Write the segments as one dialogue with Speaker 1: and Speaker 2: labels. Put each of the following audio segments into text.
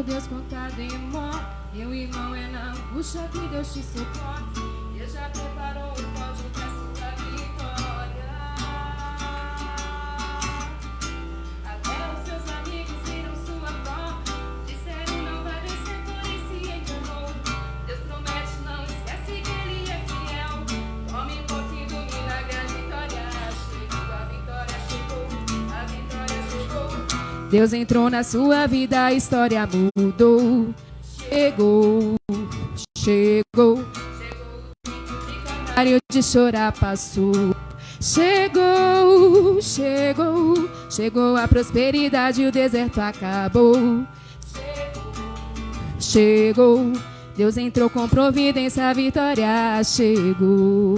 Speaker 1: meu Deus, conta demora. Meu irmão é na angústia que Deus te socorre. Deus já preparou o pódio pra sua vitória. Até os seus amigos viram sua prova. Disseram não vai vencer, porém se enganou. Deus promete, não esquece que Ele é fiel. Tome posse do milagre, a vitória chegou. A vitória chegou, a vitória chegou. Deus entrou na sua vida, a história mudou. Chegou, chegou, chegou, de chorar passou. Chegou, chegou, chegou a prosperidade, o deserto acabou. Chegou, Deus entrou com providência, a vitória chegou.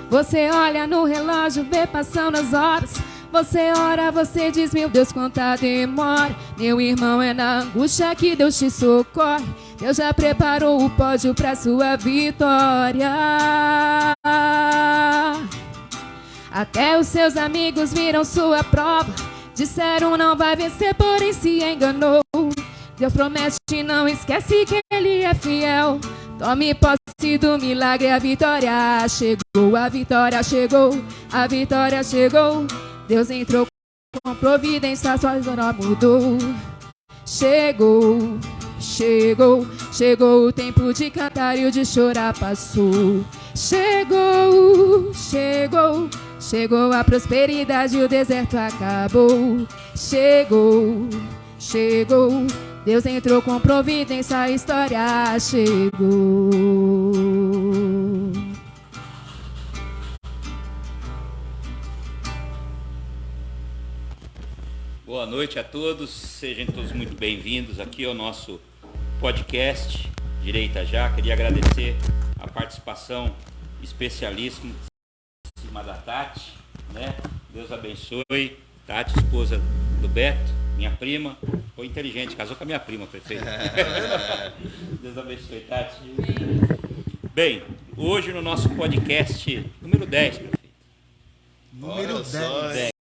Speaker 1: Você olha no relógio, vê passando as horas. Você ora, você diz, meu Deus, quanta demora. Meu irmão, é na angústia que Deus te socorre. Deus já preparou o pódio pra sua vitória. Até os seus amigos viram sua prova. Disseram não vai vencer, porém se enganou. Deus promete, não esquece que Ele é fiel. Tome posse do milagre, a vitória chegou. A vitória chegou, a vitória chegou. Deus entrou com providência, sua história mudou. Chegou, chegou, chegou o tempo de cantar e o de chorar passou. Chegou, chegou, chegou a prosperidade, o deserto acabou. Chegou, chegou, Deus entrou com providência, a história chegou.
Speaker 2: Boa noite a todos, sejam todos muito bem-vindos aqui ao nosso podcast Direita Já. Queria agradecer a participação especialíssima da Tati, né? Deus abençoe. Tati, esposa do Beto, minha prima, foi inteligente, casou com a minha prima, prefeito. Deus abençoe, Tati. Bem, hoje no nosso podcast número 10, prefeito.
Speaker 3: Número 10.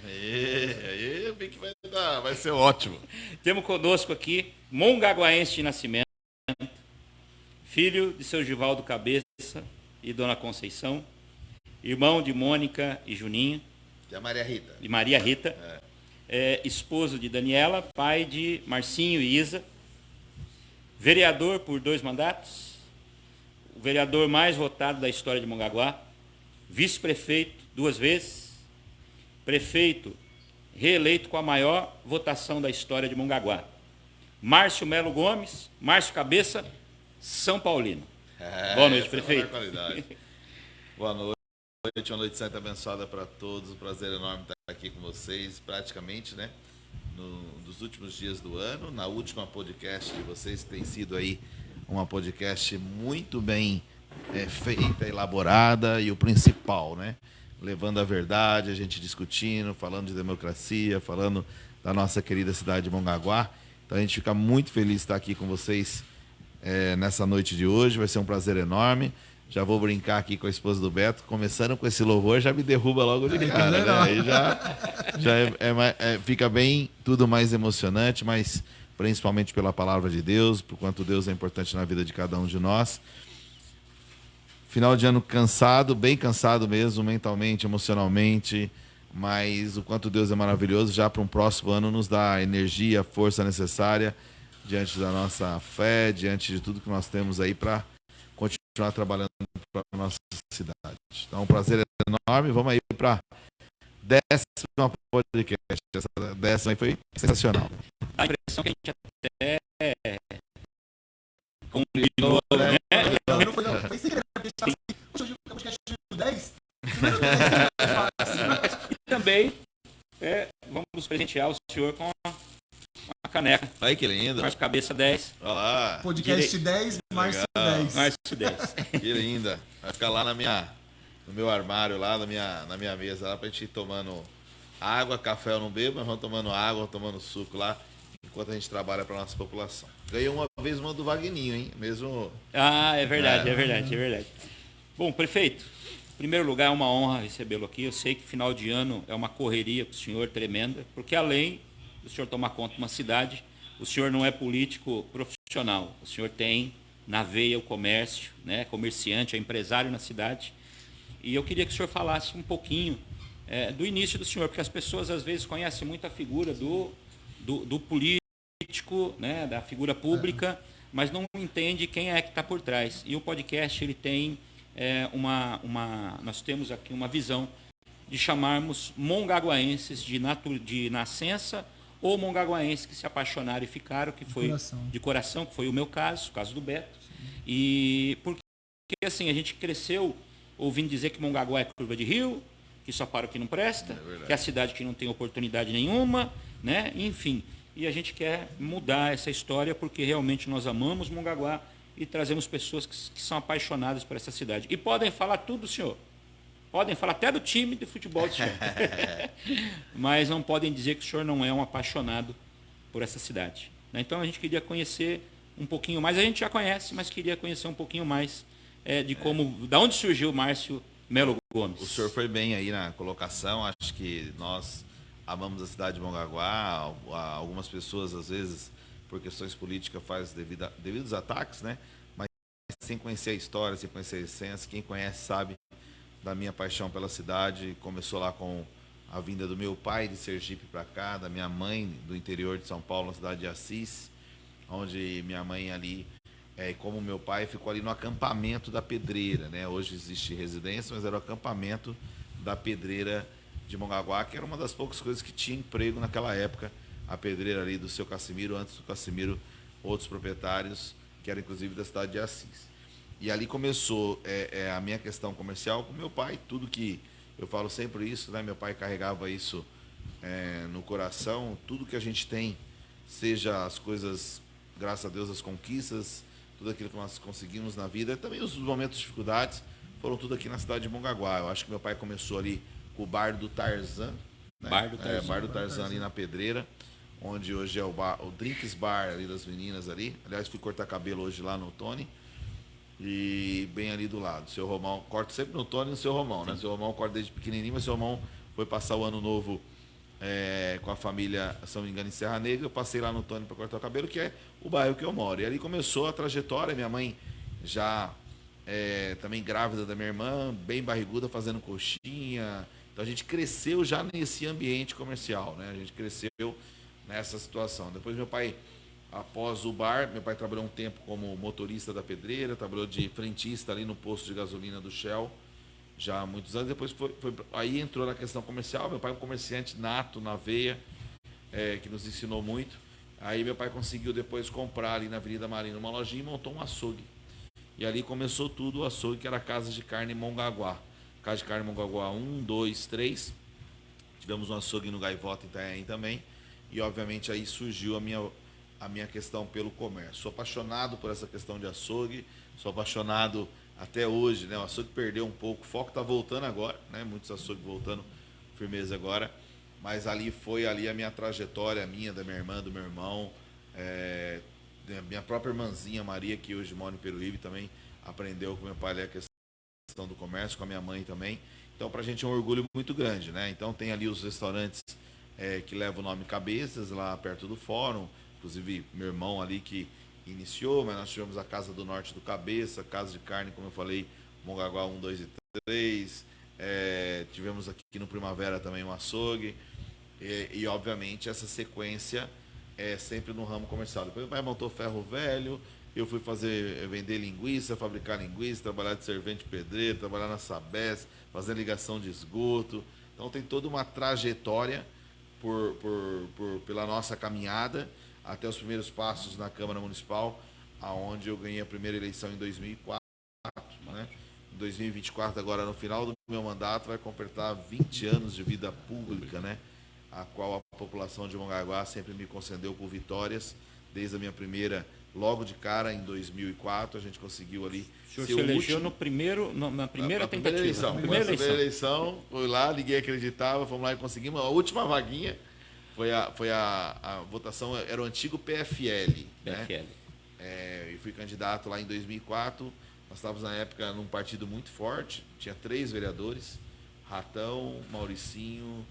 Speaker 3: Aí, eu vi que vai ser ótimo.
Speaker 2: Temos conosco aqui mongaguaense de nascimento, filho de seu Givaldo Cabeça e Dona Conceição, irmão de Mônica e Juninho.
Speaker 3: Que é a Maria Rita.
Speaker 2: E Maria Rita. Esposo de Daniela, pai de Marcinho e Isa. Vereador por 2 mandatos. O vereador mais votado da história de Mongaguá. Vice-prefeito 2 vezes. Prefeito reeleito com a maior votação da história de Mongaguá. Márcio Melo Gomes, Márcio Cabeça, São Paulino. Boa noite, prefeito.
Speaker 3: Boa noite, uma noite santa abençoada para todos. Um prazer enorme estar aqui com vocês, praticamente, né, nos últimos dias do ano, na última podcast de vocês, que tem sido aí uma podcast muito bem feita, elaborada, e o principal, né, levando a verdade, a gente discutindo, falando de democracia, falando da nossa querida cidade de Mongaguá. Então a gente fica muito feliz de estar aqui com vocês nessa noite de hoje, vai ser um prazer enorme. Já vou brincar aqui com a esposa do Beto, começando com esse louvor, já me derruba logo de cara, né? Aí já fica bem, tudo mais emocionante, mas principalmente pela palavra de Deus, por quanto Deus é importante na vida de cada um de nós. Final de ano cansado, bem cansado mesmo, mentalmente, emocionalmente, mas o quanto Deus é maravilhoso, já para um próximo ano nos dá a energia, a força necessária diante da nossa fé, diante de tudo que nós temos aí para continuar trabalhando para a nossa cidade. Então, um prazer enorme. Vamos aí para a 10ª podcast. Essa 10ª aí foi sensacional.
Speaker 2: A impressão que a gente até combinou, né?
Speaker 4: Não foi não. Foi sem querer. Hoje o podcast 10.
Speaker 2: E também vamos presentear o senhor com uma caneca.
Speaker 3: Aí, que lindo.
Speaker 2: Márcio Cabeça 10.
Speaker 3: Olha lá.
Speaker 4: Podcast 10, Márcio 10.
Speaker 2: Márcio 10.
Speaker 3: Que linda. Vai ficar lá no meu armário, lá na minha mesa, lá pra gente ir tomando água. Café eu não bebo, mas vamos tomando água, tomando suco lá, enquanto a gente trabalha pra nossa população. Ganhei uma vez uma do Vagninho, hein? Mesmo.
Speaker 2: Ah, é verdade. Bom, prefeito, em primeiro lugar, é uma honra recebê-lo aqui. Eu sei que final de ano é uma correria para o senhor tremenda, porque além do senhor tomar conta de uma cidade. O senhor não é político profissional, o senhor tem na veia o comércio, né? Comerciante, é empresário na cidade. E eu queria que o senhor falasse um pouquinho do início do senhor, porque as pessoas às vezes conhecem muito a figura do político, né? Da figura pública, mas não entende quem é que está por trás. E o podcast ele tem nós temos aqui uma visão de chamarmos mongaguaenses de nascença ou mongaguaenses que se apaixonaram e ficaram, que foi de coração, que foi o meu caso, o caso do Beto. Sim. E porque assim, a gente cresceu ouvindo dizer que Mongaguá é curva de rio, que só para o que não presta, que é a cidade que não tem oportunidade nenhuma, né? Enfim. E a gente quer mudar essa história porque realmente nós amamos Mongaguá e trazemos pessoas que são apaixonadas por essa cidade. E podem falar tudo, senhor. Podem falar até do time de futebol do senhor. Mas não podem dizer que o senhor não é um apaixonado por essa cidade. Então a gente queria conhecer um pouquinho mais. A gente já conhece, mas queria conhecer um pouquinho mais da onde surgiu o Márcio Melo Gomes.
Speaker 3: O senhor foi bem aí na colocação. Acho que nós amamos a cidade de Mongaguá. Algumas pessoas, às vezes, por questões políticas, fazem devidos ataques, né? Mas sem conhecer a história, sem conhecer a essência, quem conhece sabe da minha paixão pela cidade. Começou lá com a vinda do meu pai de Sergipe para cá, da minha mãe do interior de São Paulo, na cidade de Assis, onde minha mãe ali, como meu pai, ficou ali no acampamento da Pedreira, né? Hoje existe residência, mas era o acampamento da Pedreira de Mongaguá, que era uma das poucas coisas que tinha emprego naquela época, a Pedreira ali do seu Cassimiro, antes do Cassimiro, outros proprietários, que eram inclusive da cidade de Assis. E ali começou a minha questão comercial com meu pai, tudo que eu falo sempre isso, né? Meu pai carregava isso no coração, tudo que a gente tem, seja as coisas, graças a Deus, as conquistas, tudo aquilo que nós conseguimos na vida, também os momentos de dificuldades, foram tudo aqui na cidade de Mongaguá. Eu acho que meu pai começou ali com o Bar do Tarzan, né? Bar do Tarzan ali na Pedreira, onde hoje é o Drinks Bar ali das meninas ali. Aliás, fui cortar cabelo hoje lá no Tony. E bem ali do lado, o seu Romão, corto sempre no Tony e no seu Romão, né? O seu Romão corta desde pequenininho, mas o seu Romão foi passar o ano novo com a família, se não me engano, em Serra Negra. Eu passei lá no Tony para cortar o cabelo, que é o bairro que eu moro. E ali começou a trajetória, minha mãe já também grávida da minha irmã, bem barriguda, fazendo coxinha. Então a gente cresceu já nesse ambiente comercial, né? A gente cresceu nessa situação. Depois meu pai, após o bar, meu pai trabalhou um tempo como motorista da Pedreira, trabalhou de frentista ali no posto de gasolina do Shell, já há muitos anos. Depois aí entrou na questão comercial. Meu pai é um comerciante nato, na veia, que nos ensinou muito. Aí meu pai conseguiu depois comprar ali na Avenida Marina uma lojinha e montou um açougue. E ali começou tudo, o açougue, que era a Casa de Carne Mongaguá. Casa de Carne Mongaguá 1, 2, 3. Tivemos um açougue no Gaivota, em Itanhaém também. E obviamente aí surgiu a minha questão pelo comércio. Sou apaixonado por essa questão de açougue, sou apaixonado até hoje, né? O açougue perdeu um pouco, o foco está voltando agora, né? Muitos açougues voltando firmeza agora, mas ali foi a minha trajetória, minha, da minha irmã, do meu irmão, da minha própria irmãzinha Maria, que hoje mora em Peruíbe, também aprendeu com meu pai ali a questão do comércio, com a minha mãe também. Então pra gente é um orgulho muito grande, né? Então tem ali os restaurantes que levam o nome Cabeças, lá perto do fórum. Inclusive, meu irmão ali que iniciou, mas nós tivemos a Casa do Norte do Cabeça, Casa de Carne, como eu falei, Mongaguá 1, 2 e 3. Tivemos aqui no Primavera também um açougue. E obviamente, essa sequência é sempre no ramo comercial. Depois meu pai montou ferro velho, eu fui vender linguiça, fabricar linguiça, trabalhar de servente pedreiro, trabalhar na Sabesp, fazer ligação de esgoto. Então tem toda uma trajetória pela nossa caminhada, até os primeiros passos na Câmara Municipal, aonde eu ganhei a primeira eleição em 2004, né? Em 2024, agora no final do meu mandato, vai completar 20 anos de vida pública, né? A qual a população de Mongaguá sempre me concedeu por vitórias, desde a minha primeira, logo de cara, em 2004, a gente conseguiu ali...
Speaker 2: O senhor se elegeu na primeira tentativa.
Speaker 3: Primeira eleição, fui lá, liguei acreditava, fomos lá e conseguimos a última vaguinha. Foi a votação, era o antigo PFL.
Speaker 2: PFL.
Speaker 3: Né? Eu fui candidato lá em 2004. Nós estávamos na época num partido muito forte. Tinha 3 vereadores: Ratão, Mauricinho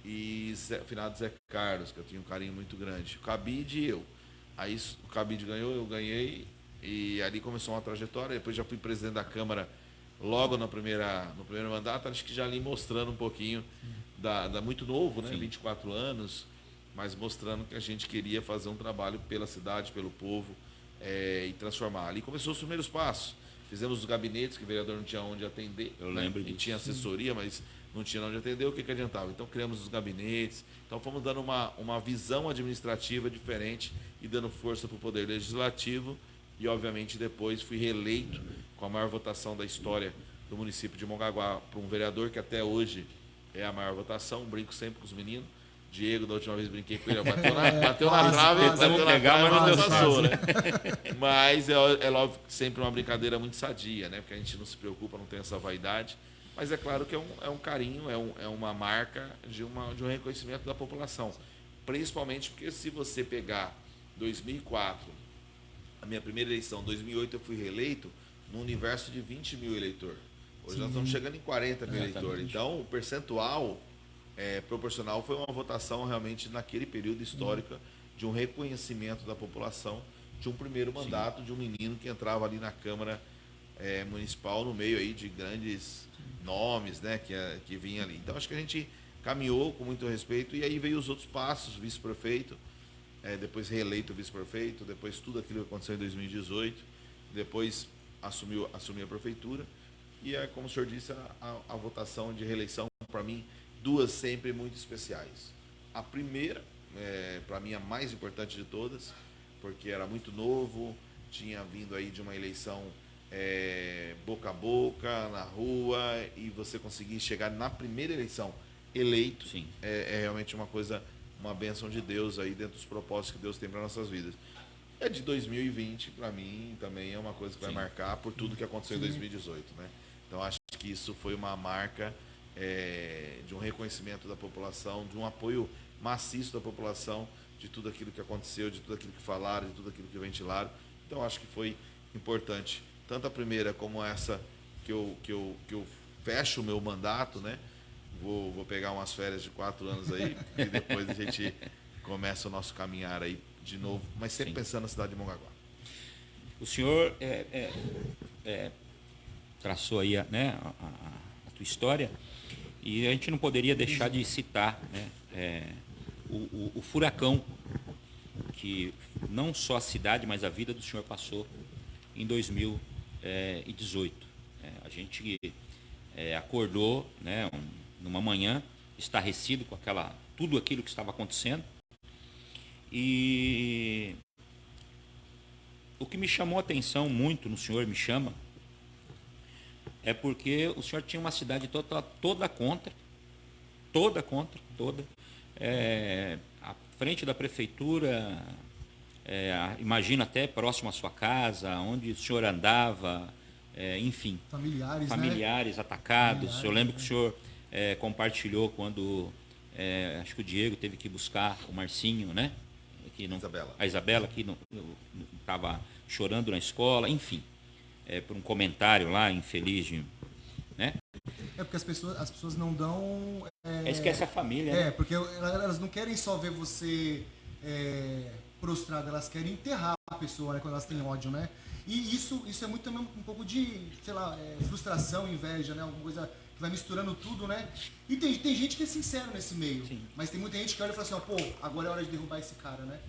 Speaker 3: e finado Zé Carlos, que eu tinha um carinho muito grande. O Cabide e eu. Aí o Cabide ganhou, eu ganhei, e ali começou uma trajetória. Depois já fui presidente da Câmara logo no primeiro mandato, acho que já ali mostrando um pouquinho muito novo, né? 24 anos, mas mostrando que a gente queria fazer um trabalho pela cidade, pelo povo, e transformar. Ali começou os primeiros passos. Fizemos os gabinetes, que o vereador não tinha onde atender.
Speaker 2: Eu lembro disso.
Speaker 3: E tinha assessoria, mas não tinha onde atender, o que adiantava? Então criamos os gabinetes, então fomos dando uma visão administrativa diferente e dando força para o Poder Legislativo, e obviamente depois fui reeleito com a maior votação da história do município de Mongaguá, para um vereador que até hoje é a maior votação. Brinco sempre com os meninos. Diego, da última vez brinquei com ele, bateu na trave, mas não passou, né? Mas é óbvio que sempre uma brincadeira muito sadia, né? Porque a gente não se preocupa, não tem essa vaidade. Mas é claro que é um carinho, é uma marca de um reconhecimento da população. Principalmente porque se você pegar 2004, a minha primeira eleição, 2008 eu fui reeleito num universo de 20 mil eleitores. Hoje nós estamos chegando em 40 mil eleitores. Então o percentual proporcional foi uma votação realmente naquele período histórico de um reconhecimento da população de um primeiro mandato de um menino que entrava ali na Câmara Municipal no meio aí de grandes nomes, né, que vinha ali. Então acho que a gente caminhou com muito respeito, e aí veio os outros passos, vice-prefeito, depois reeleito vice-prefeito, depois tudo aquilo que aconteceu em 2018, depois assumi a prefeitura, e como o senhor disse, a votação de reeleição, para mim, duas sempre muito especiais. A primeira, para mim, a mais importante de todas, porque era muito novo, tinha vindo aí de uma eleição boca a boca, na rua, e você conseguir chegar na primeira eleição eleito, é realmente uma bênção de Deus aí dentro dos propósitos que Deus tem para nossas vidas. É de 2020, para mim, também é uma coisa que vai marcar por tudo que aconteceu em 2018, né? Então, acho que isso foi uma marca de um reconhecimento da população, de um apoio maciço da população, de tudo aquilo que aconteceu, de tudo aquilo que falaram, de tudo aquilo que ventilaram. Então, acho que foi importante. Tanto a primeira como essa que eu fecho o meu mandato, né? Vou pegar umas férias de 4 anos aí e depois a gente começa o nosso caminhar aí de novo, mas sempre pensando na cidade de Mongaguá.
Speaker 2: O senhor traçou aí a tua história, e a gente não poderia deixar de citar, né, o furacão que não só a cidade, mas a vida do senhor passou em 2018. A gente acordou, né, numa manhã estarrecido com tudo aquilo que estava acontecendo, e o que me chamou a atenção muito no senhor, é porque o senhor tinha uma cidade toda contra, à frente da prefeitura, imagino até próximo à sua casa, onde o senhor andava, enfim. Familiares, né? Atacados. Eu lembro que o senhor compartilhou quando, acho que o Diego teve que buscar o Marcinho, né? A Isabela, que estava chorando na escola, enfim. Por um comentário lá, infeliz, né?
Speaker 4: Porque as pessoas não dão...
Speaker 2: esquece a família. Né?
Speaker 4: Porque elas não querem só ver você prostrado, elas querem enterrar a pessoa, né, quando elas têm ódio, né? E isso é muito também um pouco de, sei lá, frustração, inveja, né? Alguma coisa que vai misturando tudo, né? E tem gente que é sincero nesse meio, mas tem muita gente que olha e fala assim, pô, agora é hora de derrubar esse cara, né?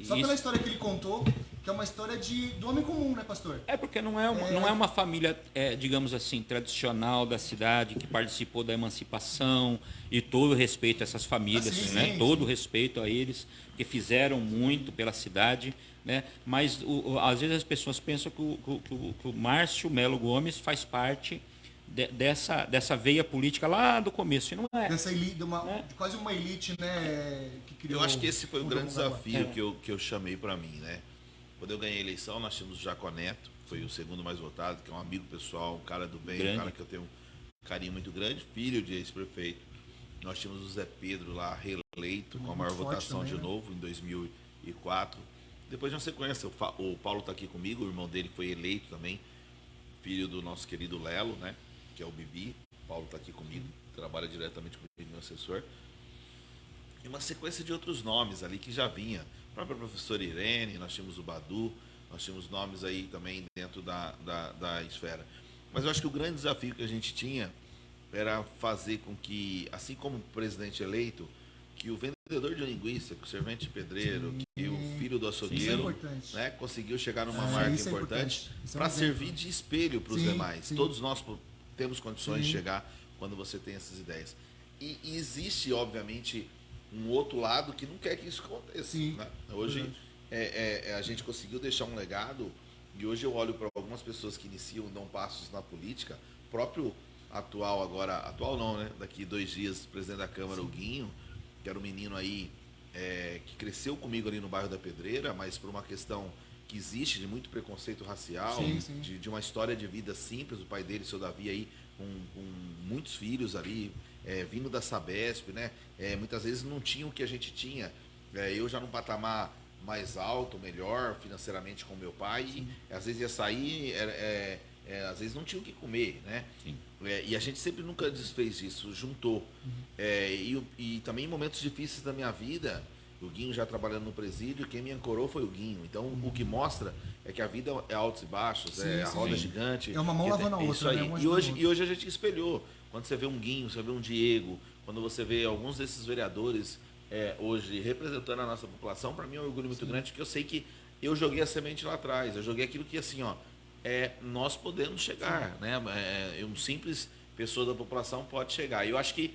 Speaker 4: Só pela história que ele contou, que é uma história do homem comum, né, pastor?
Speaker 2: Porque não é uma família, digamos assim, tradicional da cidade, que participou da emancipação, e todo respeito a essas famílias, né? Todo respeito a eles, que fizeram muito pela cidade, né? Mas às vezes as pessoas pensam que o Márcio Melo Gomes faz parte dessa veia política lá do começo, e não é.
Speaker 4: Dessa elite, quase uma elite, né, que criou.
Speaker 3: Eu acho que esse foi o grande desafio que eu chamei para mim, né? Quando eu ganhei a eleição, nós tínhamos o Jacó Neto, foi o segundo mais votado, que é um amigo pessoal, um cara do bem, um cara que eu tenho um carinho muito grande, filho de ex-prefeito. Nós tínhamos o Zé Pedro lá, reeleito, com a maior votação também, de novo, em 2004. Depois na sequência, o Paulo está aqui comigo, o irmão dele foi eleito também, filho do nosso querido Lelo, né? Que é o Bibi. O Paulo está aqui comigo, trabalha diretamente comigo, meu assessor. e uma sequência de outros nomes ali que já vinha. A própria professora Irene, nós tínhamos o Badu, nós tínhamos nomes aí também dentro da esfera. Mas eu acho que o grande desafio que a gente tinha era fazer com que, assim como o presidente eleito, que o vendedor de linguiça, que o servente pedreiro, que o filho do açougueiro, né, conseguiu chegar numa marca importante para servir de espelho para os demais. Todos nós temos condições de chegar quando você tem essas ideias. E existe, obviamente, um outro lado que não quer que isso aconteça. Né? Hoje a gente conseguiu deixar um legado, e hoje eu olho para algumas pessoas que iniciam, dão passos na política, o próprio atual não, né? Daqui 2 dias, presidente da Câmara, o Guinho, que era um menino aí que cresceu comigo ali no bairro da Pedreira, mas por uma questão que existe de muito preconceito racial, de uma história de vida simples, o pai dele, seu Davi, aí, com muitos filhos ali, vindo da Sabesp, né? Muitas vezes não tinha o que a gente tinha. Eu já num patamar mais alto, melhor financeiramente com meu pai, e às vezes ia sair, às vezes não tinha o que comer, né? E a gente sempre nunca desfez isso, juntou. E também em momentos difíceis da minha vida, o Guinho já trabalhando no presídio, quem me ancorou foi o Guinho. Então, o que mostra é que a vida é altos e baixos, a roda gigante.
Speaker 4: É uma mão lavando a outra.
Speaker 3: Isso aí. Né? E hoje a gente espelhou. Quando você vê um Guinho, você vê um Diego, quando você vê alguns desses vereadores hoje representando a nossa população, para mim é um orgulho muito grande, porque eu sei que eu joguei a semente lá atrás. Eu joguei aquilo que, assim, nós podemos chegar, né? Um simples pessoa da população pode chegar. E eu acho que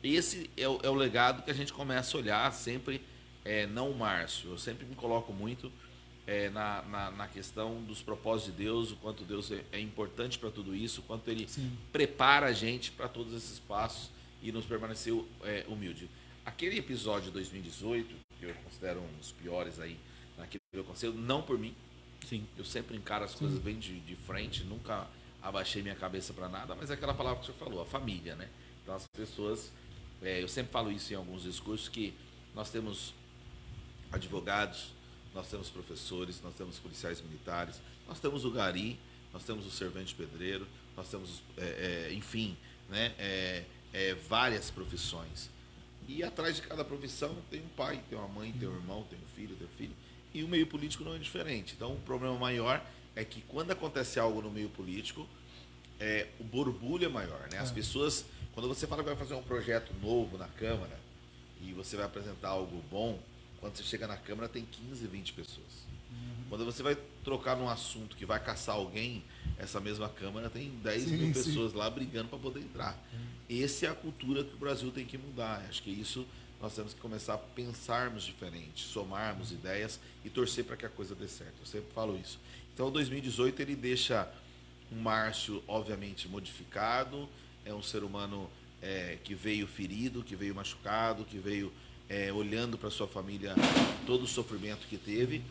Speaker 3: esse é o legado que a gente começa a olhar sempre, não o Márcio. Eu sempre me coloco muito na questão dos propósitos de Deus, o quanto Deus é importante para tudo isso, o quanto Ele prepara a gente para todos esses passos e nos permanecer humilde. Aquele episódio de 2018, que eu considero um dos piores aí, naquilo que eu considero, não por mim. Eu sempre encaro as coisas bem de frente, nunca abaixei minha cabeça para nada, mas é aquela palavra que você falou, a família, né? Então as pessoas, eu sempre falo isso em alguns discursos, que nós temos advogados, nós temos professores, nós temos policiais militares, nós temos o gari, nós temos o servente pedreiro, nós temos, enfim, né? Várias profissões. E atrás de cada profissão tem um pai, tem uma mãe, tem um irmão, tem um filho, tem um filho. E o meio político não é diferente. Então, o problema maior é que quando acontece algo no meio político, o borbulho é maior, né? As pessoas, quando você fala que vai fazer um projeto novo na Câmara e você vai apresentar algo bom, quando você chega na Câmara tem 15, 20 pessoas. Quando você vai trocar num assunto que vai caçar alguém, essa mesma Câmara tem 10 mil pessoas lá brigando para poder entrar. Essa é a cultura que o Brasil tem que mudar. Acho que isso nós temos que começar a pensarmos diferente, somarmos ideias e torcer para que a coisa dê certo. Eu sempre falo isso. Então, 2018 ele deixa um Márcio, obviamente, modificado, é um ser humano que veio ferido, que veio machucado, que veio olhando para sua família todo o sofrimento que teve,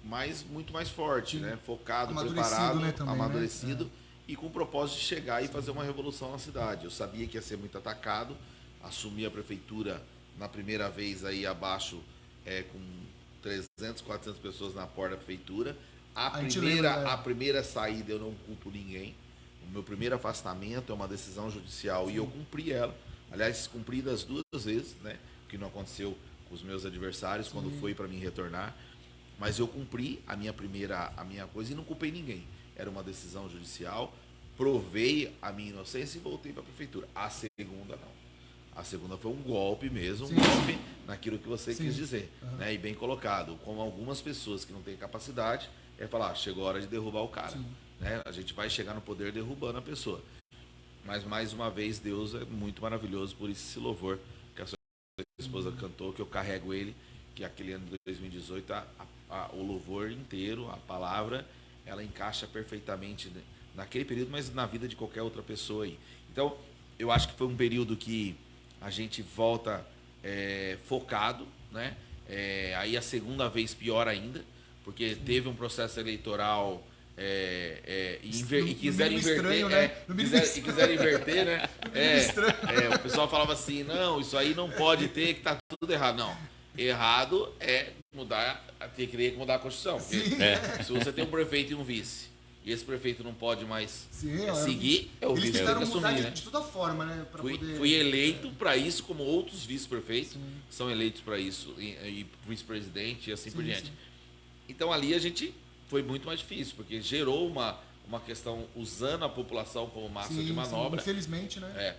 Speaker 3: mas muito mais forte, né? Focado, preparado, né, também, amadurecido, né? E com o propósito de chegar e fazer uma revolução na cidade. Eu sabia que ia ser muito atacado, assumi a prefeitura na primeira vez aí abaixo, com 300, 400 pessoas na porta da prefeitura. A primeira saída eu não culpo ninguém. O meu primeiro afastamento é uma decisão judicial e eu cumpri ela. Aliás, cumpri das 2 vezes, né? Que não aconteceu com os meus adversários quando foi para mim retornar. Mas eu cumpri a minha coisa e não culpei ninguém. Era uma decisão judicial, provei a minha inocência e voltei para a prefeitura. A segunda não. A segunda foi um golpe mesmo, um golpe naquilo que você quis dizer, né? E bem colocado. Com algumas pessoas que não têm capacidade, falar, chegou a hora de derrubar o cara. Né? A gente vai chegar no poder derrubando a pessoa. Mas, mais uma vez, Deus é muito maravilhoso por esse louvor que a sua esposa cantou, que eu carrego ele, que aquele ano de 2018, o louvor inteiro, a palavra, ela encaixa perfeitamente naquele período, mas na vida de qualquer outra pessoa aí. Então, eu acho que foi um período que a gente volta focado, né? Aí a segunda vez pior ainda, porque teve um processo eleitoral e quiseram inverter, né? Quiseram inverter, né? O pessoal falava assim, não, isso aí não pode ter, que tá tudo errado. Não, errado é querer mudar a Constituição. Se você tem um prefeito e um vice, e esse prefeito não pode mais
Speaker 4: Sim,
Speaker 3: seguir, é o
Speaker 4: eles
Speaker 3: vice que
Speaker 4: tentaram
Speaker 3: tem que
Speaker 4: mudar
Speaker 3: assumir,
Speaker 4: de,
Speaker 3: né?
Speaker 4: de toda forma, né? Pra poder...
Speaker 3: Fui eleito para isso, como outros vice-prefeitos são eleitos para isso, e vice-presidente e assim por diante.
Speaker 4: Sim.
Speaker 3: Então ali a gente foi muito mais difícil, porque gerou uma questão usando a população como massa de manobra.
Speaker 4: Infelizmente, né?
Speaker 3: É.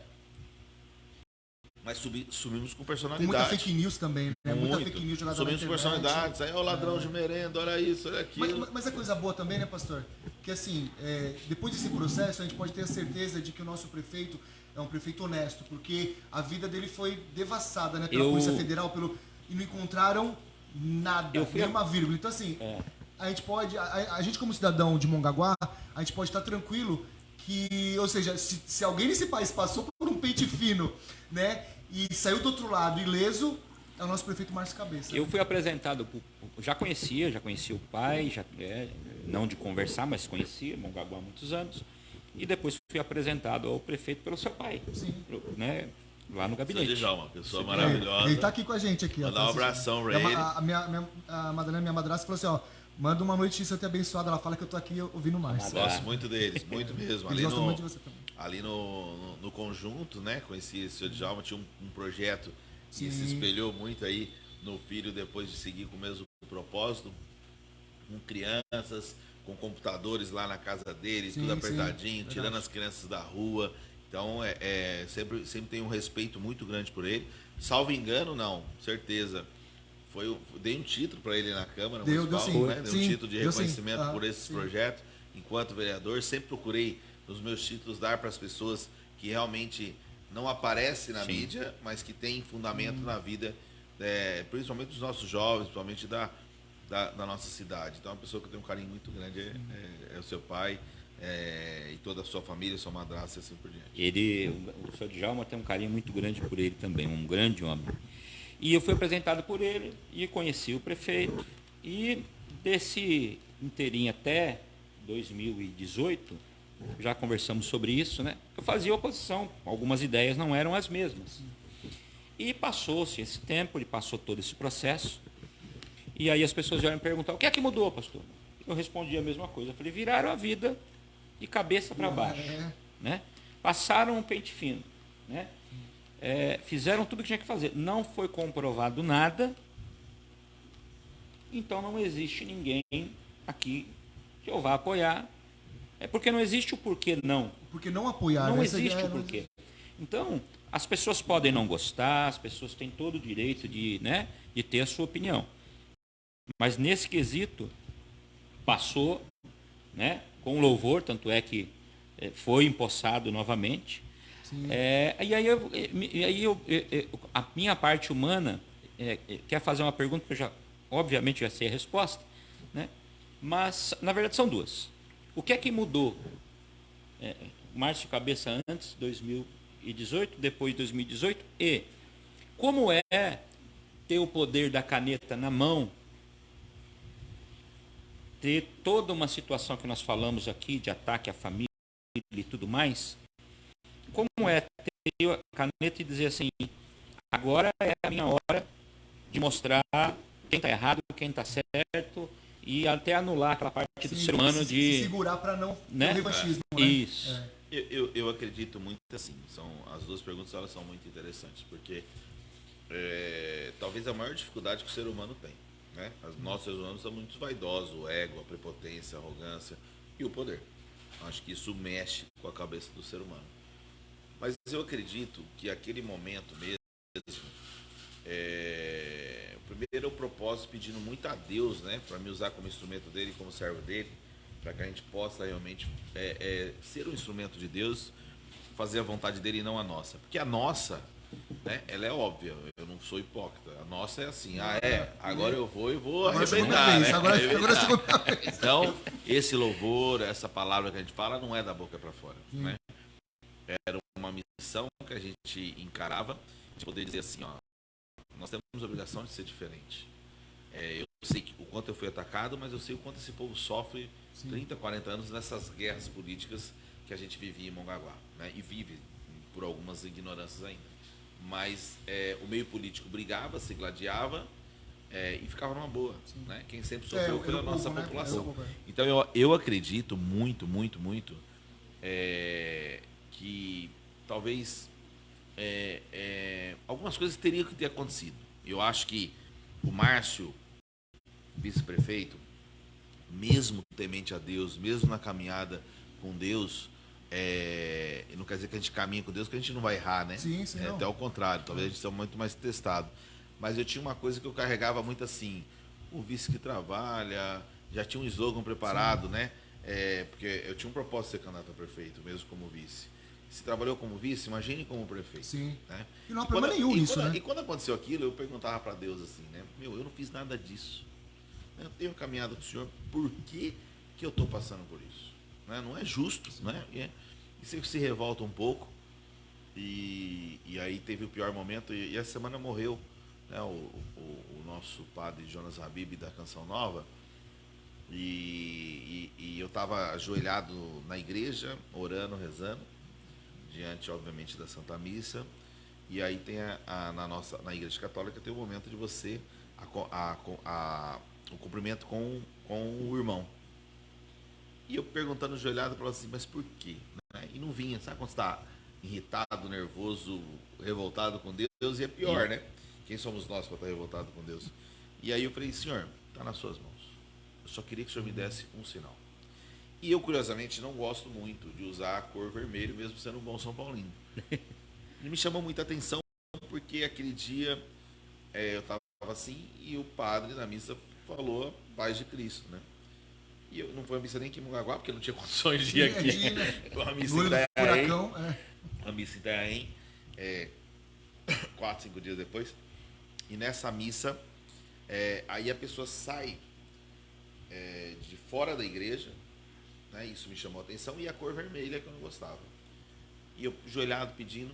Speaker 3: Mas sumimos com
Speaker 4: Com
Speaker 3: personalidade.
Speaker 4: muita fake news também, né? Muita
Speaker 3: Muito.
Speaker 4: fake news jogada na
Speaker 3: Sumimos com
Speaker 4: internet.
Speaker 3: personalidades. Aí, ó, ladrão de merenda, olha isso, olha aquilo.
Speaker 4: Mas é coisa boa também, né, pastor? Que assim, depois desse processo, a gente pode ter a certeza de que o nosso prefeito é um prefeito honesto, porque a vida dele foi devassada, né, pela Polícia Federal, e não encontraram nada, nenhuma vírgula. Então, assim, a gente pode, a gente como cidadão de Mongaguá, a gente pode estar tranquilo que, ou seja, se alguém nesse país passou por um pente fino, né, e saiu do outro lado ileso, é o nosso prefeito Márcio Cabeça.
Speaker 2: Eu fui apresentado, já conhecia o pai, não de conversar, mas conhecia Mongaguá há muitos anos. E depois fui apresentado ao prefeito pelo seu pai, né, lá no gabinete.
Speaker 3: Seu Djalma, uma pessoa maravilhosa.
Speaker 4: Ele tá aqui com a gente aqui.
Speaker 3: Mandar um abração pra ele.
Speaker 4: A Madalena, minha madrasta, falou assim, ó, manda uma notícia até abençoada. Ela fala que eu tô aqui ouvindo mais.
Speaker 3: Gosto muito deles, muito mesmo.
Speaker 4: Eles gostam muito de você também.
Speaker 3: Ali no conjunto, né? Conheci esse senhor Djalma, tinha um projeto que se espelhou muito aí no filho depois de seguir com o mesmo propósito, com crianças, com computadores lá na casa dele, tudo apertadinho, tirando as crianças da rua. Então, sempre tem um respeito muito grande por ele. Salvo engano, não, certeza. Dei um título para ele na Câmara Municipal, né? Dei um título de reconhecimento por esses projetos. Enquanto vereador, sempre procurei, nos meus títulos, dar para as pessoas que realmente não aparecem na mídia, mas que têm fundamento na vida, principalmente dos nossos jovens, principalmente da nossa cidade. Então, uma pessoa que eu tenho um carinho muito grande é o seu pai, e toda a sua família, sua madrasta e assim por diante.
Speaker 2: O senhor Djalma tem um carinho muito grande por ele também, um grande homem. E eu fui apresentado por ele e conheci o prefeito. E desse inteirinho até 2018, já conversamos sobre isso, né? Eu fazia oposição, algumas ideias não eram as mesmas. E passou-se esse tempo, ele passou todo esse processo. E aí as pessoas vieram me perguntar, o que é que mudou, pastor? Eu respondi a mesma coisa. Eu falei, viraram a vida de cabeça para baixo. Né? Passaram um pente fino. Né? Fizeram tudo o que tinha que fazer. Não foi comprovado nada. Então não existe ninguém aqui que eu vá apoiar. É porque não existe o porquê não.
Speaker 4: Porque não apoiar.
Speaker 2: Não existe o porquê. Então, as pessoas podem não gostar, as pessoas têm todo o direito de ter a sua opinião. Mas nesse quesito, passou, né, com louvor, tanto é que foi empossado novamente. E aí a minha parte humana quer fazer uma pergunta que eu obviamente já sei a resposta, né? Mas na verdade são duas. O que é que mudou? Márcio Cabeça antes de 2018, depois de 2018, e como é ter o poder da caneta na mão, ter toda uma situação que nós falamos aqui de ataque à família e tudo mais, como é ter a caneta e dizer assim, agora é a minha hora de mostrar quem está errado, quem está certo, e até anular aquela parte do ser humano de...
Speaker 4: segurar para não ter revanchismo, né?
Speaker 2: Isso.
Speaker 3: Eu acredito muito assim, as duas perguntas elas são muito interessantes, porque talvez a maior dificuldade que o ser humano tem, né? Nós seres humanos somos muito vaidosos, o ego, a prepotência, a arrogância e o poder. Acho que isso mexe com a cabeça do ser humano. Mas eu acredito que aquele momento mesmo, primeiro é o propósito pedindo muito a Deus, né, para me usar como instrumento dele, como servo dele, para que a gente possa realmente ser um instrumento de Deus, fazer a vontade dele e não a nossa. Porque a nossa, né, ela é óbvia, eu não sou hipócrita. A nossa é assim, agora eu vou arrebentar, né?
Speaker 4: Agora é a segunda vez.
Speaker 3: Então, esse louvor, essa palavra que a gente fala, não é da boca para fora, né? Era uma missão que a gente encarava, de poder dizer assim, ó, nós temos a obrigação de ser diferente. Eu sei o quanto eu fui atacado, mas eu sei o quanto esse povo sofre 30, 40 anos nessas guerras políticas que a gente vivia em Mongaguá, né? E vive por algumas ignorâncias ainda. Mas o meio político brigava, se gladiava, e ficava numa boa. Né? Quem sempre sofreu foi a
Speaker 4: o
Speaker 3: nossa
Speaker 4: povo, né?
Speaker 3: população. Então eu acredito muito, muito, muito que talvez algumas coisas teriam que ter acontecido. Eu acho que o Márcio, vice-prefeito, mesmo temente a Deus, mesmo na caminhada com Deus, não quer dizer que a gente caminha com Deus, que a gente não vai errar, né?
Speaker 4: Sim,
Speaker 3: até ao contrário, talvez a gente seja muito mais testado. Mas eu tinha uma coisa que eu carregava muito assim, o vice que trabalha, já tinha um slogan preparado, né? Porque eu tinha um propósito de ser candidato a prefeito, mesmo como vice. Se trabalhou como vice, imagine como prefeito.
Speaker 4: Sim.
Speaker 3: Né?
Speaker 4: E não há problema nenhum nisso, né?
Speaker 3: E quando aconteceu aquilo, eu perguntava para Deus assim, né? Eu não fiz nada disso. Eu tenho caminhado com o Senhor, por que eu estou passando por isso? Né? Não é justo, né? E você se revolta um pouco. E aí teve o pior momento, e essa semana morreu, né, o nosso padre Jonas Habib da Canção Nova. E eu estava ajoelhado na igreja, orando, rezando, diante, obviamente, da Santa Missa. E aí tem na Igreja Católica tem o momento de você, o cumprimento com o irmão. E eu perguntando ajoelhado, falava assim, mas por quê? Né? E não vinha, sabe quando você está irritado, nervoso, revoltado com Deus? E é pior, né? Quem somos nós para estar revoltado com Deus? E aí eu falei, Senhor, está nas suas mãos. Eu só queria que o Senhor me desse um sinal. E eu, curiosamente, não gosto muito de usar a cor vermelho, mesmo sendo um bom São Paulino. E me chamou muita atenção, porque aquele dia eu estava assim, e o padre na missa falou a paz de Cristo, né? E eu não foi uma missa nem em Mongaguá, porque eu não tinha condições de ir aqui. Uma missa em Itanhaém. Uma missa em Itanhaém, 4, 5 dias depois. E nessa missa, aí a pessoa sai de fora da igreja, né? Isso me chamou a atenção, e a cor vermelha que eu não gostava. E eu, joelhado, pedindo.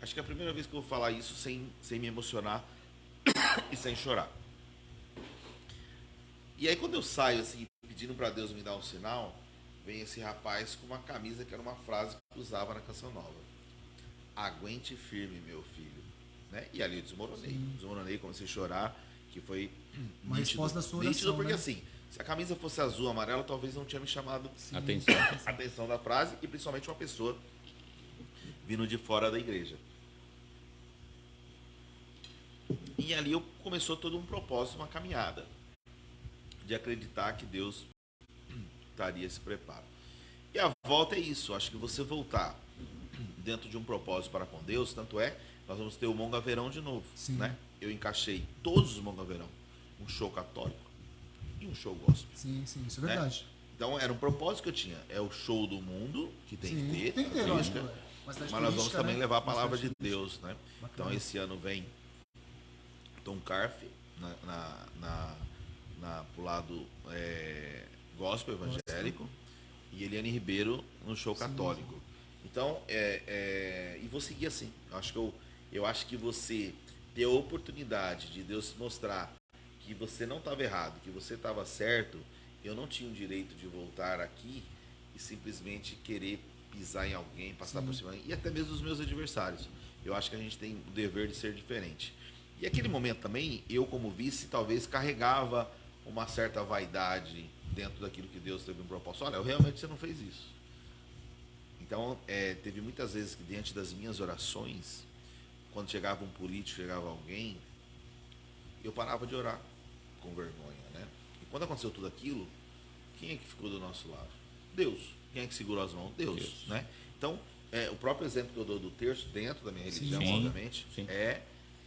Speaker 3: Acho que é a primeira vez que eu vou falar isso sem me emocionar e sem chorar. E aí quando eu saio assim, pedindo para Deus me dar um sinal, vem esse rapaz com uma camisa que era uma frase que usava na Canção Nova. Aguente firme, meu filho. Né? E ali eu desmoronei, comecei a chorar, que foi
Speaker 4: uma resposta da sua oração,
Speaker 3: porque
Speaker 4: né?
Speaker 3: assim, se a camisa fosse azul, amarela, talvez não tinha me chamado atenção da frase, e principalmente uma pessoa vindo de fora da igreja. E ali começou todo um propósito, uma caminhada de acreditar que Deus daria esse preparo. E a volta é isso, acho que você voltar dentro de um propósito para com Deus, tanto nós vamos ter o Mongaverão de novo, né? Eu encaixei todos os Mongaverão, um show católico e um show gospel.
Speaker 4: Sim, isso é verdade.
Speaker 3: Né? Então era um propósito que eu tinha, é o show do mundo, que tem que ter,
Speaker 4: lógico,
Speaker 3: mas nós vamos também levar a palavra de Deus, né? Bacana. Então esse ano vem Tom Carfe pro lado gospel evangélico e Eliane Ribeiro no show católico. Então, e vou seguir assim. Eu acho que você ter a oportunidade de Deus mostrar que você não estava errado, que você estava certo, eu não tinha o direito de voltar aqui e simplesmente querer pisar em alguém, passar por cima, e até mesmo dos meus adversários. Eu acho que a gente tem o dever de ser diferente. E aquele momento também, eu como vice, talvez carregava uma certa vaidade dentro daquilo que Deus teve um propósito. Olha, realmente você não fez isso. Então, teve muitas vezes que diante das minhas orações, quando chegava um político, chegava alguém, eu parava de orar com vergonha, né? E quando aconteceu tudo aquilo, quem é que ficou do nosso lado? Deus. Quem é que segurou as mãos? Deus. Né? Então, o próprio exemplo que eu dou do terço, dentro da minha religião, obviamente,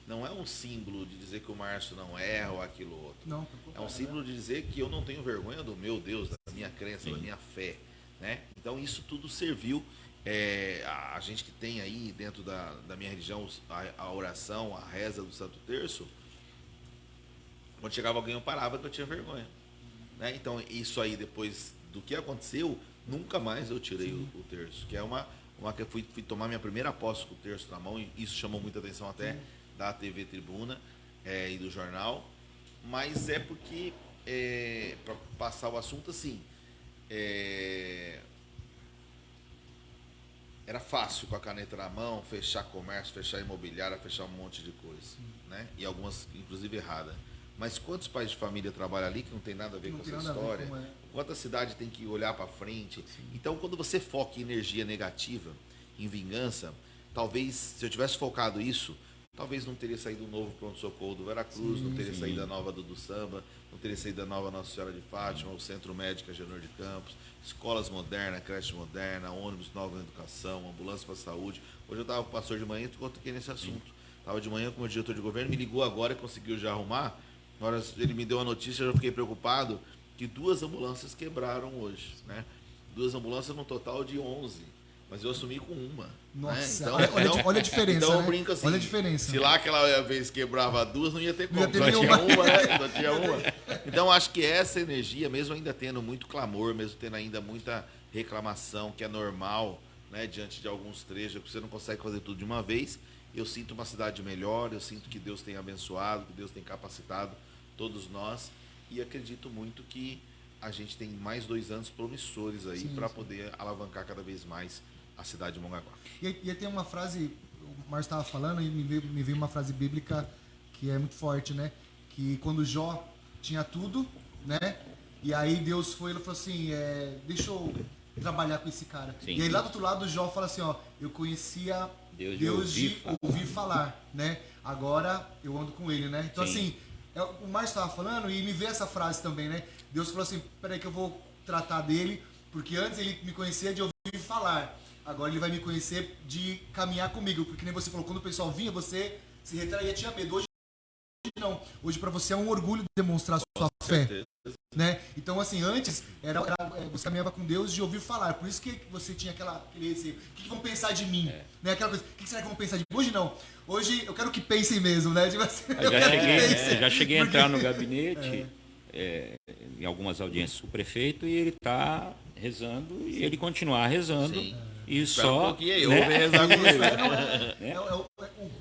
Speaker 3: não é um símbolo de dizer que o Márcio não erra ou aquilo ou outro.
Speaker 4: Não,
Speaker 3: é um símbolo de dizer que eu não tenho vergonha do meu Deus, da minha crença, da minha fé. Né? Então isso tudo serviu. A gente que tem aí dentro da minha religião a oração, a reza do Santo Terço, quando chegava alguém eu parava que eu tinha vergonha. Né? Então isso aí, depois do que aconteceu, nunca mais eu tirei o terço. Que é uma que eu fui tomar minha primeira posse com o terço na mão, e isso chamou muita atenção até da TV Tribuna e do jornal, mas é porque, para passar o assunto assim, era fácil com a caneta na mão, fechar comércio, fechar imobiliária, fechar um monte de coisa, né? E algumas, inclusive, erradas. Mas quantos pais de família trabalham ali que não tem nada a ver
Speaker 4: Não
Speaker 3: com
Speaker 4: tem
Speaker 3: essa
Speaker 4: nada a ver
Speaker 3: história?
Speaker 4: com é.
Speaker 3: Quanta cidade tem que olhar para frente? Então, quando você foca em energia negativa, em vingança, talvez, se eu tivesse focado isso, talvez não teria saído o novo pronto-socorro do Veracruz, não teria saído a nova do Samba, não teria saído a nova Nossa Senhora de Fátima, o Centro Médico Agenor de Campos, escolas modernas, creche moderna, ônibus nova educação, ambulância para a saúde. Hoje eu estava com o pastor de manhã e toquei nesse assunto. Estava de manhã com o meu diretor de governo, me ligou agora e conseguiu já arrumar. Na hora ele me deu a notícia, eu fiquei preocupado que 2 ambulâncias quebraram hoje, né? 2 ambulâncias no total de 11, mas eu assumi com uma.
Speaker 4: Nossa,
Speaker 3: Né?
Speaker 4: olha a diferença,
Speaker 3: então eu
Speaker 4: né?
Speaker 3: brinco assim,
Speaker 4: Olha a diferença.
Speaker 3: se lá aquela vez quebrava 2, não ia ter como,
Speaker 4: Não ia ter
Speaker 3: só tinha
Speaker 4: nenhuma.
Speaker 3: uma, né? Só tinha uma. Então acho que essa energia, mesmo ainda tendo muito clamor, mesmo tendo ainda muita reclamação, que é normal, né, diante de alguns trechos, que você não consegue fazer tudo de uma vez, eu sinto uma cidade melhor, eu sinto que Deus tem abençoado, que Deus tem capacitado todos nós, e acredito muito que a gente tem mais 2 anos promissores aí para poder alavancar cada vez mais a cidade de Mongaguá.
Speaker 4: E tem uma frase, o Márcio estava falando, e me veio uma frase bíblica que é muito forte, né? Que quando Jó tinha tudo, né? E aí Deus foi e falou assim, deixa eu trabalhar com esse cara.
Speaker 2: Sim.
Speaker 4: E aí lá do outro lado Jó fala assim, ó, eu conhecia
Speaker 2: Deus
Speaker 4: de ouvir falar, né? Agora eu ando com ele, né? Então
Speaker 2: Sim.
Speaker 4: assim, o Márcio estava falando e me veio essa frase também, né? Deus falou assim, peraí que eu vou tratar dele, porque antes ele me conhecia de ouvir falar. Agora ele vai me conhecer de caminhar comigo, porque nem você falou, quando o pessoal vinha, você se retraía, tinha medo. Hoje não. Hoje para você é um orgulho demonstrar sua fé, né? Então assim, antes você caminhava com Deus de ouvir falar. Por isso que você tinha aquele receio. O que vão pensar de mim? Né? Aquela coisa, o que será que vão pensar de mim? Hoje não. Hoje eu quero que pensem mesmo, né? Tipo assim,
Speaker 2: Já cheguei a entrar no gabinete, em algumas audiências com o prefeito, e ele está rezando, e ele continuar rezando.
Speaker 3: Sim.
Speaker 2: E
Speaker 3: Espera
Speaker 2: só,
Speaker 3: um pouquinho aí, eu
Speaker 2: né?
Speaker 3: vou rezar comigo.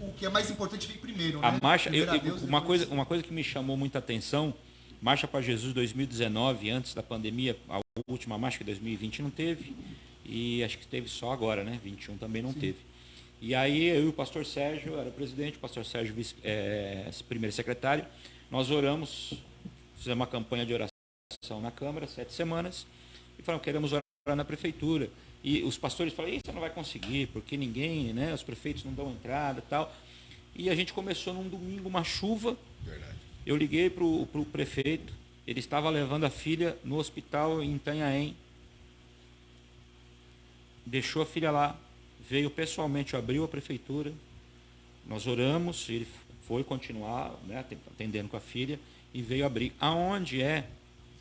Speaker 4: o que é mais importante vem primeiro, né?
Speaker 2: A marcha,
Speaker 4: Primeiro a Deus,
Speaker 2: uma
Speaker 4: depois-
Speaker 2: coisa que me chamou muita atenção, Marcha para Jesus 2019, antes da pandemia, a última marcha que 2020 não teve, e acho que teve só agora, né? 21 também não teve. E aí eu e o pastor Sérgio, era presidente, o pastor Sérgio primeiro secretário, nós oramos, fizemos uma campanha de oração na Câmara, 7 semanas, e falamos, queremos orar na prefeitura. E os pastores falaram, você não vai conseguir, porque ninguém, né, os prefeitos não dão entrada e tal. E a gente começou num domingo, uma chuva.
Speaker 3: Verdade.
Speaker 2: Eu liguei para o prefeito, ele estava levando a filha no hospital em Itanhaém. Deixou a filha lá, veio pessoalmente, abriu a prefeitura, nós oramos, ele foi continuar, né, atendendo com a filha, e veio abrir. Aonde é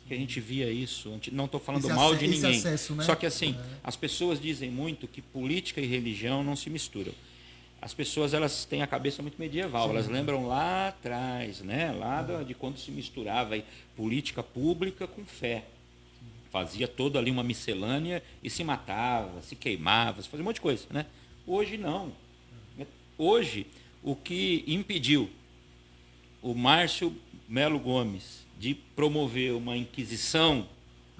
Speaker 2: que a gente via isso? Não estou falando mal de ninguém.
Speaker 4: Acesso, né?
Speaker 2: Só que assim, as pessoas dizem muito que política e religião não se misturam. As pessoas, elas têm a cabeça muito medieval, elas lembram lá atrás, né, de quando se misturava aí, política pública com fé. Fazia toda ali uma miscelânea e se matava, se queimava, se fazia um monte de coisa, né? Hoje não. Hoje, o que impediu o Márcio Melo Gomes de promover uma inquisição,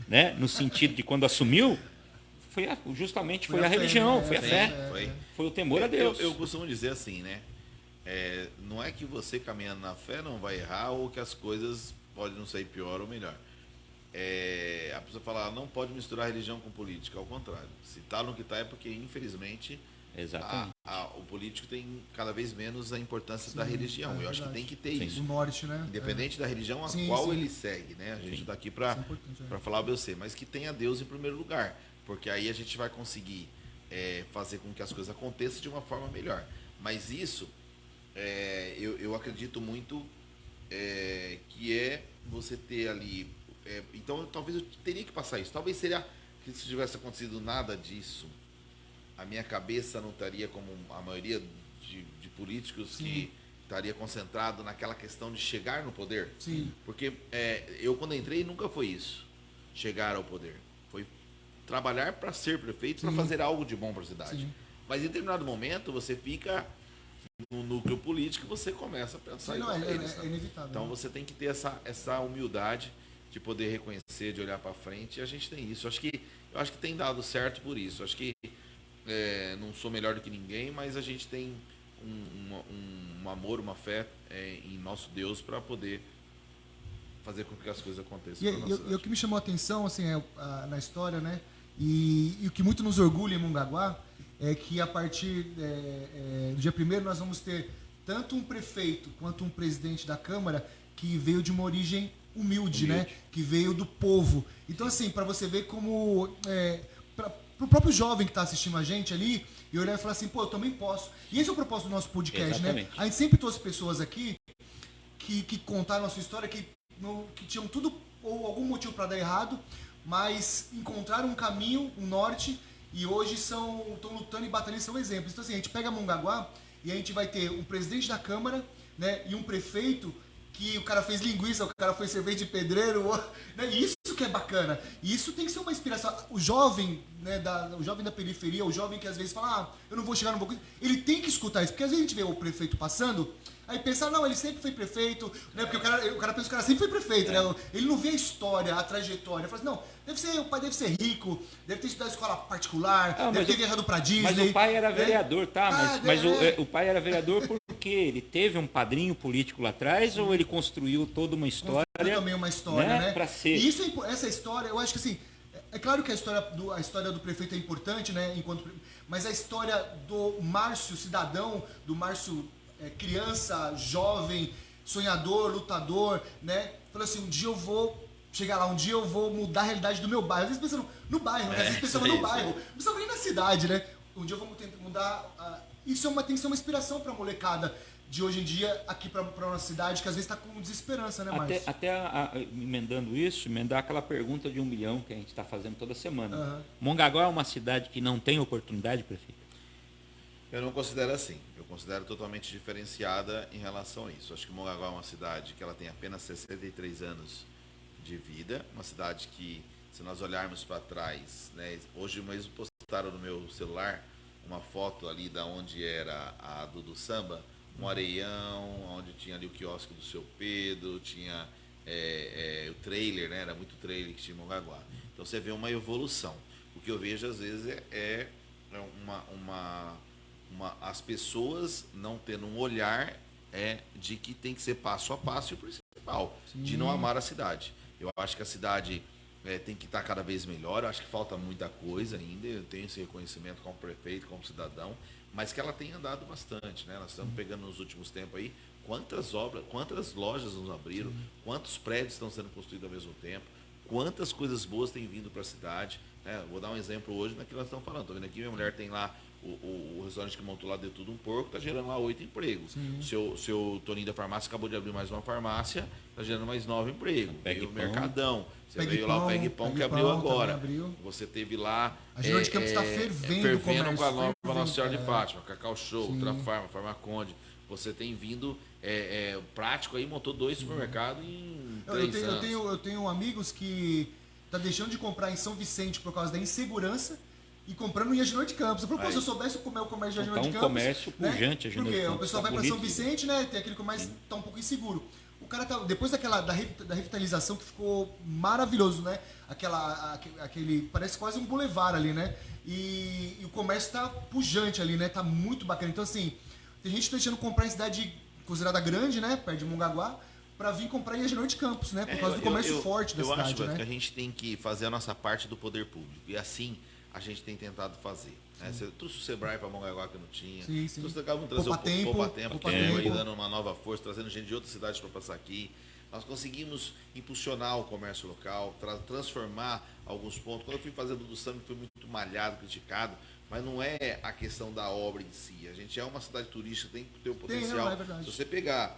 Speaker 2: né, no sentido de quando assumiu, justamente foi a
Speaker 4: fé,
Speaker 2: religião,
Speaker 4: né?
Speaker 2: foi a fé, foi o temor a Deus.
Speaker 3: Eu costumo dizer assim, né? Não é que você caminhando na fé não vai errar ou que as coisas podem não sair pior ou melhor. A pessoa fala, não pode misturar religião com política, ao contrário. Se está no que está é porque, infelizmente,
Speaker 2: Exatamente.
Speaker 3: o político tem cada vez menos a importância da religião. Eu acho que tem que ter
Speaker 4: Do
Speaker 3: isso.
Speaker 4: norte, né?
Speaker 3: Independente da religião a
Speaker 4: Sim,
Speaker 3: qual
Speaker 4: sim.
Speaker 3: ele segue, né? A gente está aqui para
Speaker 4: Isso é importante,
Speaker 3: falar o BC, mas que tenha Deus em primeiro lugar, porque aí a gente vai conseguir fazer com que as coisas aconteçam de uma forma melhor. Mas isso, eu acredito muito que você ter ali... então, talvez eu teria que passar isso. Talvez seria que se tivesse acontecido nada disso, a minha cabeça não estaria como a maioria de políticos que estaria concentrado naquela questão de chegar no poder.
Speaker 4: Sim.
Speaker 3: Porque eu, quando entrei, nunca foi isso, chegar ao poder. Foi trabalhar para ser prefeito, para fazer algo de bom para a cidade.
Speaker 4: Sim.
Speaker 3: Mas em determinado momento, você fica no núcleo político e você começa a pensar
Speaker 4: Sim, não,
Speaker 3: igual a eles,
Speaker 4: é
Speaker 3: né?
Speaker 4: inevitável.
Speaker 3: Então
Speaker 4: né?
Speaker 3: você tem que ter essa humildade de poder reconhecer, de olhar para frente, e a gente tem isso. Eu acho que tem dado certo por isso. Acho que não sou melhor do que ninguém, mas a gente tem um amor, uma fé em nosso Deus para poder fazer com que as coisas aconteçam.
Speaker 4: E o que me chamou a atenção assim, na história, né? E o que muito nos orgulha em Mongaguá é que a partir do dia 1º nós vamos ter tanto um prefeito quanto um presidente da Câmara que veio de uma origem humilde, né? Que veio do povo. Então, assim, para você ver como... para o próprio jovem que está assistindo a gente ali, e olhar e falar assim, pô, eu também posso. E esse é o propósito do nosso podcast,
Speaker 2: Exatamente.
Speaker 4: né? A gente sempre trouxe pessoas aqui que contaram a sua história, que tinham tudo ou algum motivo para dar errado, mas encontraram um caminho, um norte, e hoje estão lutando e batalhando, são exemplos. Então, assim, a gente pega Mongaguá e a gente vai ter um presidente da Câmara, né, e um prefeito que o cara fez linguiça, o cara foi cerveja de pedreiro, né, e isso que é bacana. E isso tem que ser uma inspiração. O jovem, né, o jovem da periferia, o jovem que às vezes fala, eu não vou chegar no pouco, ele tem que escutar isso, porque às vezes a gente vê o prefeito passando, aí pensa, não, ele sempre foi prefeito, né? Porque o cara pensa que o cara sempre foi prefeito, né? Ele não vê a história, a trajetória. Ele fala assim, não, o pai deve ser rico, deve ter estudado escola particular, deve ter viajado pra Disney.
Speaker 2: Mas o pai era vereador, tá? Mas
Speaker 4: o
Speaker 2: pai era vereador porque ele teve um padrinho político lá atrás ou ele construiu toda uma história?
Speaker 4: Também uma história, né?
Speaker 2: Pra ser.
Speaker 4: E essa história, eu acho que assim, é claro que a história do prefeito é importante, né? Mas a história do Márcio cidadão, do Márcio criança, jovem, sonhador, lutador, né? Falou assim, um dia eu vou chegar lá, um dia eu vou mudar a realidade do meu bairro. Às vezes pensando no bairro, né? Às vezes pensando no bairro. Não precisa nem na cidade, né? Um dia eu vou tentar mudar... Isso tem que ser uma inspiração pra molecada de hoje em dia aqui pra nossa cidade, que às vezes tá com desesperança, né, Márcio?
Speaker 2: Emendando isso, emendar aquela pergunta de 1 milhão que a gente está fazendo toda semana.
Speaker 4: Uhum.
Speaker 2: Mongaguá é uma cidade que não tem oportunidade, prefeito?
Speaker 3: Eu não considero assim. Eu considero totalmente diferenciada em relação a isso. Acho que Mongaguá é uma cidade que ela tem apenas 63 anos de vida. Uma cidade que, se nós olharmos para trás, né, hoje mesmo postaram no meu celular uma foto ali da onde era a do Samba, um areião, onde tinha ali o quiosque do Seu Pedro, tinha o trailer, né, era muito trailer que tinha em Mongaguá. Então você vê uma evolução. O que eu vejo às vezes é as pessoas não tendo um olhar de que tem que ser passo a passo, e o principal, de não amar a cidade. Eu acho que a cidade tem que estar cada vez melhor. Eu acho que falta muita coisa ainda. Eu tenho esse reconhecimento como prefeito, como cidadão, mas que ela tem andado bastante, né? Nós estamos pegando nos últimos tempos aí quantas obras, quantas lojas nos abriram, quantos prédios estão sendo construídos ao mesmo tempo, quantas coisas boas têm vindo para a cidade, né? Vou dar um exemplo hoje naquilo que nós estamos falando. Estou vendo aqui, minha mulher tem lá o restaurante que montou lá de Tudo Um Porco, está gerando lá 8 empregos. Seu Toninho da farmácia acabou de abrir mais uma farmácia, está gerando mais 9 empregos. Veio o Mercadão. Você veio lá o Pegue Pão que abriu agora. Você teve lá...
Speaker 4: A Girona de Campos está fervendo
Speaker 3: com a nova Nossa Senhora de Fátima, Cacau Show, Ultrafarma, Farmaconde. Você tem vindo prático aí, montou 2 supermercados em 3 anos.
Speaker 4: Eu tenho amigos que tá deixando de comprar em São Vicente por causa da insegurança e comprando em Agenor de Campos. Eu falei, pô, se eu soubesse como é o comércio de Agenor de Campos...
Speaker 2: um comércio pujante, Agenor de Campos.
Speaker 4: Porque o pessoal vai para São Vicente, né? Tem aquele comércio que tá um pouco inseguro. O cara tá... Depois da revitalização que ficou maravilhoso, né? Aquele... Parece quase um boulevard ali, né? E o comércio tá pujante ali, né? Tá muito bacana. Então, assim, tem gente deixando comprar em cidade considerada grande, né? Perto de Mongaguá, para vir comprar em Agenor de Campos, né? Por causa do comércio forte da cidade,
Speaker 3: né? Eu acho
Speaker 4: que
Speaker 3: a gente tem que fazer a nossa parte do poder público. E assim a gente tem tentado fazer. Né? Você trouxe o Sebrae para Mongaguá que não tinha.
Speaker 4: Sim.
Speaker 3: Trouxe trazer o Poupa Tempo, que é aí dando uma nova força, trazendo gente de outras cidades para passar aqui. Nós conseguimos impulsionar o comércio local, transformar alguns pontos. Quando eu fui fazer do Samba, foi muito malhado, criticado, mas não é a questão da obra em si. A gente é uma cidade turística, tem que ter o potencial. Se você pegar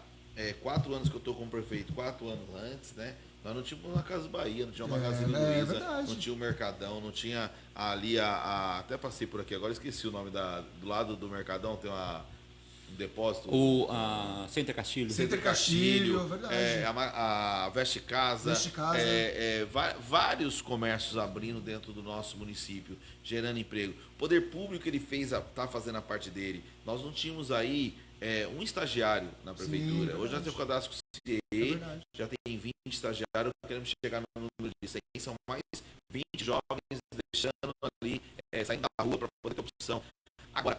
Speaker 3: 4 anos que eu estou como prefeito, 4 anos antes, né? Nós não tínhamos uma Casa Bahia, não tinha uma Magazine Luiza, não tinha o Mercadão, não tinha ali até passei por aqui agora, esqueci o nome do lado do Mercadão, tem um depósito.
Speaker 2: Center Castilho.
Speaker 4: Center Castilho, verdade.
Speaker 3: A Veste Casa. Vários comércios abrindo dentro do nosso município, gerando emprego. O poder público ele está fazendo a parte dele. Nós não tínhamos aí um estagiário na prefeitura. Hoje nós temos o cadastro CIE, já tem 20 estagiários, queremos chegar no número de 100, são mais 20 jovens deixando ali, saindo da rua para poder ter opção. Agora,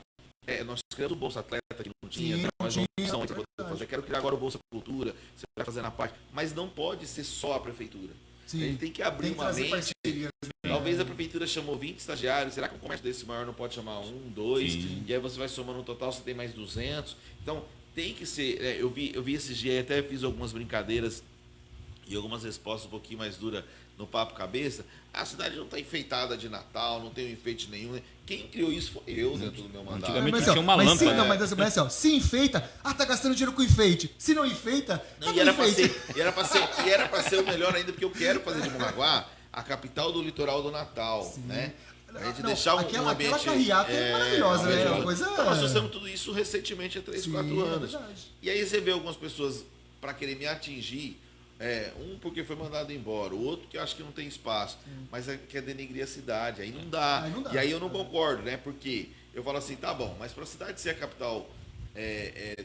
Speaker 3: nós criamos o Bolsa Atleta que não tinha,
Speaker 4: Sim,
Speaker 3: tem mais
Speaker 4: não
Speaker 3: uma
Speaker 4: tinha,
Speaker 3: opção
Speaker 4: é
Speaker 3: para poder
Speaker 4: verdade.
Speaker 3: fazer. Quero criar agora o Bolsa Cultura, você vai fazendo a parte. Mas não pode ser só a prefeitura.
Speaker 4: Sim.
Speaker 3: A gente tem que abrir
Speaker 4: Tem que
Speaker 3: uma
Speaker 4: trazer
Speaker 3: mente.
Speaker 4: parcerias.
Speaker 3: Talvez a prefeitura chamou 20 estagiários, será que um comércio desse maior não pode chamar 1, 2?
Speaker 2: Sim.
Speaker 3: E aí você vai somando no total, você tem mais 200. Então, tem que ser... eu vi esses dias, até fiz algumas brincadeiras e algumas respostas um pouquinho mais duras no Papo Cabeça. A cidade não está enfeitada de Natal, não tem um enfeite nenhum. Né? Quem criou isso foi eu dentro do meu mandato.
Speaker 2: Antigamente
Speaker 4: Mas,
Speaker 2: tinha uma
Speaker 4: mas
Speaker 2: lâmpada.
Speaker 4: sim, não, mas assim, ó, se enfeita, tá gastando dinheiro com enfeite. Se não enfeita,
Speaker 3: Não,
Speaker 4: tá
Speaker 3: e era
Speaker 4: com enfeite.
Speaker 3: para ser o melhor ainda, porque eu quero fazer de Mongaguá a capital do litoral do Natal, né? A gente
Speaker 4: Não,
Speaker 3: deixar um
Speaker 4: aquela
Speaker 3: ambiente...
Speaker 4: carreata é maravilhosa, né?
Speaker 3: maravilhoso.
Speaker 4: Uma coisa-
Speaker 3: Então, nós fizemos tudo isso recentemente, há 3,
Speaker 4: Sim,
Speaker 3: 4
Speaker 4: é
Speaker 3: anos.
Speaker 4: verdade.
Speaker 3: E aí você vê algumas pessoas para querer me atingir, um porque foi mandado embora, o outro que eu acho que não tem espaço, mas quer denegrir a cidade, aí não dá.
Speaker 4: Aí não dá.
Speaker 3: E aí eu não concordo, né? Porque eu falo assim, tá bom, mas para a cidade ser a capital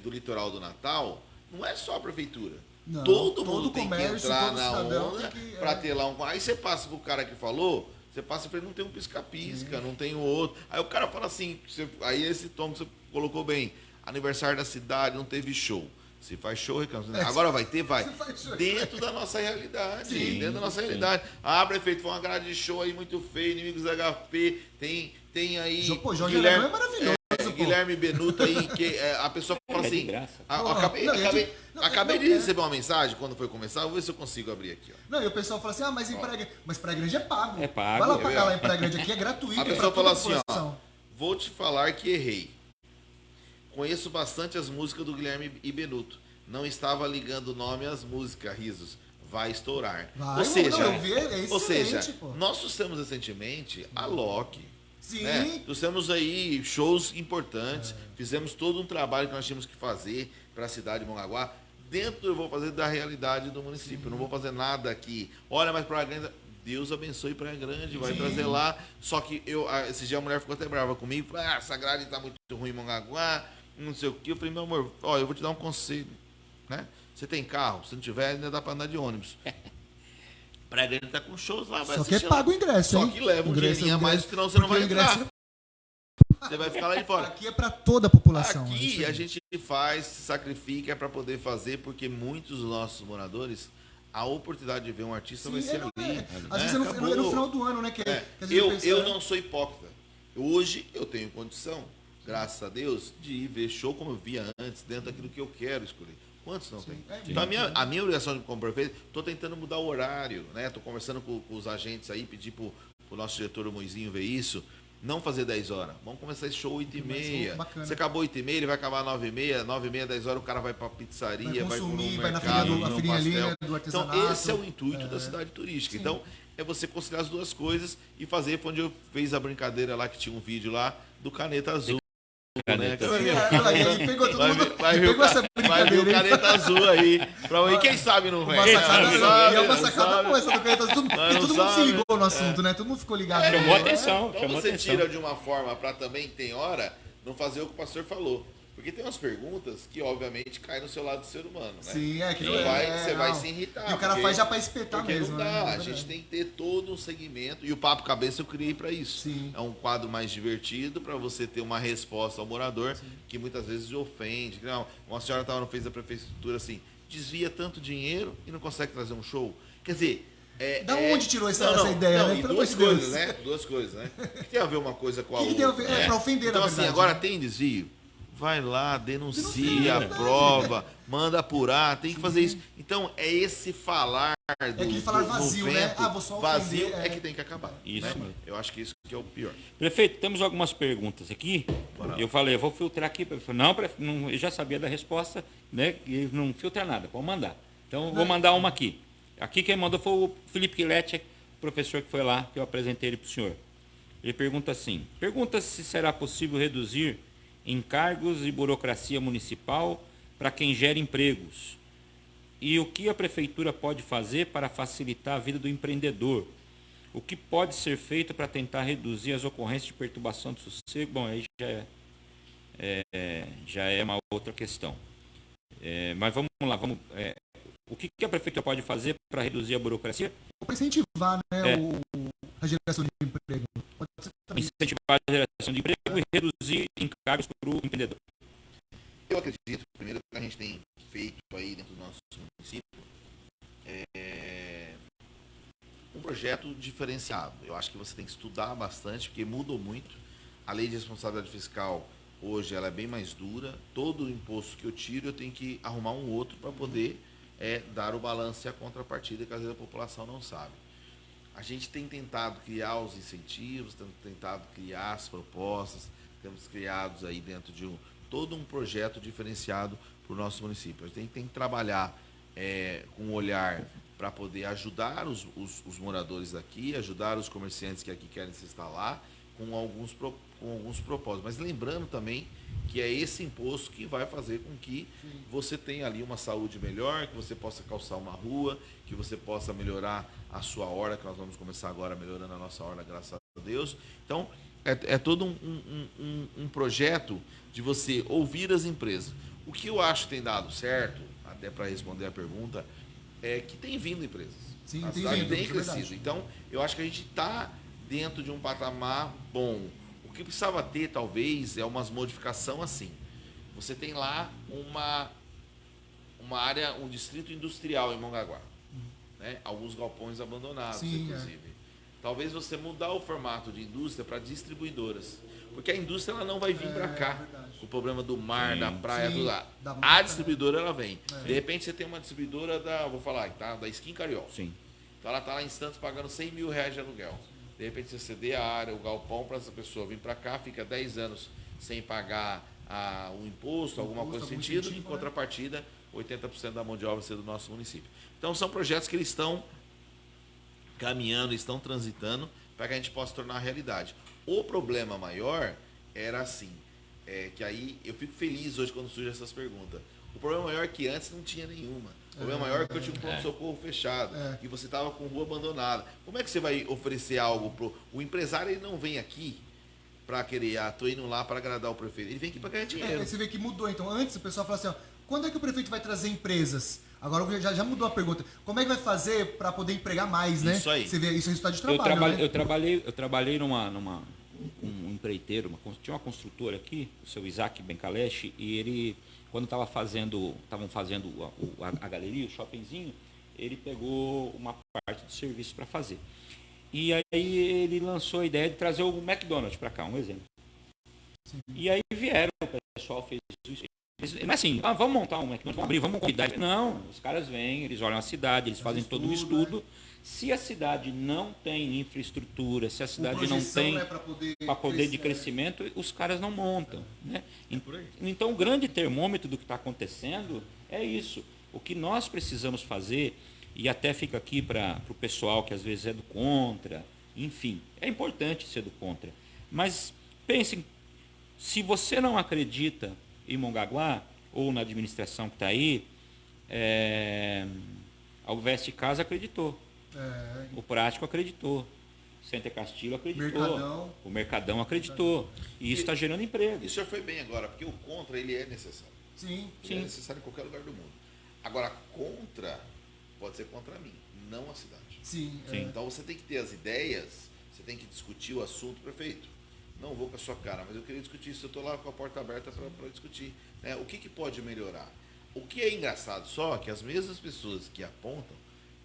Speaker 3: do litoral do Natal, não é só a prefeitura.
Speaker 4: Não,
Speaker 3: todo
Speaker 4: todo
Speaker 3: mundo tem que
Speaker 4: comércio,
Speaker 3: entrar
Speaker 4: todo
Speaker 3: na
Speaker 4: cidadão
Speaker 3: onda
Speaker 4: tem que-
Speaker 3: para ter lá um... Aí você passa pro cara que falou, você passa para ele, não tem um pisca-pisca, não tem o outro. Aí o cara fala assim, aí esse tom que você colocou bem, aniversário da cidade, não teve show. Se faz show, reclama. Agora vai ter? Vai.
Speaker 4: Se faz show.
Speaker 3: Dentro da nossa realidade.
Speaker 2: Sim,
Speaker 3: dentro da nossa
Speaker 2: sim.
Speaker 3: realidade. Ah, prefeito, foi uma grade de show aí muito feio, inimigos da HP, tem aí...
Speaker 4: Pô, Jorge Aragão é maravilhoso, pô.
Speaker 3: Guilherme Benuto aí, que a pessoa fala
Speaker 2: É de
Speaker 3: assim...
Speaker 2: graça.
Speaker 3: Acabei de receber uma mensagem quando foi começar, vou ver se eu consigo abrir aqui. Ó.
Speaker 4: Não, e o pessoal fala assim, mas em Praia Grande... Mas Praia Grande é pago.
Speaker 2: É pago.
Speaker 4: Vai lá pagar lá em Praia Grande, aqui é gratuito.
Speaker 3: A
Speaker 4: é pra
Speaker 3: pessoa
Speaker 4: toda
Speaker 3: fala assim, ó,
Speaker 4: população.
Speaker 3: vou te falar que errei. Conheço bastante as músicas do Guilherme e Benuto. Não estava ligando o nome às músicas, risos. Vai estourar.
Speaker 4: Vai,
Speaker 3: ou seja,
Speaker 4: não, eu vi, é
Speaker 3: ou seja,
Speaker 4: excelente, pô.
Speaker 3: nós trouxemos recentemente a Loki.
Speaker 4: Sim.
Speaker 3: Né? Trouxemos aí shows importantes, fizemos todo um trabalho que nós tínhamos que fazer para a cidade de Mongaguá. Dentro eu vou fazer da realidade do município. Eu não vou fazer nada aqui. Olha, mas Praia Grande, Deus abençoe Praia Grande, vai trazer lá. Só que esse dia a mulher ficou até brava comigo, falou, essa grade tá muito ruim em Mongaguá, não sei o que. Eu falei, meu amor, ó, eu vou te dar um conselho, né? Você tem carro? Se não tiver, ainda dá para andar de ônibus. Praia Grande tá com shows lá, vai
Speaker 4: Só que é
Speaker 3: assistir lá.
Speaker 4: pago o ingresso,
Speaker 3: Só
Speaker 4: hein?
Speaker 3: que leva um
Speaker 4: Ingresso,
Speaker 3: dinheirinho a mais,
Speaker 4: ingresso,
Speaker 3: senão você não vai
Speaker 4: porque o ingresso-
Speaker 3: entrar. Você vai ficar lá de fora.
Speaker 4: Aqui é pra toda a população. é
Speaker 3: Aqui
Speaker 4: isso aí.
Speaker 3: a gente faz, se sacrifica para poder fazer, porque muitos dos nossos moradores, a oportunidade de ver um artista vai
Speaker 4: Sim,
Speaker 3: ser
Speaker 4: não
Speaker 3: ali.
Speaker 4: é. Às vezes é no
Speaker 3: Acabou.
Speaker 4: final do ano, né? Que
Speaker 3: É.
Speaker 4: às vezes penso,
Speaker 3: Eu
Speaker 4: né?
Speaker 3: não sou hipócrita. Hoje eu tenho condição, graças a Deus, de ir ver show como eu via antes, dentro daquilo que eu quero escolher. Quantos não tem? Então a minha obrigação como prefeito, estou tentando mudar o horário, né? Estou conversando com os agentes aí, pedir para o nosso diretor o Moizinho ver isso. Não fazer 10 horas. Vamos começar esse show 8h30.
Speaker 4: Bacana.
Speaker 3: Você acabou 8h30, ele vai acabar 9h30, 9h30, 10 horas o cara vai pra pizzaria,
Speaker 4: Vai
Speaker 3: vai pro
Speaker 4: consumir, vai na
Speaker 3: mercado,
Speaker 4: feirinha
Speaker 3: vai no
Speaker 4: feirinha ali,
Speaker 3: pastel.
Speaker 4: né, do artesanato.
Speaker 3: Então esse é o intuito da cidade turística. Então é você conciliar as duas coisas e fazer, foi onde eu fiz a brincadeira lá, que tinha um vídeo lá, do Caneta Azul.
Speaker 2: Caneta
Speaker 3: Né?
Speaker 4: Ele pegou todo mundo.
Speaker 3: Vai
Speaker 4: Ele
Speaker 3: ver,
Speaker 4: pegou essa
Speaker 3: vai ver o
Speaker 4: brincadeira aí.
Speaker 3: Caneta Azul aí. E quem sabe não vem.
Speaker 4: Uma sacada,
Speaker 3: Não
Speaker 4: e
Speaker 3: sabe,
Speaker 4: é uma
Speaker 3: não
Speaker 4: sacada
Speaker 3: sabe.
Speaker 4: boa essa do Caneta Azul.
Speaker 3: Não
Speaker 4: E todo mundo se
Speaker 3: sabe.
Speaker 4: ligou no assunto, né? Todo mundo ficou ligado.
Speaker 2: Chamou
Speaker 4: né?
Speaker 2: atenção,
Speaker 3: Então
Speaker 2: chamou
Speaker 3: você
Speaker 2: atenção.
Speaker 3: tira de uma forma para também, tem hora, não fazer o que o pastor falou. Porque tem umas perguntas que, obviamente, caem no seu lado do ser humano, né?
Speaker 4: Sim, é que
Speaker 3: Você
Speaker 4: não é,
Speaker 3: você vai
Speaker 4: não.
Speaker 3: se irritar.
Speaker 4: E o cara
Speaker 3: porque-
Speaker 4: faz já pra espetar
Speaker 3: porque
Speaker 4: mesmo,
Speaker 3: não dá.
Speaker 4: né? É
Speaker 3: A
Speaker 4: verdade.
Speaker 3: gente tem que ter todo um segmento. E o Papo Cabeça eu criei para isso.
Speaker 4: Sim.
Speaker 3: É um quadro mais divertido para você ter uma resposta ao morador que muitas vezes ofende. Não, uma senhora estava no Face da prefeitura assim, desvia tanto dinheiro e não consegue trazer um show. Quer dizer...
Speaker 4: Da onde tirou essa ideia, né?
Speaker 3: E
Speaker 4: Pelo
Speaker 3: duas
Speaker 4: amor de
Speaker 3: coisas,
Speaker 4: Deus.
Speaker 3: né? Duas coisas, né? O que tem a ver uma coisa com a
Speaker 4: O que
Speaker 3: outra?
Speaker 4: tem a ver? É pra ofender,
Speaker 3: Então,
Speaker 4: na
Speaker 3: assim,
Speaker 4: verdade,
Speaker 3: agora
Speaker 4: né?
Speaker 3: tem desvio? Vai lá, denuncia,
Speaker 4: Denuncia, é
Speaker 3: prova, manda apurar, tem que fazer isso. Então, é esse falar do,
Speaker 4: aquele falar
Speaker 3: do
Speaker 4: vazio, né?
Speaker 3: vento,
Speaker 4: Vou só
Speaker 3: vazio
Speaker 4: ofender,
Speaker 3: é que tem que acabar.
Speaker 2: Isso
Speaker 3: né?
Speaker 2: mesmo.
Speaker 3: Eu acho que isso que é o pior.
Speaker 2: Prefeito, temos algumas perguntas aqui.
Speaker 3: Bora lá.
Speaker 2: Eu falei, eu vou filtrar aqui. Não, não, eu já sabia da resposta, né? E não filtra nada, pode mandar. Então, vou mandar uma aqui. Aqui quem mandou foi o Felipe Quiletti, professor que foi lá, que eu apresentei ele para o senhor. Ele pergunta assim, pergunta se será possível reduzir encargos e burocracia municipal para quem gera empregos. E o que a prefeitura pode fazer para facilitar a vida do empreendedor? O que pode ser feito para tentar reduzir as ocorrências de perturbação do sossego? Bom, aí já é uma outra questão. Mas vamos lá, O que a prefeitura pode fazer para reduzir a burocracia?
Speaker 4: Para incentivar, né, a geração de emprego. Pode ser também.
Speaker 2: Incentivar a geração de emprego e reduzir encargos para o empreendedor.
Speaker 3: Eu acredito, primeiro, que a gente tem feito aí dentro do nosso município um projeto diferenciado. Eu acho que você tem que estudar bastante, porque mudou muito. A lei de responsabilidade fiscal, hoje, ela é bem mais dura. Todo imposto que eu tiro, eu tenho que arrumar um outro para poder dar o balanço e a contrapartida, que às vezes a população não sabe. A gente tem tentado criar os incentivos, temos tentado criar as propostas, temos criados aí dentro de todo um projeto diferenciado para o nosso município. A gente tem que trabalhar com um olhar para poder ajudar os moradores daqui, ajudar os comerciantes que aqui querem se instalar, com alguns propósitos. Mas lembrando também que é esse imposto que vai fazer com que você tenha ali uma saúde melhor, que você possa calçar uma rua, que você possa melhorar a sua horta, que nós vamos começar agora melhorando a nossa horta, graças a Deus. Então, é todo um projeto de você ouvir as empresas. O que eu acho que tem dado certo, até para responder a pergunta, é que tem vindo empresas.
Speaker 4: Sim,
Speaker 3: a cidade tem crescido. Então, eu acho que a gente está dentro de um patamar bom. O que precisava ter, talvez, é umas modificação assim. Você tem lá uma área, um distrito industrial em Mongaguá. Né? Alguns galpões abandonados, inclusive. Talvez você mudar o formato de indústria para distribuidoras. Porque a indústria ela não vai vir para cá. O problema do mar, da praia, do lá. A distribuidora ela vem. De repente você tem uma distribuidora da Skin Cariol.
Speaker 2: Sim.
Speaker 3: Então ela está lá em Santos pagando R$100 mil de aluguel. De repente você ceder a área, o galpão para essa pessoa vir para cá, fica 10 anos sem pagar o imposto, alguma coisa nesse sentido, em contrapartida, 80% da mão de obra ser do nosso município. Então são projetos que eles estão caminhando, estão transitando para que a gente possa tornar realidade. O problema maior era assim, que aí eu fico feliz hoje quando surgem essas perguntas. O problema maior é que antes não tinha nenhuma. O problema maior é que eu tinha um pronto-socorro fechado e você estava com rua abandonada. Como é que você vai oferecer algo o empresário? Ele não vem aqui para querer, tô indo lá para agradar o prefeito. Ele vem aqui para ganhar dinheiro.
Speaker 4: Você vê que mudou. Então, antes o pessoal falava assim, quando é que o prefeito vai trazer empresas? Agora já mudou a pergunta. Como é que vai fazer para poder empregar mais, né?
Speaker 3: Isso aí.
Speaker 4: Você vê, isso é resultado de trabalho,
Speaker 2: Eu trabalhei um empreiteiro, tinha uma construtora aqui, o seu Isaac Bencaleche, e ele, quando estavam fazendo a galeria, o shoppingzinho, ele pegou uma parte do serviço para fazer. E aí ele lançou a ideia de trazer o McDonald's para cá, um exemplo. Sim. E aí vieram, o pessoal fez isso. Mas assim, vamos montar um McDonald's, vamos abrir, vamos convidar. Não, os caras vêm, eles olham a cidade, eles fazem todo o estudo. Se a cidade não tem infraestrutura, se a cidade não tem para poder de crescimento, os caras não montam. Né? Então, o grande termômetro do que está acontecendo é isso. O que nós precisamos fazer, e até fica aqui para o pessoal que às vezes é do contra, enfim, é importante ser do contra. Mas pensem, se você não acredita em Mongaguá, ou na administração que está aí, a Alveste Casa acreditou. O Prático acreditou. O Center Castilho acreditou. O Mercadão acreditou. E isso está gerando emprego.
Speaker 3: Isso já foi bem agora, porque o contra ele é necessário.
Speaker 4: Sim.
Speaker 3: Ele é necessário em qualquer lugar do mundo. Agora, contra pode ser contra mim, não a cidade.
Speaker 4: Sim.
Speaker 3: Então você tem que ter as ideias, você tem que discutir o assunto, prefeito. Não vou com a sua cara, mas eu queria discutir isso. Eu estou lá com a porta aberta para discutir. Né? O que pode melhorar? O que é engraçado só é que as mesmas pessoas que apontam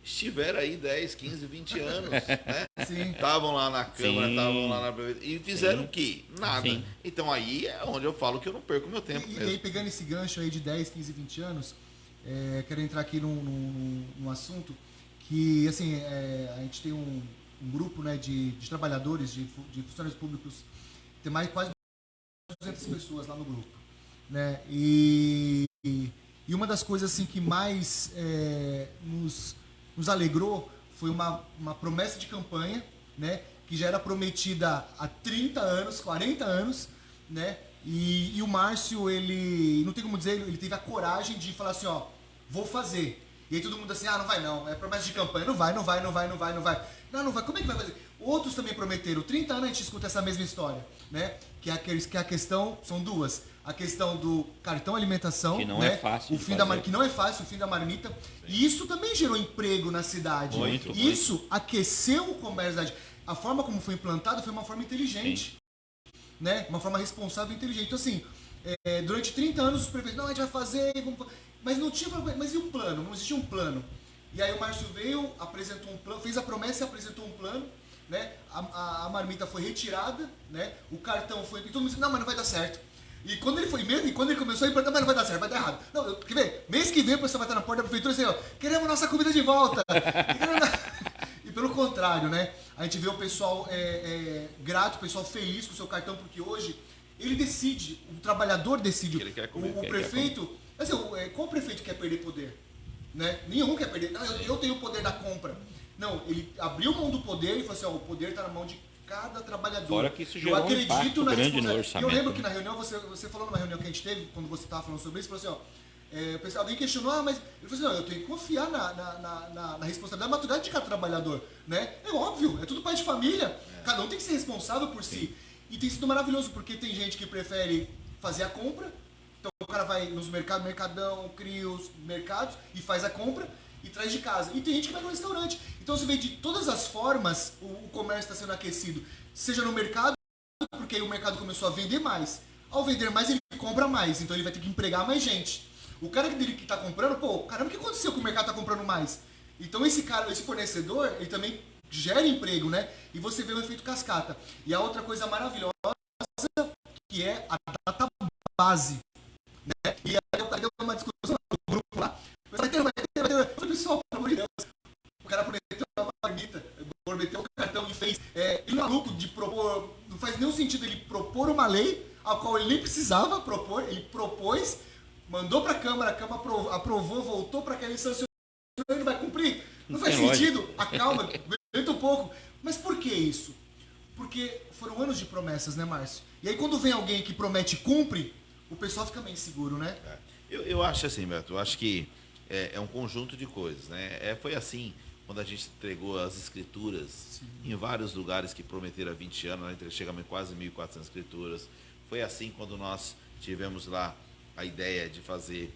Speaker 3: estiveram aí 10, 15, 20 anos. Né? Estavam lá na Câmara, estavam lá na Prefeitura. E fizeram o quê? Nada. Sim. Então aí é onde eu falo que eu não perco meu tempo.
Speaker 4: E aí, pegando esse gancho aí de 10, 15, 20 anos, quero entrar aqui num assunto que, assim, a gente tem um grupo, né, de trabalhadores, de funcionários públicos, tem quase 200 pessoas lá no grupo. Né? E uma das coisas assim, que mais nos alegrou foi uma promessa de campanha, né, que já era prometida há 30 anos, 40 anos, né, e o Márcio, ele, não tem como dizer, ele teve a coragem de falar assim, vou fazer. E aí todo mundo assim, não vai não, é promessa de campanha, não vai. Não, como é que vai fazer? Outros também prometeram. 30 anos a gente escuta essa mesma história, né? Que a questão, são duas. A questão do cartão alimentação,
Speaker 2: que não
Speaker 4: né?
Speaker 2: é fácil.
Speaker 4: Que não é fácil, o fim da marmita. Sim. E isso também gerou emprego na cidade.
Speaker 2: Muito.
Speaker 4: Isso aqueceu o comércio da cidade. A forma como foi implantado foi uma forma inteligente. Sim. Né? Uma forma responsável e inteligente. Então, assim, durante 30 anos os prefeitos, não, a gente vai fazer, mas não tinha, mas e o plano? Não existia um plano. E aí o Márcio veio, apresentou um plano, fez a promessa e apresentou um plano, né? A marmita foi retirada, né? O cartão foi, e todo mundo disse, não, mas não vai dar certo. E quando ele foi mesmo, e quando ele começou a implantar, mas não vai dar certo, vai dar errado. Não, quer ver? Mês que vem a pessoa vai estar na porta da prefeitura e dizer, ó, queremos nossa comida de volta. E pelo contrário, né? A gente vê o pessoal grato, o pessoal feliz com o seu cartão, porque hoje ele decide, o trabalhador decide.
Speaker 3: Ele quer comer,
Speaker 4: o prefeito, assim, qual prefeito quer perder poder? Né? Nenhum quer perder. Não, eu tenho o poder da compra. Não, ele abriu mão do poder e falou assim, ó, o poder está na mão de cada trabalhador.
Speaker 2: Fora que isso gerou um impacto grande no orçamento.
Speaker 4: Eu lembro que na reunião, você falou numa reunião que a gente teve, quando você estava falando sobre isso, falou assim, ó, alguém questionou, mas ele falou assim, não, eu tenho que confiar na responsabilidade, na maturidade de cada trabalhador, né? É óbvio, é tudo pai de família, cada um tem que ser responsável por si. E tem sido maravilhoso, porque tem gente que prefere fazer a compra, então o cara vai nos mercados, Mercadão, Crios, mercados, e faz a compra e traz de casa. E tem gente que vai no restaurante. Então você vê de todas as formas o comércio está sendo aquecido. Seja no mercado, porque aí o mercado começou a vender mais. Ao vender mais, ele compra mais, então ele vai ter que empregar mais gente. O cara dele que está comprando, pô, caramba, o que aconteceu que o mercado está comprando mais? Então esse fornecedor, ele também gera emprego, né? E você vê o efeito cascata. E a outra coisa maravilhosa, que é a data base. Né? E aí deu uma discussão no grupo lá. Vai ter. Pessoal, pelo amor de Deus. O cara prometeu uma marmita, prometeu o cartão e fez. Ele é maluco de propor. Não faz nenhum sentido ele propor uma lei a qual ele nem precisava propor. Ele propôs, mandou para a Câmara aprovou, voltou para aquela sancionou, ele vai cumprir. Não faz sentido. Acalma, aguenta um pouco. Mas por que isso? Porque foram anos de promessas, né, Márcio? E aí quando vem alguém que promete e cumpre, o pessoal fica meio inseguro, né?
Speaker 3: Eu acho assim, Beto, eu acho que é um conjunto de coisas, né? Foi assim quando a gente entregou as escrituras. Sim. Em vários lugares que prometeram há 20 anos, nós chegamos em quase 1.400 escrituras. Foi assim quando nós tivemos lá a ideia de fazer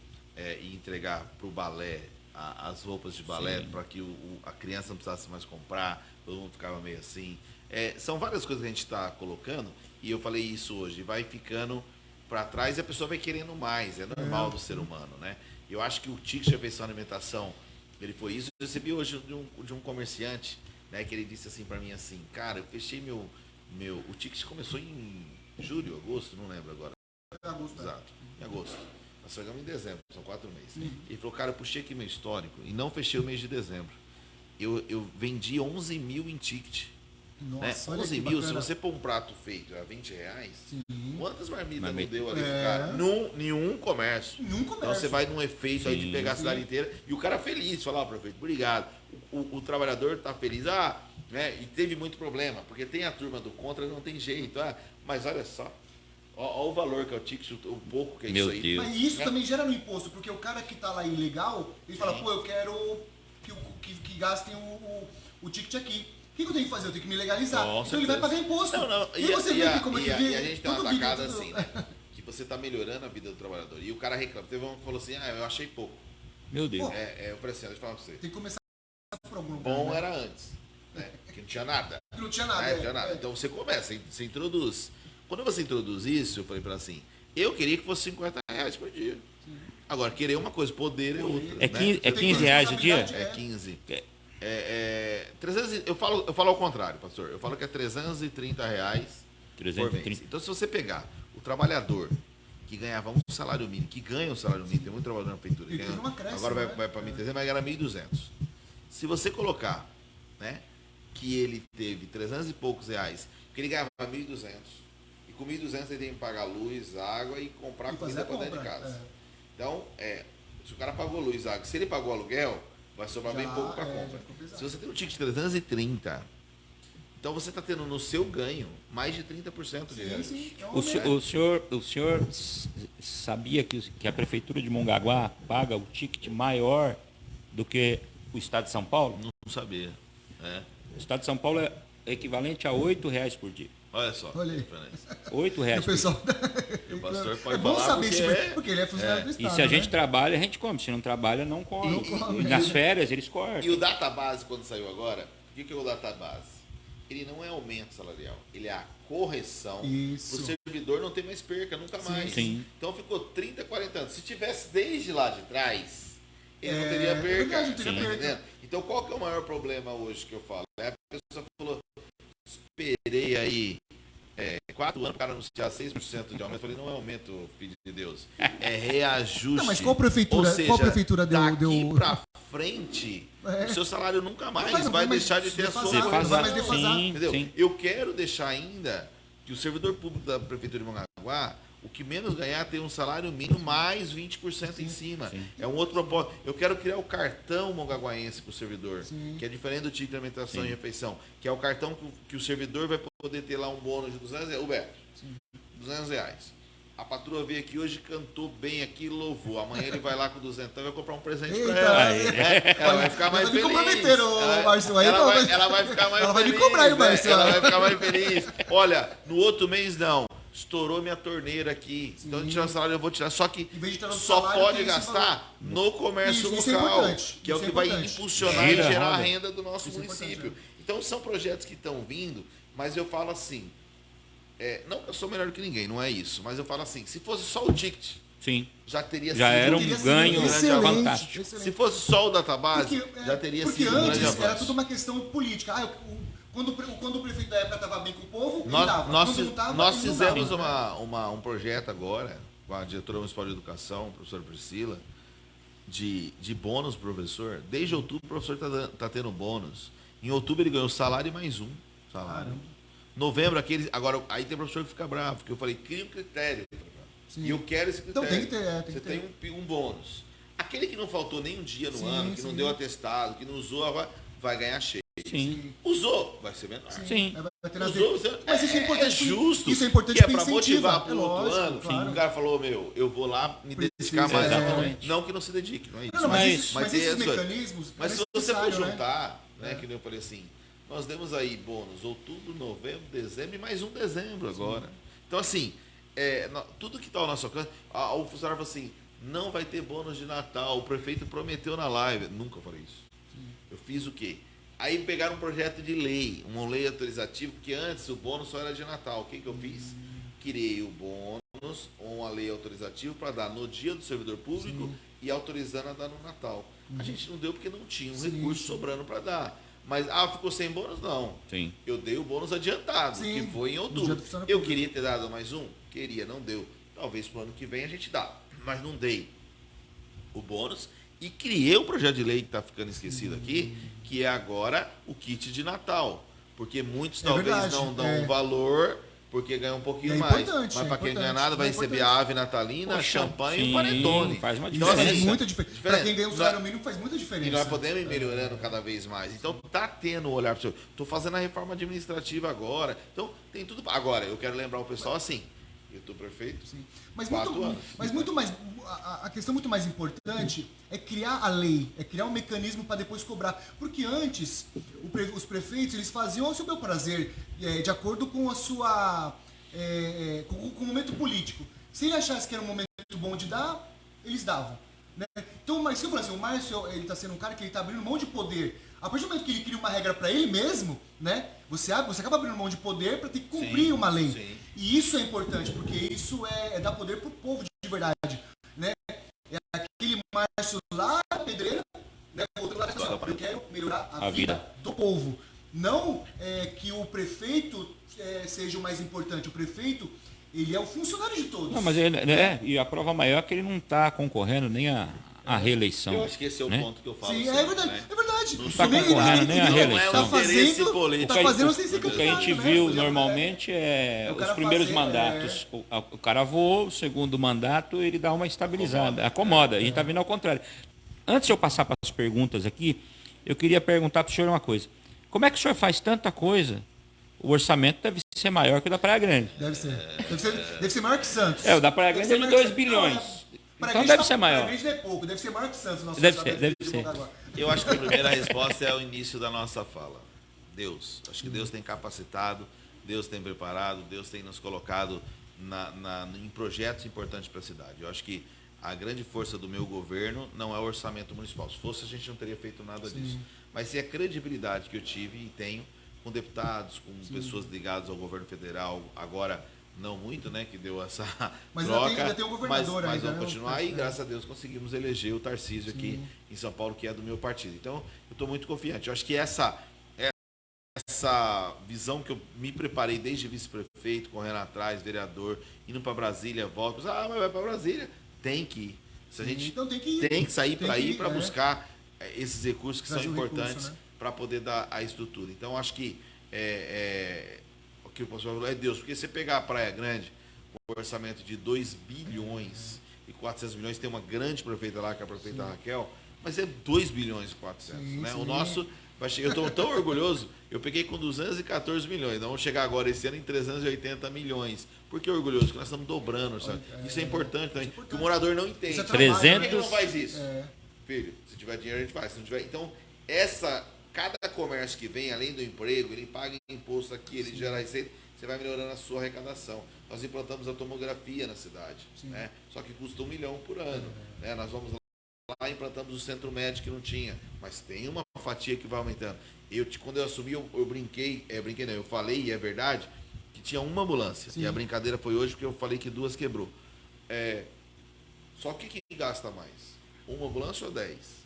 Speaker 3: e entregar para o balé as roupas de balé, para que a criança não precisasse mais comprar, todo mundo ficava meio assim. São várias coisas que a gente está colocando, e eu falei isso hoje, vai ficando para trás e a pessoa vai querendo mais, é normal do ser humano, né? Eu acho que o ticket de refeição e alimentação, ele foi isso. Eu recebi hoje de um comerciante, né, que ele disse assim para mim assim, cara, eu fechei o ticket começou em julho, agosto, não lembro agora.
Speaker 4: Agosto.
Speaker 3: Exato, em agosto. Nós chegamos em dezembro, são 4 meses. Ele falou, cara, eu puxei aqui meu histórico e não fechei o mês de dezembro. Eu vendi 11 mil em ticket.
Speaker 4: Nossa,
Speaker 3: né? 11 mil, se você pôr um prato feito a R$20, quantas marmitas não deu ali pro cara? Nenhum comércio. Então você vai num efeito aí de pegar a cidade inteira e o cara feliz, falar, prefeito, obrigado. O trabalhador tá feliz, né? E teve muito problema, porque tem a turma do contra, não tem jeito. Mas olha só, olha o valor que é o ticket, o pouco que é isso aí.
Speaker 2: Deus.
Speaker 4: Mas isso também gera no imposto, porque o cara que tá lá ilegal, ele fala, pô, eu quero que gastem o ticket aqui. O que eu tenho que fazer? Eu tenho que me legalizar. Então ele vai pagar imposto.
Speaker 3: E você vê como é que a gente tem uma tacada assim, né? Que você está melhorando a vida do trabalhador. E o cara reclama. Teve um que falou assim, eu achei pouco.
Speaker 2: Meu Deus.
Speaker 3: Eu falei assim, deixa eu falar pra você.
Speaker 4: Tem que começar por algum lugar.
Speaker 3: Bom, né? Era antes, né? Porque não tinha nada.
Speaker 4: Não tinha nada.
Speaker 3: Então você começa, você introduz. Quando você introduz isso, eu falei para assim, eu queria que fosse R$50 por dia. Agora, querer uma coisa, poder é outra.
Speaker 2: É R$15 o dia?
Speaker 3: É 15. 300, eu falo ao contrário, pastor. Eu falo que é R$330 por mês. Então, se você pegar o trabalhador que ganhava um salário mínimo, que ganha um salário mínimo, tem muito trabalhador na prefeitura, agora vai para 1.300, vai ganhar 1.200. Se você colocar, né, que ele teve 300 e poucos reais, porque ele ganhava 1.200, e com 1.200 ele tem que pagar luz, água e comprar comida para dentro de casa. Então, se o cara pagou luz, água, se ele pagou aluguel, vai sobrar bem pouco para compra. Se você tem um ticket de 330, então você está tendo no seu ganho mais de 30% de reais.
Speaker 2: O senhor sabia que a Prefeitura de Mongaguá paga o ticket maior do que o Estado de São Paulo?
Speaker 3: Não sabia.
Speaker 2: O Estado de São Paulo equivalente a R$8 por dia.
Speaker 3: Olha só.
Speaker 4: Olha aí.
Speaker 2: R$8
Speaker 4: O pessoal.
Speaker 3: O pastor
Speaker 4: É
Speaker 3: pode
Speaker 4: bom
Speaker 3: falar
Speaker 4: saber,
Speaker 3: porque
Speaker 4: porque ele é funcionário do Estado.
Speaker 2: E se a gente
Speaker 4: né?
Speaker 2: trabalha, a gente come. Se não trabalha, não come.
Speaker 4: Não come.
Speaker 2: E nas férias, eles
Speaker 3: E
Speaker 2: cortam.
Speaker 3: o database, quando saiu agora, o que é o database? Ele não é aumento salarial, ele é a correção.
Speaker 4: Isso.
Speaker 3: O servidor não tem mais perca, nunca mais.
Speaker 2: Sim.
Speaker 3: Então ficou 30, 40 anos. Se tivesse desde lá de trás, ele não teria
Speaker 4: É
Speaker 3: perca.
Speaker 4: verdade, não teria
Speaker 3: Você tá
Speaker 4: perca.
Speaker 3: entendendo? Então qual que é o maior problema hoje que eu falo? É a pessoa falou, esperei aí 4 anos para anunciar 6% de aumento. Eu falei, não é aumento, filho de Deus. É reajuste.
Speaker 4: Não, mas qual prefeitura,
Speaker 3: Ou seja,
Speaker 4: qual prefeitura deu...
Speaker 3: daqui pra frente,
Speaker 4: É.
Speaker 3: o seu salário nunca mais
Speaker 4: Não
Speaker 3: vai
Speaker 4: vai
Speaker 3: deixar de ter a sua
Speaker 4: defasar,
Speaker 3: valorização.
Speaker 4: vai defasar.
Speaker 2: Sim,
Speaker 3: Entendeu?
Speaker 2: sim.
Speaker 3: Eu quero deixar ainda que o servidor público da Prefeitura de Mongaguá, o que menos ganhar, tem um salário mínimo mais 20% em cima.
Speaker 2: Sim.
Speaker 3: É um outro propósito. Eu quero criar o cartão mongaguaense para o servidor,
Speaker 4: Sim.
Speaker 3: que é diferente do tipo de alimentação
Speaker 2: Sim.
Speaker 3: e refeição, que é o cartão que o servidor vai poder ter lá um bônus de R$200. O Beto, R$200. A patroa veio aqui hoje, cantou bem aqui, louvou. Amanhã ele vai lá com 200 e vai comprar um presente para
Speaker 4: Eita,
Speaker 3: ela.
Speaker 2: Aí,
Speaker 3: Ela vai ficar mais
Speaker 4: Vai me
Speaker 3: feliz.
Speaker 4: comprometer, ô, Márcio, aí não, mas-
Speaker 3: Ela vai ficar mais
Speaker 4: Ela vai me
Speaker 3: feliz.
Speaker 4: cobrar aí,
Speaker 3: né?
Speaker 4: Márcio.
Speaker 3: Ela vai ficar mais feliz. Olha, no outro mês não. Estourou minha torneira aqui. Então, eu tirar o salário, eu vou tirar. Só que
Speaker 4: Em vez de tirar no
Speaker 3: só
Speaker 4: salário,
Speaker 3: pode
Speaker 4: tem esse
Speaker 3: gastar no comércio
Speaker 4: Isso é
Speaker 3: local.
Speaker 4: importante.
Speaker 3: Que é o
Speaker 4: Isso
Speaker 3: que
Speaker 4: é
Speaker 3: vai
Speaker 4: importante.
Speaker 3: impulsionar
Speaker 2: Gira
Speaker 3: e
Speaker 2: a
Speaker 3: gerar a
Speaker 2: roda.
Speaker 3: renda do nosso
Speaker 4: Isso é
Speaker 3: município.
Speaker 4: importante,
Speaker 3: Então, são projetos que estão vindo, mas eu falo assim. Não que eu sou melhor que ninguém, não é isso. Mas eu falo assim: se fosse só o ticket,
Speaker 2: Sim.
Speaker 3: já teria
Speaker 2: Já
Speaker 3: sido
Speaker 2: era um
Speaker 4: Teria sido
Speaker 2: ganho
Speaker 4: excelente,
Speaker 2: fantástico.
Speaker 4: excelente.
Speaker 3: Se fosse só o database,
Speaker 4: Porque,
Speaker 3: já teria
Speaker 4: porque
Speaker 3: sido um grande
Speaker 4: antes era
Speaker 3: avanço.
Speaker 4: tudo uma questão política. Quando o prefeito da época estava bem com o povo, ele
Speaker 3: Nós,
Speaker 4: dava.
Speaker 3: nós,
Speaker 4: Quando não tava,
Speaker 3: nós
Speaker 4: ele não
Speaker 3: fizemos
Speaker 4: dava.
Speaker 3: um projeto agora com a diretora municipal de educação, a professora Priscila, de bônus pro professor. Desde outubro o professor está tendo bônus. Em outubro ele ganhou salário e mais um salário.
Speaker 4: Caramba.
Speaker 3: Novembro, agora aí tem professor que fica bravo, porque eu falei, cria um critério.
Speaker 4: Sim.
Speaker 3: E eu quero esse critério.
Speaker 4: Então tem que ter, tem
Speaker 3: Você
Speaker 4: que ter.
Speaker 3: tem um bônus. Aquele que não faltou nem um dia no
Speaker 4: Sim,
Speaker 3: ano, que não
Speaker 4: sim.
Speaker 3: deu atestado, que não usou, agora vai ganhar cheio.
Speaker 2: Sim.
Speaker 3: Usou, vai ser menor.
Speaker 2: Sim.
Speaker 4: Vai ter nas
Speaker 3: Usou,
Speaker 4: Mas isso é importante.
Speaker 3: justo.
Speaker 4: Isso é importante
Speaker 3: que é
Speaker 4: porque
Speaker 3: para
Speaker 4: incentiva.
Speaker 3: motivar para o outro
Speaker 4: lógico,
Speaker 3: ano.
Speaker 4: claro.
Speaker 3: O cara falou, eu vou lá me dedicar
Speaker 4: Precisa,
Speaker 3: mais.
Speaker 2: exatamente.
Speaker 3: Não que não se dedique, não é isso.
Speaker 4: Não,
Speaker 2: Mas-
Speaker 4: mas
Speaker 3: tem
Speaker 4: esses
Speaker 3: as coisas.
Speaker 4: mecanismos.
Speaker 3: Mas
Speaker 4: é
Speaker 3: se você for
Speaker 4: necessário, né?
Speaker 3: juntar, né, que nem eu falei assim, nós demos aí bônus outubro, novembro, dezembro e mais um dezembro agora. Então, assim, tudo que está ao nosso alcance, o funcionário falou assim, não vai ter bônus de Natal, o prefeito prometeu na live. Nunca falei isso. Eu fiz o quê? Aí pegaram um projeto de lei, uma lei autorizativa, porque antes o bônus só era de Natal. O que eu fiz? Criei o bônus, uma lei autorizativa para dar no dia do servidor público e autorizando a dar no Natal. A gente não deu porque não tinha um recurso sobrando para dar. Mas, ficou sem bônus? Não.
Speaker 2: Sim.
Speaker 3: Eu dei o bônus adiantado,
Speaker 4: Sim,
Speaker 3: que foi em
Speaker 4: no dia
Speaker 3: outubro.
Speaker 4: do funcionário
Speaker 3: Eu
Speaker 4: público.
Speaker 3: queria ter dado mais um? Queria, não deu. Talvez pro ano que vem a gente dá. Mas não dei o bônus. E criei um projeto de lei que está ficando esquecido aqui, que é agora o kit de Natal. Porque muitos talvez
Speaker 4: verdade,
Speaker 3: não dão valor, porque ganham um pouquinho
Speaker 4: É
Speaker 3: mais.
Speaker 4: importante,
Speaker 3: Mas para
Speaker 4: é
Speaker 3: quem ganha
Speaker 4: importante,
Speaker 3: nada, vai
Speaker 4: é
Speaker 3: receber
Speaker 4: importante.
Speaker 3: a ave natalina,
Speaker 2: Poxa,
Speaker 3: champanhe e
Speaker 2: sim,
Speaker 3: um panetone.
Speaker 2: faz uma
Speaker 3: Então,
Speaker 2: diferença.
Speaker 4: Faz
Speaker 3: assim,
Speaker 4: muita diferença. Para quem ganha o salário
Speaker 3: nós-
Speaker 4: mínimo faz muita diferença.
Speaker 3: e nós podemos ir melhorando cada vez mais. Então, tá tendo um olhar para o senhor. Estou fazendo a reforma administrativa agora. Então, tem tudo. Agora, eu quero lembrar o pessoal assim. Eu estou prefeito.
Speaker 4: Sim. Mas
Speaker 3: 4
Speaker 4: muito,
Speaker 3: anos.
Speaker 4: mas muito mais. A questão muito mais importante é criar a lei, é criar um mecanismo para depois cobrar. Porque antes, os prefeitos eles faziam ao seu bel prazer, de acordo com a sua. Com o momento político. Se ele achasse que era um momento bom de dar, eles davam. Né? Então, mas se eu falar assim, o Márcio ele está sendo um cara que ele está abrindo mão de poder. A partir do momento que ele cria uma regra para ele mesmo, né? Você acaba abrindo mão de poder para ter que cumprir uma lei.
Speaker 3: sim.
Speaker 4: E isso é importante, porque isso é dar poder pro povo de verdade, né? É aquele Márcio lá na pedreira, né? Voltando lá, eu quero melhorar a vida do povo. Não que o prefeito seja o mais importante. O prefeito, ele é o funcionário de todos.
Speaker 2: Não, mas e a prova maior é que ele não está concorrendo nem a reeleição.
Speaker 3: Eu acho que esse é o
Speaker 2: né?
Speaker 3: ponto que eu falo.
Speaker 4: Sim,
Speaker 3: sempre,
Speaker 4: é verdade,
Speaker 3: né?
Speaker 4: é verdade.
Speaker 3: Não
Speaker 2: tá
Speaker 4: Ele-
Speaker 2: concorrendo
Speaker 4: ele-
Speaker 2: nem a
Speaker 4: ele
Speaker 2: reeleição.
Speaker 4: Tá
Speaker 3: Interesse
Speaker 4: fazendo,
Speaker 3: político.
Speaker 4: tá fazendo sem ser
Speaker 2: O que a
Speaker 4: candidato,
Speaker 2: gente
Speaker 4: né?
Speaker 2: viu
Speaker 4: Podia-
Speaker 2: normalmente é
Speaker 4: o
Speaker 2: os
Speaker 4: cara
Speaker 2: primeiros
Speaker 4: fazer,
Speaker 2: mandatos. O cara voou, o segundo mandato ele dá uma estabilizada, acomoda. A gente está vendo ao contrário. Antes de eu passar para as perguntas aqui, eu queria perguntar para o senhor uma coisa. Como é que o senhor faz tanta coisa? O orçamento deve ser maior que o da Praia Grande.
Speaker 4: Deve ser. Deve ser maior que Santos.
Speaker 2: O da Praia Grande é de 2 bilhões. Então deve ser maior.
Speaker 4: Praia Grande é pouco, deve ser maior que Santos. Nosso
Speaker 2: Deve
Speaker 4: orçamento
Speaker 2: ser, deve
Speaker 4: de
Speaker 2: ser.
Speaker 4: Mongaguá.
Speaker 3: Eu acho que a primeira resposta é o início da nossa fala. Deus. Acho que Deus tem capacitado, Deus tem preparado, Deus tem nos colocado em projetos importantes para a cidade. Eu acho que a grande força do meu governo não é o orçamento municipal. Se fosse, a gente não teria feito nada disso. Mas sim a credibilidade que eu tive e tenho com deputados, com pessoas ligadas ao governo federal, agora não muito, né, que deu essa
Speaker 4: mas
Speaker 3: troca,
Speaker 4: ainda tem um governador
Speaker 3: mas
Speaker 4: ainda,
Speaker 3: vamos continuar e graças a Deus conseguimos eleger o Tarcísio aqui em São Paulo, que é do meu partido. Então, eu estou muito confiante. Eu acho que essa visão que eu me preparei desde vice-prefeito, correndo atrás, vereador, indo para Brasília, volto, mas vai para Brasília. Tem que ir. A gente
Speaker 4: então tem que
Speaker 3: sair para ir para buscar esses recursos que são importantes para poder dar a estrutura. Então, acho que o que eu posso falar é Deus, porque você pegar a Praia Grande com um orçamento de 2 bilhões e 400 milhões, tem uma grande prefeita lá, que é a prefeita Raquel, mas é 2 bilhões e 400. Né? O nosso, eu estou tão orgulhoso, eu peguei com 214 milhões, nós vamos chegar agora esse ano em 380 milhões. Por que orgulhoso? Porque nós estamos dobrando. Isso é importante também, que o morador não entende.
Speaker 4: É
Speaker 2: 300...
Speaker 3: Por que não faz isso? Filho, se tiver dinheiro, a gente faz. Se não tiver... Então, cada comércio que vem, além do emprego, ele paga imposto aqui, ele gera receita, você vai melhorando a sua arrecadação. Nós implantamos a tomografia na cidade, né? Só que custa R$1 milhão por ano. Né? Nós vamos lá e implantamos o centro médico que não tinha, mas tem uma fatia que vai aumentando. Quando eu assumi, eu brinquei não, eu falei, e é verdade, que tinha uma ambulância. E a brincadeira foi hoje, porque eu falei que 2 quebrou. Só que quem gasta mais? Uma ambulância ou 10?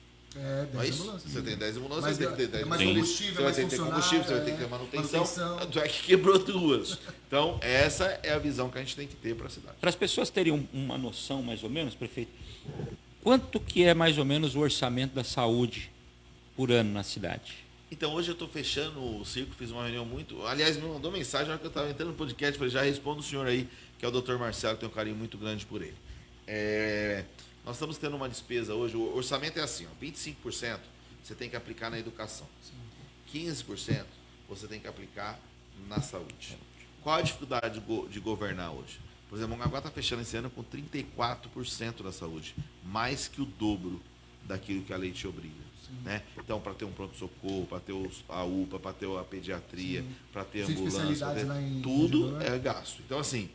Speaker 4: 10 ambulâncias.
Speaker 3: Você tem 10 ambulâncias, você tem que ter 10
Speaker 4: mais
Speaker 3: ambulâncias.
Speaker 4: combustível,
Speaker 3: Você vai ter que ter combustível, você vai ter que ter manutenção. Tanto é que quebrou 2. Então, essa é a visão que a gente tem que ter para a cidade.
Speaker 2: Para as pessoas terem uma noção, mais ou menos, prefeito, quanto que é mais ou menos o orçamento da saúde por ano na cidade?
Speaker 3: Então, hoje eu estou fechando o circo, fiz uma reunião muito... Aliás, me mandou mensagem na hora que eu estava entrando no podcast, falei, já respondo o senhor aí, que é o Dr. Marcelo, que tem um carinho muito grande por ele. Nós estamos tendo uma despesa hoje, o orçamento é assim, 25% você tem que aplicar na educação, 15% você tem que aplicar na saúde. Qual a dificuldade de governar hoje? Por exemplo, o Mongaguá está fechando esse ano com 34% da saúde, mais que o dobro daquilo que a lei te obriga. Né? Então, para ter um pronto-socorro, para ter a UPA, para ter a pediatria, para ter ambulância, tudo é gasto. Então, assim,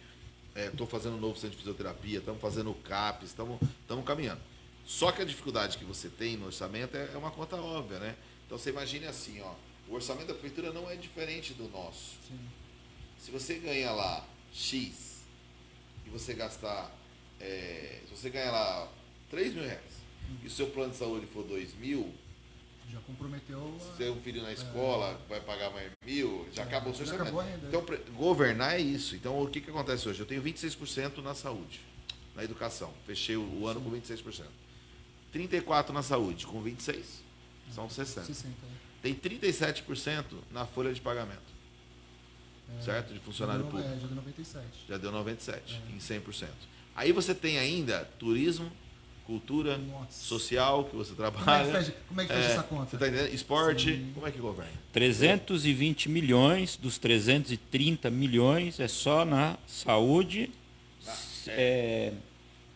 Speaker 3: estou fazendo um novo centro de fisioterapia, estamos fazendo o CAPES, estamos caminhando. Só que a dificuldade que você tem no orçamento é uma conta óbvia, né? Então, você imagine assim, o orçamento da prefeitura não é diferente do nosso. Se você ganha lá X e você gastar, se você ganha lá R$3.000 e o seu plano de saúde for 2.000,
Speaker 4: já comprometeu.
Speaker 3: Seu filho na escola vai pagar mais 1.000, já acabou o seu orçamento.
Speaker 4: Renda.
Speaker 3: Então, governar é isso. Então, o que acontece hoje? Eu tenho 26% na saúde, na educação. Fechei o ano com 26%. 34% na saúde, com 26%, são 60%. Tem 37% na folha de pagamento. Certo? De funcionário público.
Speaker 4: Já deu 97%.
Speaker 3: Já deu 97%, em 100%. Aí você tem ainda turismo, cultura, social, que você trabalha.
Speaker 4: Como é que fecha essa conta?
Speaker 3: Você está entendendo? Esporte, como é que governa?
Speaker 2: 320 milhões dos 330 milhões é só na saúde,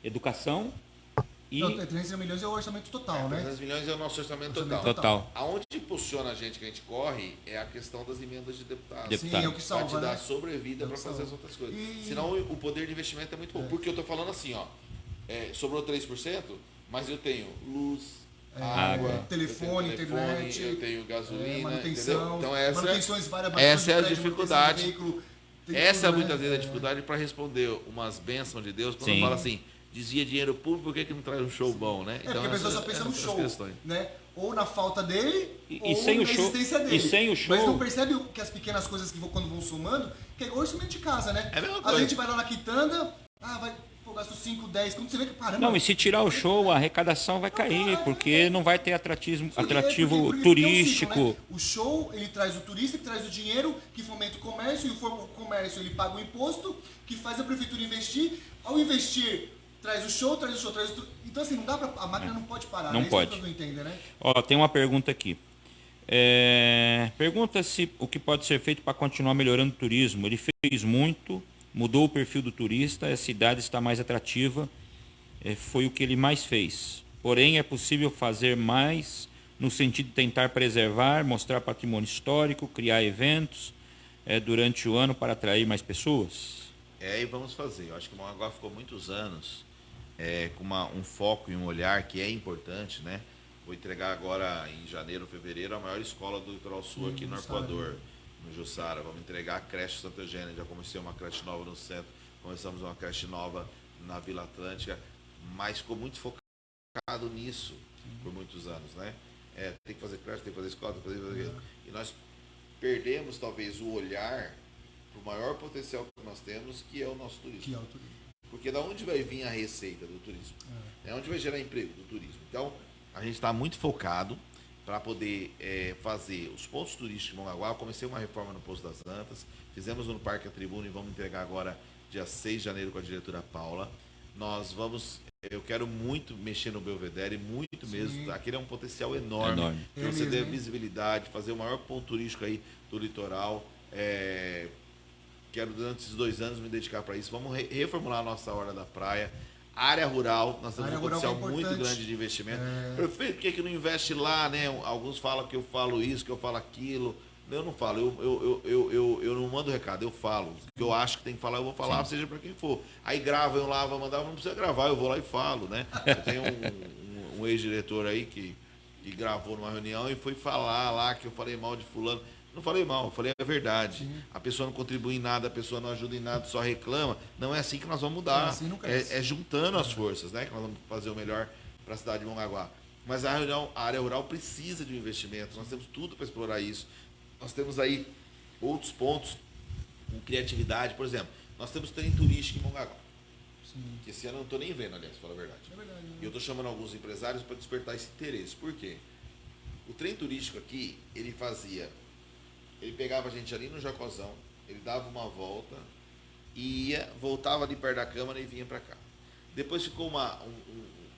Speaker 2: educação e...
Speaker 4: Não, 300 milhões é o orçamento total, né?
Speaker 3: 300 milhões é o nosso orçamento total. Aonde impulsiona a gente, que a gente corre, é a questão das emendas de deputados.
Speaker 4: Sim, é o que salva,
Speaker 3: para te dar sobrevida para fazer as outras coisas. Senão o poder de investimento é muito bom. Porque eu estou falando assim, sobrou 3%, mas eu tenho luz, água,
Speaker 4: telefone, internet,
Speaker 3: eu tenho gasolina,
Speaker 4: manutenção,
Speaker 3: então
Speaker 4: essa
Speaker 3: é a dificuldade. Essa muitas vezes é a dificuldade para responder umas bênçãos de Deus, quando fala assim, desvia dinheiro público, por que não traz um show bom, né?
Speaker 4: Então, porque a pessoa só pensa no show, né? Ou na falta dele, ou
Speaker 2: sem
Speaker 4: na
Speaker 2: o show,
Speaker 4: existência dele.
Speaker 2: E sem o show...
Speaker 4: Mas não percebe que as pequenas coisas que quando vão somando, que é igual orçamento de casa, né?
Speaker 3: É a mesma coisa.
Speaker 4: A gente vai lá na quitanda, gasto 5, 10, quando você vê que paramos.
Speaker 2: Não, e se tirar o show, a arrecadação vai cair, porque não vai ter atrativo turístico.
Speaker 4: É um ciclo, né? O show, ele traz o turista, que traz o dinheiro, que fomenta o comércio, e o comércio ele paga o imposto, que faz a prefeitura investir. Ao investir, traz o show, traz o... Então, assim, não dá pra... A máquina não pode parar,
Speaker 2: não
Speaker 4: né?
Speaker 2: pode.
Speaker 4: Isso não entendem, né?
Speaker 2: Tem uma pergunta aqui. Pergunta-se o que pode ser feito para continuar melhorando o turismo. Ele fez muito, mudou o perfil do turista, a cidade está mais atrativa, foi o que ele mais fez. Porém, é possível fazer mais no sentido de tentar preservar, mostrar patrimônio histórico, criar eventos durante o ano para atrair mais pessoas?
Speaker 3: E vamos fazer. Eu acho que o Mongaguá ficou muitos anos com um foco e um olhar que é importante, né? Vou entregar agora em janeiro, fevereiro, a maior escola do Litoral Sul aqui no Arpoador, no Jussara. Vamos entregar a creche Santa Eugênia. Já comecei uma creche nova no centro, começamos uma creche nova na Vila Atlântica, mas ficou muito focado nisso por muitos anos, né? Tem que fazer creche, tem que fazer escola, tem que fazer... E nós perdemos talvez o olhar para o maior potencial que nós temos, que é o nosso turismo. Porque da onde vai vir a receita do turismo? Onde vai gerar emprego do turismo? Então, a gente está muito focado para poder fazer os pontos turísticos de Mongaguá. Eu comecei uma reforma no Poço das Antas, fizemos no Parque A Tribuna e vamos entregar agora dia 6 de janeiro com a diretora Paula. Eu quero muito mexer no Belvedere, muito mesmo. Aquele é um potencial enorme. Para você ter visibilidade, fazer o maior ponto turístico aí do litoral. Quero, durante esses 2 anos, me dedicar para isso. Vamos reformular a nossa Orla da Praia. Área rural, nós temos um potencial muito grande de investimento. Prefeito, por que não investe lá, né? Alguns falam que eu falo isso, que eu falo aquilo. Eu não falo, eu não mando recado, eu falo. O que eu acho que tem que falar, eu vou falar, seja para quem for. Aí grava, eu lá, vou mandar, não precisa gravar, eu vou lá e falo, né? Eu tenho um ex-diretor aí que gravou numa reunião e foi falar lá que eu falei mal de fulano. Não falei mal, eu falei a verdade. Sim. A pessoa não contribui em nada, a pessoa não ajuda em nada, só reclama. Não é assim que nós vamos mudar. É juntando as forças, né? Que nós vamos fazer o melhor para a cidade de Mongaguá. Mas a área rural precisa de um investimento. Nós temos tudo para explorar isso. Nós temos aí outros pontos com criatividade. Por exemplo, nós temos trem turístico em Mongaguá. Que esse ano eu não estou nem vendo, aliás, para falar a verdade. E eu estou chamando alguns empresários para despertar esse interesse. Por quê? O trem turístico aqui, ele pegava a gente ali no Jacozão, ele dava uma volta, ia, voltava ali perto da Câmara e vinha para cá. Depois ficou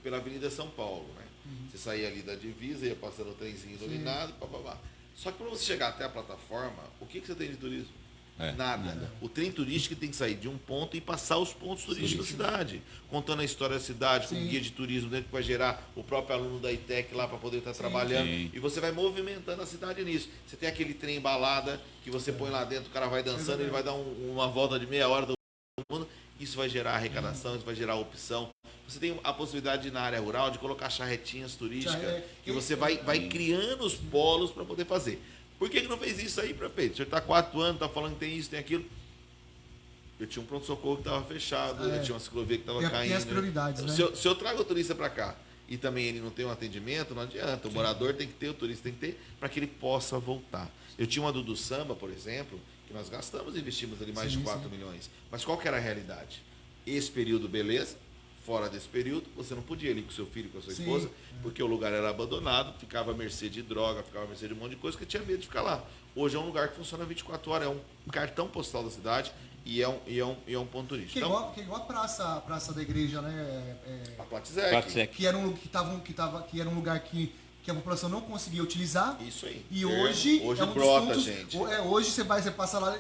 Speaker 3: pela Avenida São Paulo, né? Você saía ali da divisa, ia passando o trenzinho iluminado, papapá. Só que para você chegar até a plataforma, o que você tem de turismo? Nada. O trem turístico tem que sair de um ponto e passar os pontos turísticos da cidade, contando a história da cidade, com um guia de turismo dentro que vai gerar o próprio aluno da ITEC lá para poder estar trabalhando. E você vai movimentando a cidade nisso. Você tem aquele trem embalada que você põe lá dentro, o cara vai dançando, ele vai dar uma volta de meia hora do mundo. Isso vai gerar arrecadação, isso vai gerar opção. Você tem a possibilidade de, na área rural, de colocar charretinhas turísticas, que você vai criando os polos para poder fazer. Por que não fez isso aí, prefeito? O senhor está 4 anos, está falando que tem isso, tem aquilo. Eu tinha um pronto-socorro que estava fechado, eu tinha uma ciclovia que estava caindo.
Speaker 4: Tem as prioridades, né?
Speaker 3: Se eu trago o turista para cá e também ele não tem um atendimento, não adianta. O morador tem que ter, o turista tem que ter, para que ele possa voltar. Eu tinha uma do Samba, por exemplo, que nós investimos ali mais de 4 milhões. Mas qual que era a realidade? Esse período, beleza. Fora desse período, você não podia ir com seu filho, com a sua esposa, porque o lugar era abandonado, ficava à mercê de droga, ficava à mercê de um monte de coisa, que tinha medo de ficar lá. Hoje é um lugar que funciona 24 horas, é um cartão postal da cidade e é um ponto turístico.
Speaker 4: Que é igual a praça da igreja, né?
Speaker 3: A Platizec.
Speaker 4: Que era um lugar que a população não conseguia utilizar.
Speaker 3: Isso aí.
Speaker 4: E hoje é um
Speaker 3: brota,
Speaker 4: dos pontos,
Speaker 3: gente.
Speaker 4: Hoje você passa lá,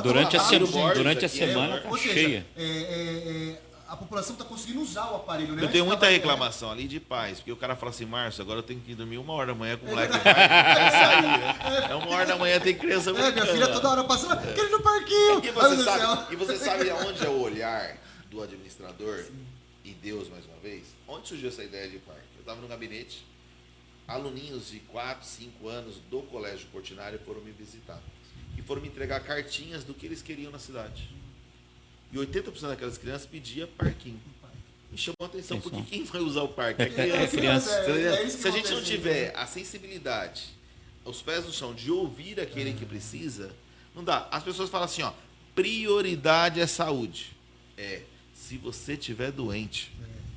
Speaker 2: durante
Speaker 4: a
Speaker 2: semana tá cheia.
Speaker 4: A população está conseguindo usar o aparelho, né?
Speaker 3: Eu tenho muita reclamação ali de pais, porque o cara fala assim, Márcio, agora eu tenho que dormir 1h da manhã com o moleque vai sair, né? 1h da manhã tem criança brincando.
Speaker 4: Minha filha toda hora passando, querendo no parquinho.
Speaker 3: E você sabe aonde é o olhar do administrador e Deus, mais uma vez? Onde surgiu essa ideia de parque? Eu estava no gabinete, aluninhos de 4, 5 anos do Colégio Portinari foram me visitar. E foram me entregar cartinhas do que eles queriam na cidade. E 80% daquelas crianças pedia parquinho. Me chamou a atenção, porque quem vai usar o parque? É criança. Se a gente não tiver a sensibilidade, os pés no chão, de ouvir aquele que precisa, não dá. As pessoas falam assim, prioridade é saúde. Se você estiver doente,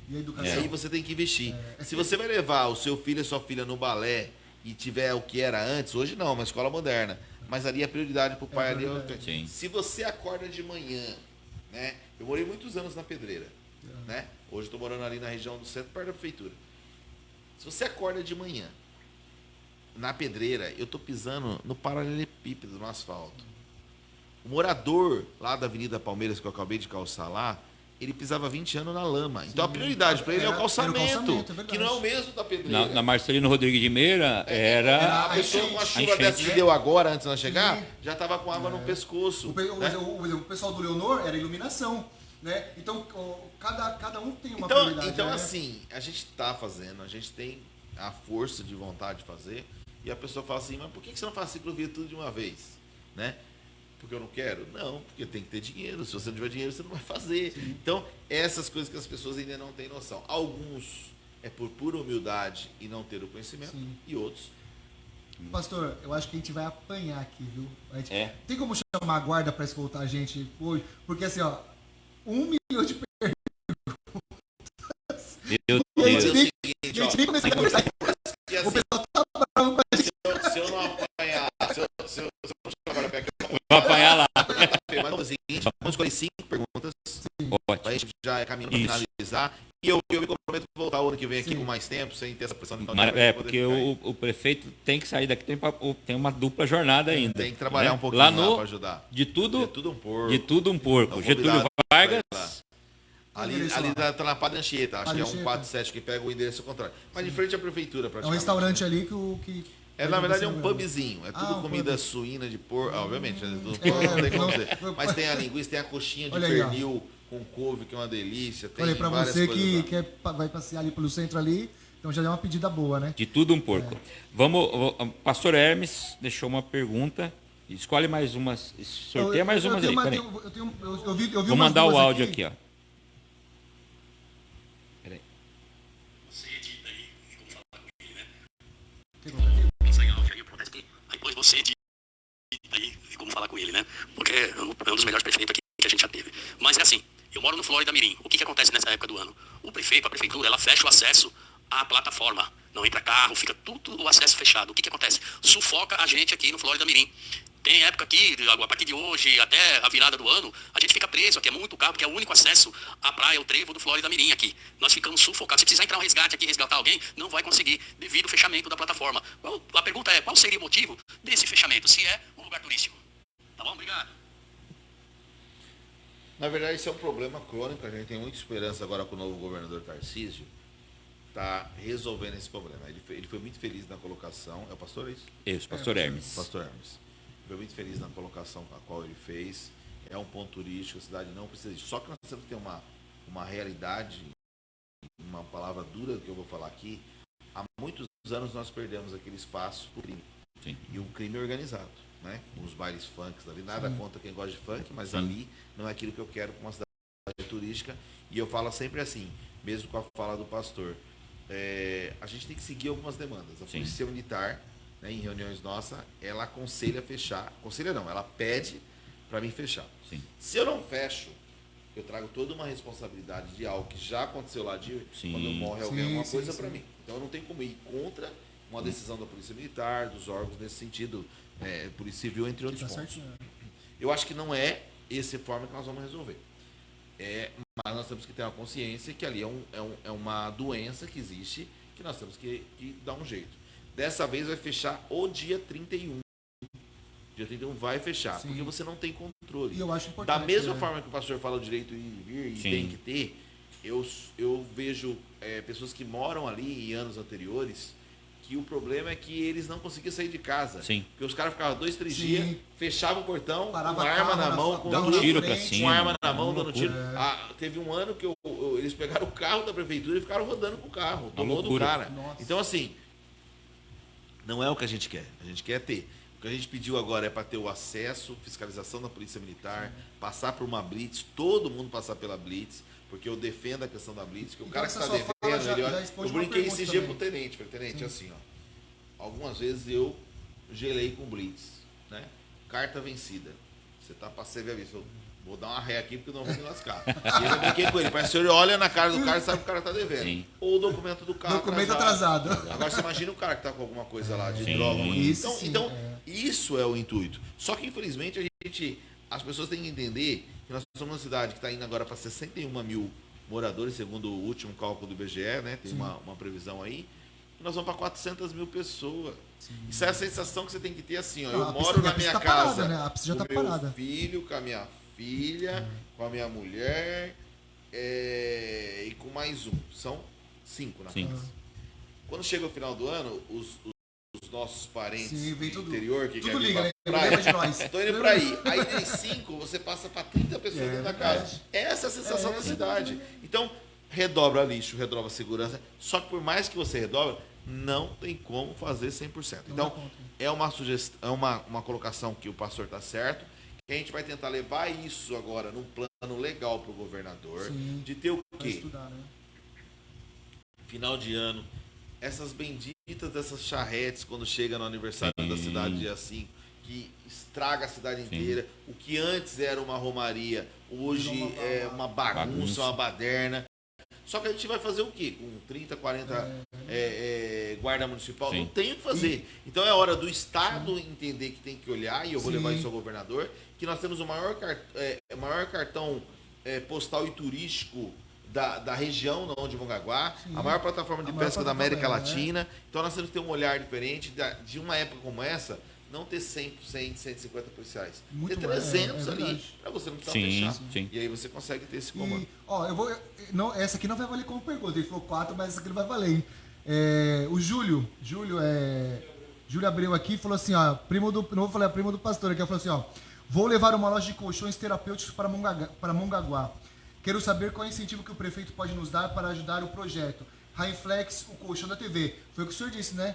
Speaker 4: e a educação?
Speaker 3: Aí você tem que investir. Se você vai levar o seu filho e a sua filha no balé e tiver o que era antes, hoje não, uma escola moderna, mas ali a prioridade para o pai ali. Se você acorda de manhã, né? Eu morei muitos anos na Pedreira, né? Hoje estou morando ali na região do centro, perto da prefeitura. Se você acorda de manhã, na Pedreira, eu estou pisando no paralelepípedo, no asfalto. O morador lá da Avenida Palmeiras, que eu acabei de calçar lá, ele pisava 20 anos na lama. Então a prioridade para ele é o calçamento, que não é o mesmo da pedreira.
Speaker 2: Na Marcelino Rodrigues de Meira era
Speaker 3: a pessoa com a chuva dessa que deu agora, antes de nós chegar, já estava com água no pescoço.
Speaker 4: O pessoal do Leonor era iluminação. Né? Então, cada um tem uma prioridade.
Speaker 3: Então assim, a gente está fazendo, a gente tem a força de vontade de fazer, e a pessoa fala assim, mas por que você não faz ciclovia tudo de uma vez? Né? Porque eu não quero? Não, porque tem que ter dinheiro. Se você não tiver dinheiro, você não vai fazer. Sim. Então, essas coisas que as pessoas ainda não têm noção. Alguns é por pura humildade e não ter o conhecimento, sim, e outros...
Speaker 4: Pastor, eu acho que a gente vai apanhar aqui, viu? Tem como chamar a guarda para escoltar a gente hoje? Porque assim, ó, 1 milhão de perguntas.
Speaker 2: Meu Deus.
Speaker 4: A gente nem começou a conversar. O pessoal tá bravo com a gente.
Speaker 3: Se eu não apanhar, se eu não chamar a guarda,
Speaker 2: vou apanhar lá.
Speaker 3: Mas é o seguinte, vamos escolher 5 perguntas. Para a gente já caminhar para finalizar. E eu me comprometo a voltar o ano que vem aqui, sim, com mais tempo, sem ter essa pressão.
Speaker 2: Porque o prefeito tem que sair daqui, tem uma dupla jornada ainda.
Speaker 3: Tem que trabalhar, né, um pouquinho
Speaker 2: lá
Speaker 3: para ajudar.
Speaker 2: De tudo um porco.
Speaker 3: Então,
Speaker 2: Getúlio Vargas.
Speaker 3: Ali tá na Padre Anchieta, acho que é um 47 que pega o endereço contrário. Mas de frente à prefeitura, praticamente.
Speaker 4: É um restaurante ali que
Speaker 3: na verdade é um pubzinho. É tudo comida suína de porco. Obviamente, né? Tudo porco, não tem como dizer. Mas tem a linguiça, tem a coxinha de pernil com couve, que é uma delícia. Tem
Speaker 4: pra você que vai passear ali pelo centro ali, então já é uma pedida boa, né?
Speaker 2: De tudo um porco. Pastor Hermes deixou uma pergunta. Escolhe mais umas. Sorteia mais umas aí.
Speaker 4: Eu vi
Speaker 2: vou mandar o áudio aqui, ó. Peraí.
Speaker 5: Você edita aí, como falar com ele, né? Consegue áudio aí, aí depois você edita aí, como falar com ele, né? Porque é um dos melhores prefeitos aqui que a gente já teve. Mas é assim, eu moro no Flórida Mirim. O que acontece nessa época do ano? A prefeitura, ela fecha o acesso à plataforma. Não entra carro, fica tudo o acesso fechado. O que acontece? Sufoca a gente aqui no Flórida Mirim. Tem época aqui, a partir de hoje até a virada do ano, a gente fica preso aqui, é muito carro, porque é o único acesso à praia, o trevo do Flórida Mirim aqui. Nós ficamos sufocados. Se precisar entrar um resgate aqui, resgatar alguém, não vai conseguir, devido ao fechamento da plataforma. A pergunta é, qual seria o motivo desse fechamento, se é um lugar turístico? Tá bom? Obrigado.
Speaker 3: Na verdade, isso é um problema crônico. A gente tem muita esperança agora com o novo governador Tarcísio está resolvendo esse problema. Ele foi muito feliz na colocação. É o pastor, é isso?
Speaker 2: Isso, pastor Hermes.
Speaker 3: Pastor Hermes. Foi muito feliz na colocação a qual ele fez. É um ponto turístico, a cidade não precisa disso. Só que nós temos que ter uma realidade, uma palavra dura que eu vou falar aqui. Há muitos anos nós perdemos aquele espaço para o crime.
Speaker 2: Sim.
Speaker 3: E um crime organizado, né? Com os bailes funks ali. Nada contra quem gosta de funk, mas
Speaker 2: sim,
Speaker 3: ali não é aquilo que eu quero para uma cidade turística. E eu falo sempre assim, mesmo com a fala do pastor. A gente tem que seguir algumas demandas. A Polícia Militar, né, em reuniões nossas, ela aconselha fechar. Aconselha não, ela pede para mim fechar.
Speaker 2: Sim.
Speaker 3: Se eu não fecho, eu trago toda uma responsabilidade de algo que já aconteceu lá de quando morre alguém, alguma coisa para mim. Então eu não tenho como ir contra uma decisão da Polícia Militar, dos órgãos nesse sentido, Polícia Civil, entre outros pontos. Certo, né? Eu acho que não é essa forma que nós vamos resolver. Mas nós temos que ter uma consciência que ali é uma doença que existe, que nós temos que dar um jeito. Dessa vez vai fechar o dia 31. Dia 31 vai fechar, sim, porque você não tem controle.
Speaker 4: E eu acho importante,
Speaker 3: da mesma forma que o pastor fala o direito de vir e sim, tem que ter, eu vejo pessoas que moram ali em anos anteriores, que o problema é que eles não conseguiam sair de casa.
Speaker 2: Sim.
Speaker 3: Porque os caras ficavam 2, 3 dias, fechavam o portão,
Speaker 4: parava
Speaker 3: com arma na mão,
Speaker 2: dando tiro pra cima.
Speaker 3: Com arma na mão, dando tiro. Teve um ano que eles pegaram o carro da prefeitura e ficaram rodando com o carro. Tomou do cara. Nossa. Então, assim, não é o que a gente quer. A gente quer ter. O que a gente pediu agora é para ter o acesso, fiscalização da Polícia Militar, passar por uma blitz, todo mundo passar pela blitz, porque eu defendo a questão da blitz, que o cara que está devendo, ele olha. Eu brinquei esse dia pro tenente. Falei, tenente, assim, ó. Algumas vezes eu gelei com blitz, né? Carta vencida. Você tá para ser visto. Vou dar uma ré aqui porque não vou me lascar. E eu brinquei com ele. Parece que o senhor olha na cara do cara e sabe que o cara tá devendo.
Speaker 2: Sim.
Speaker 3: Ou o documento do carro
Speaker 4: documento atrasado.
Speaker 3: Agora você imagina o cara que tá com alguma coisa lá de
Speaker 2: sim,
Speaker 3: droga. Então,
Speaker 4: isso
Speaker 3: isso é o intuito. Só que, infelizmente, as pessoas têm que entender que nós somos uma cidade que está indo agora para 61 mil moradores, segundo o último cálculo do IBGE, né? Tem uma previsão aí. E nós vamos para 400 mil pessoas. Sim. Isso é a sensação que você tem que ter assim, ó. Eu moro na minha casa,
Speaker 4: parada, né? A pista já tá
Speaker 3: com meu
Speaker 4: parada.
Speaker 3: filho, com a minha filha, com a minha mulher, e com mais um. São 5 na casa. Quando chega o final do ano, os nossos parentes do interior que
Speaker 4: tudo
Speaker 3: querem
Speaker 4: liga,
Speaker 3: ir
Speaker 4: né?
Speaker 3: pra praia,
Speaker 4: De nós.
Speaker 3: estão indo pra aí. Aí de 5, você passa para 30 pessoas dentro da casa. Essa é a sensação da cidade. Então, redobra lixo, redobra segurança. Só que por mais que você redobre, não tem como fazer 100%. Então, é uma sugestão, é uma colocação que o pastor está certo, que a gente vai tentar levar isso agora num plano legal para o governador, de ter o quê?
Speaker 4: Estudar, né?
Speaker 3: Final de ano, essas benditas dessas charretes quando chega no aniversário da cidade dia 5, que estraga a cidade inteira. O que antes era uma romaria, hoje é uma bagunça, uma baderna. Só que a gente vai fazer o quê? Com 30, 40 guarda municipal? Não tem o que fazer. Então é hora do Estado entender que tem que olhar, e eu vou levar isso ao governador, que nós temos o maior cartão postal e turístico da região de Mongaguá, a maior plataforma de pesca da América Latina. Então nós temos que ter um olhar diferente de uma época como essa, não ter 100, 150 policiais. Ter 300 ali, para você não precisar fechar. E aí você consegue ter esse comando.
Speaker 4: Essa aqui não vai valer como pergunta, ele falou 4, mas essa aqui não vai valer, hein? O Júlio Abreu aqui falou assim, ó, primo do pastor aqui, falou assim, ó, vou levar uma loja de colchões terapêuticos para Mongaguá. Quero saber qual é o incentivo que o prefeito pode nos dar para ajudar o projeto. Highflex, o colchão da TV. Foi o que o senhor disse, né?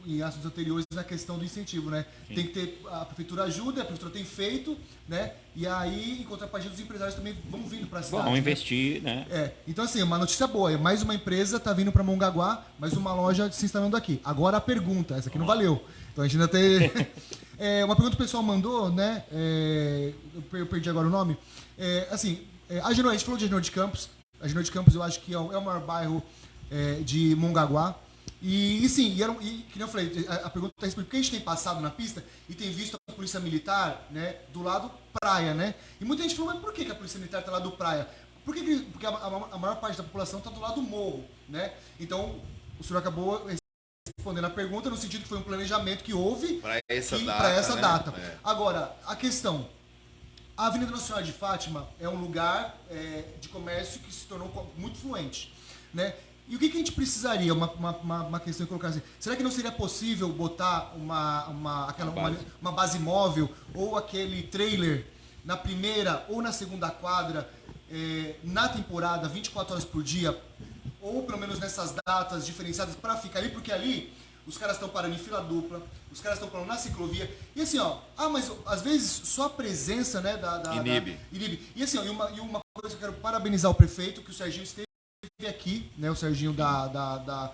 Speaker 4: Em assuntos anteriores, na questão do incentivo, né? Tem que ter, a prefeitura ajuda, a prefeitura tem feito, né? E aí, em contrapartida, os empresários também vão vindo para a cidade.
Speaker 2: Vão investir, né?
Speaker 4: Então, assim, uma notícia boa. Mais uma empresa está vindo para Mongaguá, mais uma loja se instalando aqui. Agora a pergunta, essa aqui não valeu. Então a gente ainda tem... uma pergunta que o pessoal mandou, né? Eu perdi agora o nome. A gente falou de Agenor de Campos. A Agenor de Campos eu acho que é o maior bairro de Mongaguá. E que nem eu falei, a pergunta é porque a gente tem passado na pista e tem visto a polícia militar, né, do lado praia, né? E muita gente falou, mas por que a polícia militar está lá do praia? Porque a maior parte da população está do lado do morro, né? Então, o senhor acabou respondendo a pergunta no sentido que foi um planejamento que houve para essa data. Agora, a questão... A Avenida Nossa Senhora de Fátima é um lugar de comércio que se tornou muito fluente, né? E o que a gente precisaria? Uma questão que colocar assim. Será que não seria possível botar uma base móvel ou aquele trailer na primeira ou na segunda quadra na temporada, 24 horas por dia, ou pelo menos nessas datas diferenciadas para ficar ali? Porque ali os caras estão parando em fila dupla, os caras estão parando na ciclovia. E assim, mas às vezes só a presença, né, inibe. E assim, e uma coisa que eu quero parabenizar o prefeito, que o Serginho esteve aqui, né, o Serginho da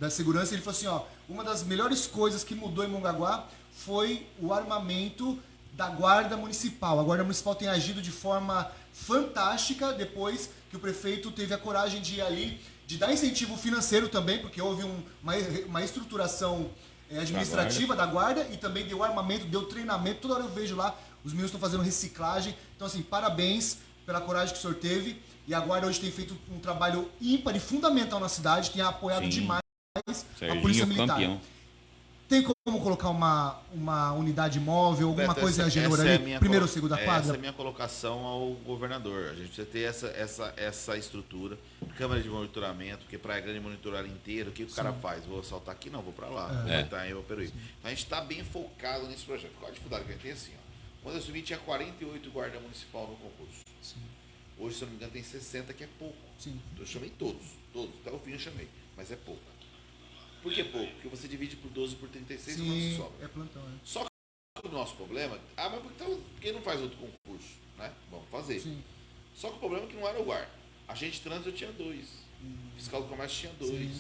Speaker 4: segurança, ele falou assim, uma das melhores coisas que mudou em Mongaguá foi o armamento da Guarda Municipal. A Guarda Municipal tem agido de forma fantástica depois que o prefeito teve a coragem de ir ali, de dar incentivo financeiro também, porque houve uma estruturação administrativa da guarda e também deu armamento, deu treinamento. Toda hora eu vejo lá, os meninos estão fazendo reciclagem. Então, assim, parabéns pela coragem que o senhor teve. E a guarda hoje tem feito um trabalho ímpar e fundamental na cidade, tem apoiado demais a Polícia Militar. Campeão. Tem como colocar uma unidade móvel, alguma coisa em Agenor ali, primeira ou segunda quadra?
Speaker 3: Essa é a minha colocação ao governador. A gente precisa ter essa estrutura, câmera de monitoramento, porque Praia Grande monitorar inteiro, o que o cara faz? Vou saltar aqui? Não, vou para lá. Vou botar em Peruíbe. Então a gente está bem focado nesse projeto. Qual a dificuldade que a gente tem assim? Quando eu subi, tinha 48 guarda municipal no concurso. Sim. Hoje, se eu não me engano, tem 60, que é pouco. Sim. Eu chamei todos. Até o fim eu chamei, mas é pouco. Por que pouco? Porque você divide por 12 por 36 e quanto sobra.
Speaker 4: É plantão,
Speaker 3: Só que o nosso problema... mas por que não faz outro concurso? Né? Vamos fazer. Sim. Só que o problema é que não era o guarda. Agente de trânsito eu tinha 2. Fiscal do comércio tinha 2.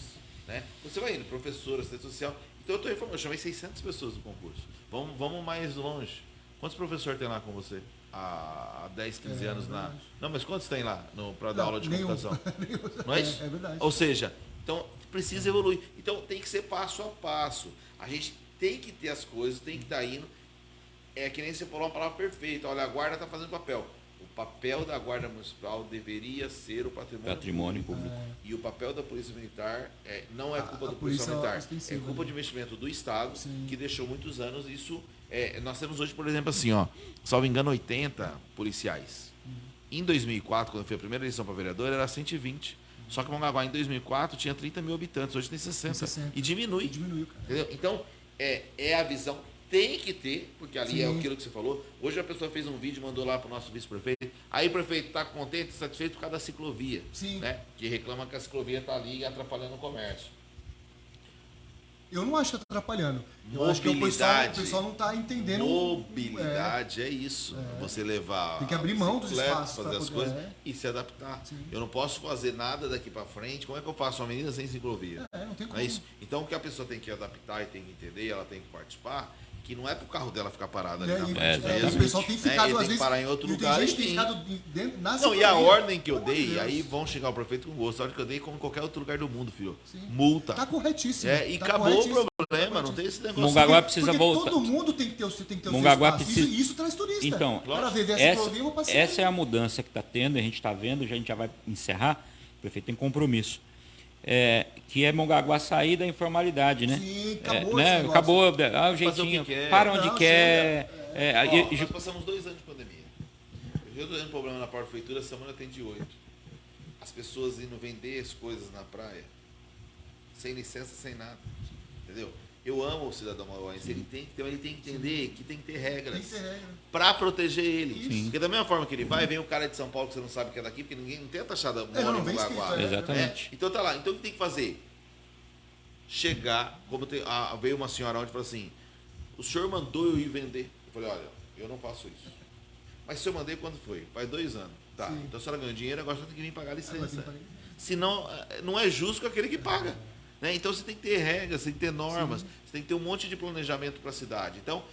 Speaker 3: Né? Você vai indo, professor, assistente social. Então eu estou informando, eu chamei 600 pessoas do concurso. Vamos mais longe. Quantos professores tem lá com você? Há 10, 15 anos na... Não, mas quantos tem lá para dar aula de computação? Não é isso?
Speaker 4: É verdade.
Speaker 3: Ou seja, então precisa evoluir. Então tem que ser passo a passo. A gente tem que ter as coisas, tem que estar indo. É que nem você falou uma palavra perfeita. Olha, a guarda está fazendo papel. O papel da Guarda Municipal deveria ser o patrimônio público. E o papel da Polícia Militar não é culpa da Polícia Militar. É culpa de investimento do Estado, que deixou muitos anos isso... nós temos hoje, por exemplo, assim, salvo engano, 80 policiais Em 2004, quando foi a primeira eleição para vereador, era 120. Só que Mongaguá, em 2004, tinha 30 mil habitantes. Hoje tem 60. E diminui.
Speaker 4: Diminuiu, cara.
Speaker 3: Entendeu? Então, é a visão. Tem que ter, porque ali é
Speaker 4: Sim.
Speaker 3: aquilo que você falou. Hoje a pessoa fez um vídeo e mandou lá para o nosso vice-prefeito. Aí o prefeito está contente, satisfeito por causa da ciclovia.
Speaker 4: Sim.
Speaker 3: Né? Que reclama que a ciclovia está ali atrapalhando o comércio.
Speaker 4: Eu não acho que tá atrapalhando. Eu acho que o pessoal não está entendendo.
Speaker 3: Mobilidade é isso. Você levar.
Speaker 4: Tem que abrir mão dos
Speaker 3: bicicleta,
Speaker 4: espaços
Speaker 3: fazer
Speaker 4: pra
Speaker 3: as
Speaker 4: poder,
Speaker 3: coisas e se adaptar.
Speaker 4: Sim.
Speaker 3: Eu não posso fazer nada daqui para frente. Como é que eu faço uma menina sem ciclovia?
Speaker 4: Não tem como.
Speaker 3: Não é isso? Então o que a pessoa tem que adaptar e tem que entender, ela tem que participar, que não é pro carro dela ficar parado ali na frente mesmo.
Speaker 4: O pessoal tem ficado,
Speaker 3: Ele
Speaker 4: às
Speaker 3: tem que
Speaker 4: vezes.
Speaker 3: parar em outro lugar.
Speaker 4: Tem gente
Speaker 3: e
Speaker 4: que tem ficado dentro, na
Speaker 3: Não, e a
Speaker 4: ciclovia.
Speaker 3: ordem que eu
Speaker 4: Pelo amor de
Speaker 3: dei,
Speaker 4: Deus.
Speaker 3: aí vão chegar o prefeito com gosto. A ordem que eu dei, como em qualquer outro lugar do mundo, filho.
Speaker 4: Sim.
Speaker 3: Multa.
Speaker 4: Tá corretíssimo.
Speaker 3: E
Speaker 4: tá
Speaker 3: acabou o
Speaker 4: corretíssimo.
Speaker 3: problema, não tem esse negócio.
Speaker 2: Mongaguá precisa
Speaker 4: Porque
Speaker 2: voltar.
Speaker 4: todo mundo tem que ter o seu
Speaker 2: Mongaguá
Speaker 4: espaço.
Speaker 2: precisa-
Speaker 4: Isso traz turista.
Speaker 2: Então,
Speaker 4: para ver a ciclovia, eu vou passear.
Speaker 2: essa é a mudança que está tendo, a gente está vendo, a gente já vai encerrar, o prefeito tem compromisso. Que é Mongaguá sair da informalidade, né?
Speaker 4: Sim, acabou
Speaker 2: né?
Speaker 4: esse negócio.
Speaker 2: Acabou o
Speaker 3: Fazer o
Speaker 2: jeitinho,
Speaker 3: que quer.
Speaker 2: para onde
Speaker 4: Não,
Speaker 2: quer.
Speaker 3: Ó, nós passamos 2 anos de pandemia. Eu estou tendo problema na prefeitura, a semana tem de 8. As pessoas indo vender as coisas na praia, sem licença, sem nada. Entendeu? Eu amo o cidadão mauaense, ele tem que entender que tem que ter regras.
Speaker 4: Tem que ter regra.
Speaker 3: Pra proteger ele.
Speaker 4: Sim.
Speaker 3: Porque da mesma forma que ele vai, vem o cara de São Paulo que você não sabe que é daqui, porque ninguém não tem a taxada mora
Speaker 4: não
Speaker 3: em
Speaker 4: vem
Speaker 3: Mongaguá.
Speaker 4: escrito,
Speaker 2: Exatamente.
Speaker 3: Então tá lá. Então o que tem que fazer? Chegar, como veio uma senhora ontem e falou assim, o senhor mandou eu ir vender. Eu falei, olha, eu não faço isso. Mas se eu mandei, quando foi? Faz 2 anos. Tá,
Speaker 4: Sim.
Speaker 3: então a senhora ganhou dinheiro, agora você tem que vir pagar a
Speaker 4: Agora tem
Speaker 3: licença.
Speaker 4: que pagar.
Speaker 3: Senão, não é justo com aquele que paga. Né? Então você tem que ter regras, você tem que ter normas, você tem que ter um monte de planejamento para a cidade. Então,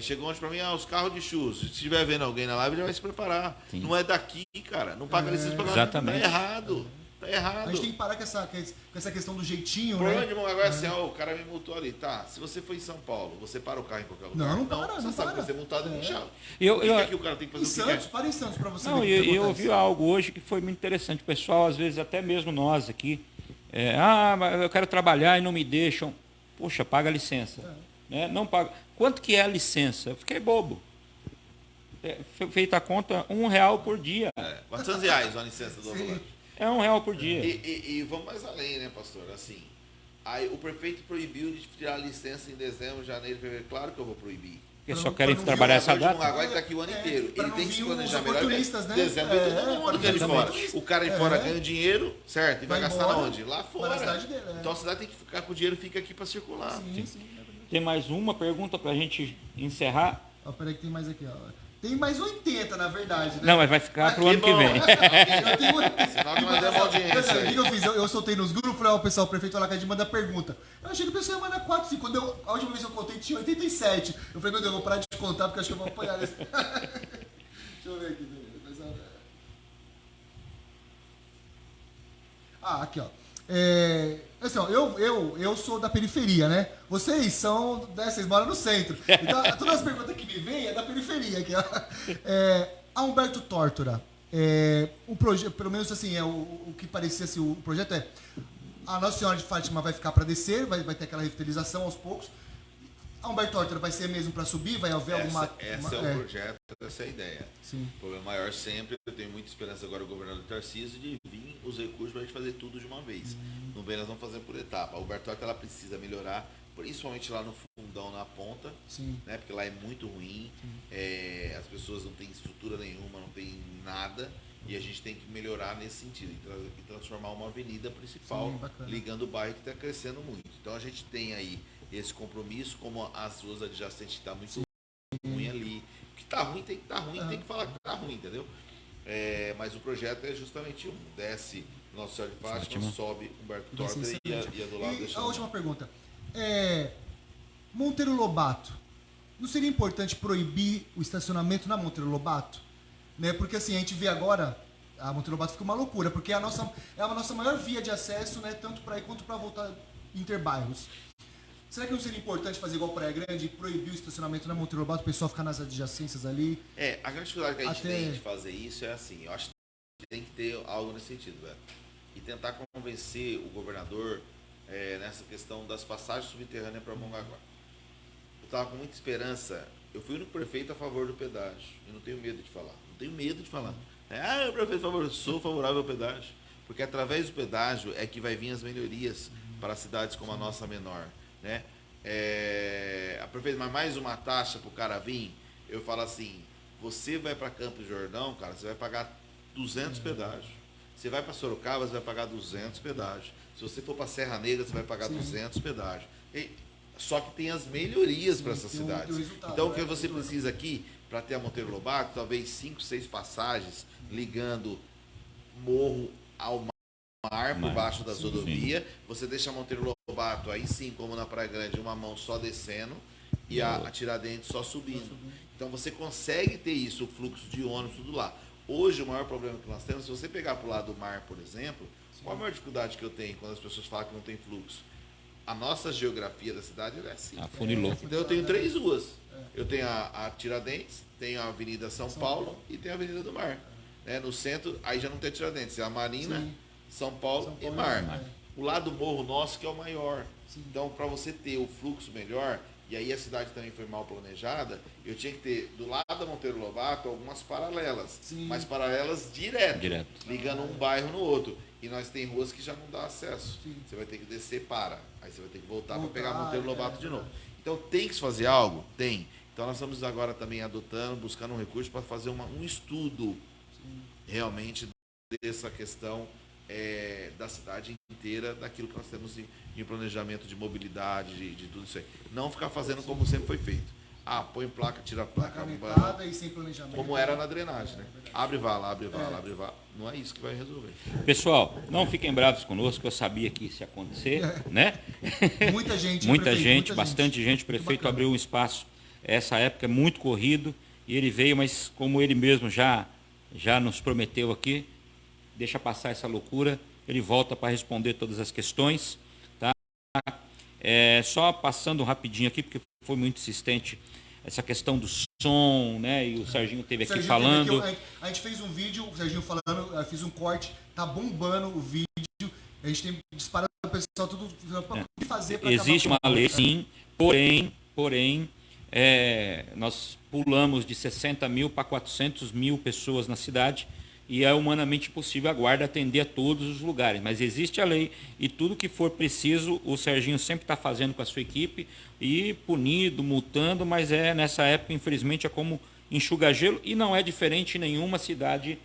Speaker 3: chegou ontem para mim, os carros de churros. Se estiver vendo alguém na live, ele vai se preparar.
Speaker 2: Sim.
Speaker 3: Não é daqui, cara. Não paga licença para
Speaker 2: Exatamente.
Speaker 3: Tá errado. Tá errado.
Speaker 4: A gente tem que parar com essa questão do jeitinho,
Speaker 3: O problema
Speaker 4: né?
Speaker 3: de Mongaguá é assim, o cara me multou ali. Tá, se você for em São Paulo, você para o carro em qualquer lugar?
Speaker 4: Não para,
Speaker 3: Você
Speaker 4: não
Speaker 3: sabe
Speaker 4: para.
Speaker 3: que vai ser multado e puxado.
Speaker 2: Eu-
Speaker 3: Por que
Speaker 2: eu-
Speaker 3: aqui o cara tem que
Speaker 4: Em
Speaker 3: fazer o que
Speaker 4: Santos,
Speaker 3: quer?
Speaker 4: para em Santos para você
Speaker 2: Não,
Speaker 4: ver o que
Speaker 2: eu
Speaker 4: acontece.
Speaker 2: ouvi algo hoje que foi muito interessante. O pessoal, às vezes, até mesmo nós aqui, mas eu quero trabalhar e não me deixam. Poxa, paga a licença. Né? Não paga. Quanto que é a licença? Eu fiquei bobo. Feita a conta, R$1 por dia.
Speaker 3: R$400 a licença do ambulante.
Speaker 2: É R$1 por dia.
Speaker 3: E vamos mais além, né, pastor? Assim, aí o prefeito proibiu de tirar a licença em dezembro, janeiro, fevereiro. Claro que eu vou proibir.
Speaker 2: Porque
Speaker 4: Pra
Speaker 2: só
Speaker 4: não-
Speaker 2: querem
Speaker 4: pra não
Speaker 2: trabalhar essa
Speaker 3: O
Speaker 2: data.
Speaker 3: Mongaguá está aqui o ano inteiro.
Speaker 4: pra
Speaker 3: Ele
Speaker 4: não
Speaker 3: tem que se
Speaker 4: vir
Speaker 3: planejar
Speaker 4: os
Speaker 3: melhor.
Speaker 4: oportunistas, né?
Speaker 3: Dezembro vem todo
Speaker 4: Pra
Speaker 3: mundo
Speaker 4: não
Speaker 3: de
Speaker 4: vir
Speaker 3: fora.
Speaker 4: os
Speaker 3: O cara de fora ganha dinheiro, certo? E vai
Speaker 4: Vai
Speaker 3: gastar
Speaker 4: embora,
Speaker 3: onde? Lá
Speaker 4: vai
Speaker 3: fora.
Speaker 4: na cidade dele,
Speaker 3: Então a cidade tem que ficar com o dinheiro, fica aqui para circular.
Speaker 4: Sim.
Speaker 2: Tem mais uma pergunta para a gente encerrar?
Speaker 4: Ó, peraí que tem mais aqui, ó. Tem mais 80, na verdade, né?
Speaker 2: Não, mas vai ficar para o ano que
Speaker 3: bom.
Speaker 2: vem.
Speaker 4: Eu tenho...
Speaker 3: Senão que nós demos audiência
Speaker 4: O
Speaker 3: aí.
Speaker 4: que eu fiz? Eu soltei nos grupos, falei, ó, o pessoal, o prefeito lá que manda pergunta. Eu achei que o pessoal ia mandar 4, 5. A última vez que eu contei tinha 87. Eu falei, meu Deus, eu vou parar de contar porque eu acho que eu vou apanhar nesse. Deixa eu ver aqui. Aqui, ó. Assim, ó, eu sou da periferia, né? Vocês são, né, vocês moram no centro. Então, todas as perguntas que me vêm é da periferia aqui, ó. A Humberto Tortora, o projeto, pelo menos assim, o que parecia assim, o projeto a Nossa Senhora de Fátima vai ficar para descer, vai ter aquela revitalização aos poucos. A Humberto Tortora vai ser mesmo para subir, vai haver alguma...
Speaker 3: Esse é o projeto, essa é a ideia.
Speaker 4: Sim.
Speaker 3: O problema maior sempre, eu tenho muita esperança agora do governador Tarcísio de vir os recursos para a gente fazer tudo de uma vez. No bem, nós vamos fazer por etapa. A Humberto Torta, ela precisa melhorar, principalmente lá no fundão, na ponta,
Speaker 4: Sim.
Speaker 3: né? Porque lá é muito ruim, as pessoas não têm estrutura nenhuma, não tem nada, e a gente tem que melhorar nesse sentido, e transformar uma avenida principal,
Speaker 4: Sim, bacana.
Speaker 3: ligando o bairro que está crescendo muito. Então a gente tem aí esse compromisso, como as ruas adjacentes estão muito ruim ali. O que está ruim tem que estar ruim, tem que falar que está ruim, entendeu? Mas o projeto é justamente desce Nossa Senhora de Fátima, sobe Humberto Torta e a do lado
Speaker 4: E
Speaker 3: deixa.
Speaker 4: a última pergunta. Monteiro Lobato, não seria importante proibir o estacionamento na Monteiro Lobato? Né? Porque assim, a gente vê agora, a Monteiro Lobato fica uma loucura, porque é a nossa maior via de acesso, né, tanto para ir quanto para voltar interbairros. Será que não seria importante fazer igual Praia Grande e proibir o estacionamento na Monteiro Lobato, o pessoal ficar nas adjacências ali?
Speaker 3: A grande dificuldade que a gente
Speaker 4: Até-
Speaker 3: tem de fazer isso é assim, eu acho que tem que ter algo nesse sentido, velho. E tentar convencer o governador nessa questão das passagens subterrâneas para Mongaguá. Eu estava com muita esperança, eu fui o único prefeito a favor do pedágio, e não tenho medo de falar. Não tenho medo de falar. Prefeito, sou favorável ao pedágio. Porque através do pedágio é que vai vir as melhorias para cidades como a nossa menor. Né? Prefeito, mas mais uma taxa para o cara vir, eu falo assim, você vai para Campos do Jordão, cara, você vai pagar 200 pedágios. Você vai para Sorocaba, você vai pagar 200 pedágios. Se você for para Serra Negra, você vai pagar 200 pedágios. Só que tem as melhorias para essas cidades. Então, o que você precisa aqui, para ter a Monteiro Lobato, talvez 5, 6 passagens ligando Morro ao mar por baixo das rodovias. Você deixa a Monteiro Lobato, aí sim, como na Praia Grande, uma mão só descendo e a Tiradentes só subindo. Então, você consegue ter isso, o fluxo de ônibus, tudo lá. Hoje, o maior problema que nós temos, se você pegar para o lado do mar, por exemplo, qual a maior dificuldade que eu tenho quando as pessoas falam que não tem fluxo? A nossa geografia da cidade é assim.
Speaker 2: Afunilou.
Speaker 3: Então eu tenho 3 ruas. Eu tenho a Tiradentes, tenho a Avenida São Paulo e tenho a Avenida do Mar. No centro, aí já não tem Tiradentes, é a Marina, São Paulo e Mar. O lado do morro nosso que é o maior. Então, para você ter o fluxo melhor, e aí a cidade também foi mal planejada, eu tinha que ter, do lado da Monteiro Lobato, algumas paralelas. Mas paralelas direto. Ligando um bairro no outro. E nós tem ruas que já não dá acesso. Você vai ter que descer aí você vai ter que voltar para pegar Monteiro Lobato de novo. Então tem que se fazer algo? Tem. Então nós estamos agora também adotando, buscando um recurso para fazer um estudo realmente dessa questão da cidade inteira, daquilo que nós temos em planejamento de mobilidade, de tudo isso aí. Não ficar fazendo como sempre foi feito. Põe placa, tira a placa.
Speaker 4: E sem planejamento.
Speaker 3: Como era na drenagem, né? Abre vala. Não é isso que vai resolver.
Speaker 2: Pessoal, não fiquem bravos conosco, eu sabia que isso ia acontecer, né?
Speaker 4: Muita gente,
Speaker 2: bastante gente. O prefeito abriu um espaço. Essa época é muito corrido e ele veio, mas como ele mesmo já nos prometeu aqui, deixa passar essa loucura, ele volta para responder todas as questões, tá? Só passando rapidinho aqui, porque foi muito insistente essa questão do som, né? E o Serginho esteve aqui falando.
Speaker 4: A gente fez um vídeo, o Serginho falando, eu fiz um corte, tá bombando o vídeo, a gente tem disparado o pessoal tudo o que fazer para
Speaker 2: existe uma lei, sim, porém, nós pulamos de 60 mil para 400 mil pessoas na cidade e é humanamente impossível a guarda atender a todos os lugares. Mas existe a lei e tudo que for preciso, o Serginho sempre está fazendo com a sua equipe e punindo, multando, mas nessa época, infelizmente, é como enxugar gelo e não é diferente em nenhuma cidade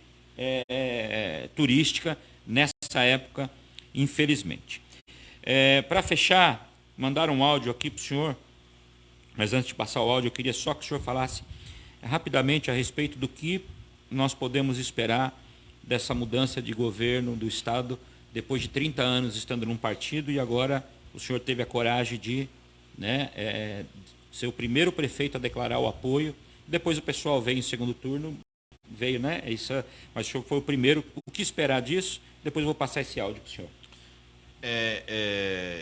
Speaker 2: turística nessa época, infelizmente. Para fechar, mandaram um áudio aqui para o senhor, mas antes de passar o áudio, eu queria só que o senhor falasse rapidamente a respeito do que nós podemos esperar dessa mudança de governo do Estado, depois de 30 anos estando num partido, e agora o senhor teve a coragem de ser o primeiro prefeito a declarar o apoio, depois o pessoal veio em segundo turno, né? Mas o senhor foi o primeiro. O que esperar disso? Depois eu vou passar esse áudio para o senhor.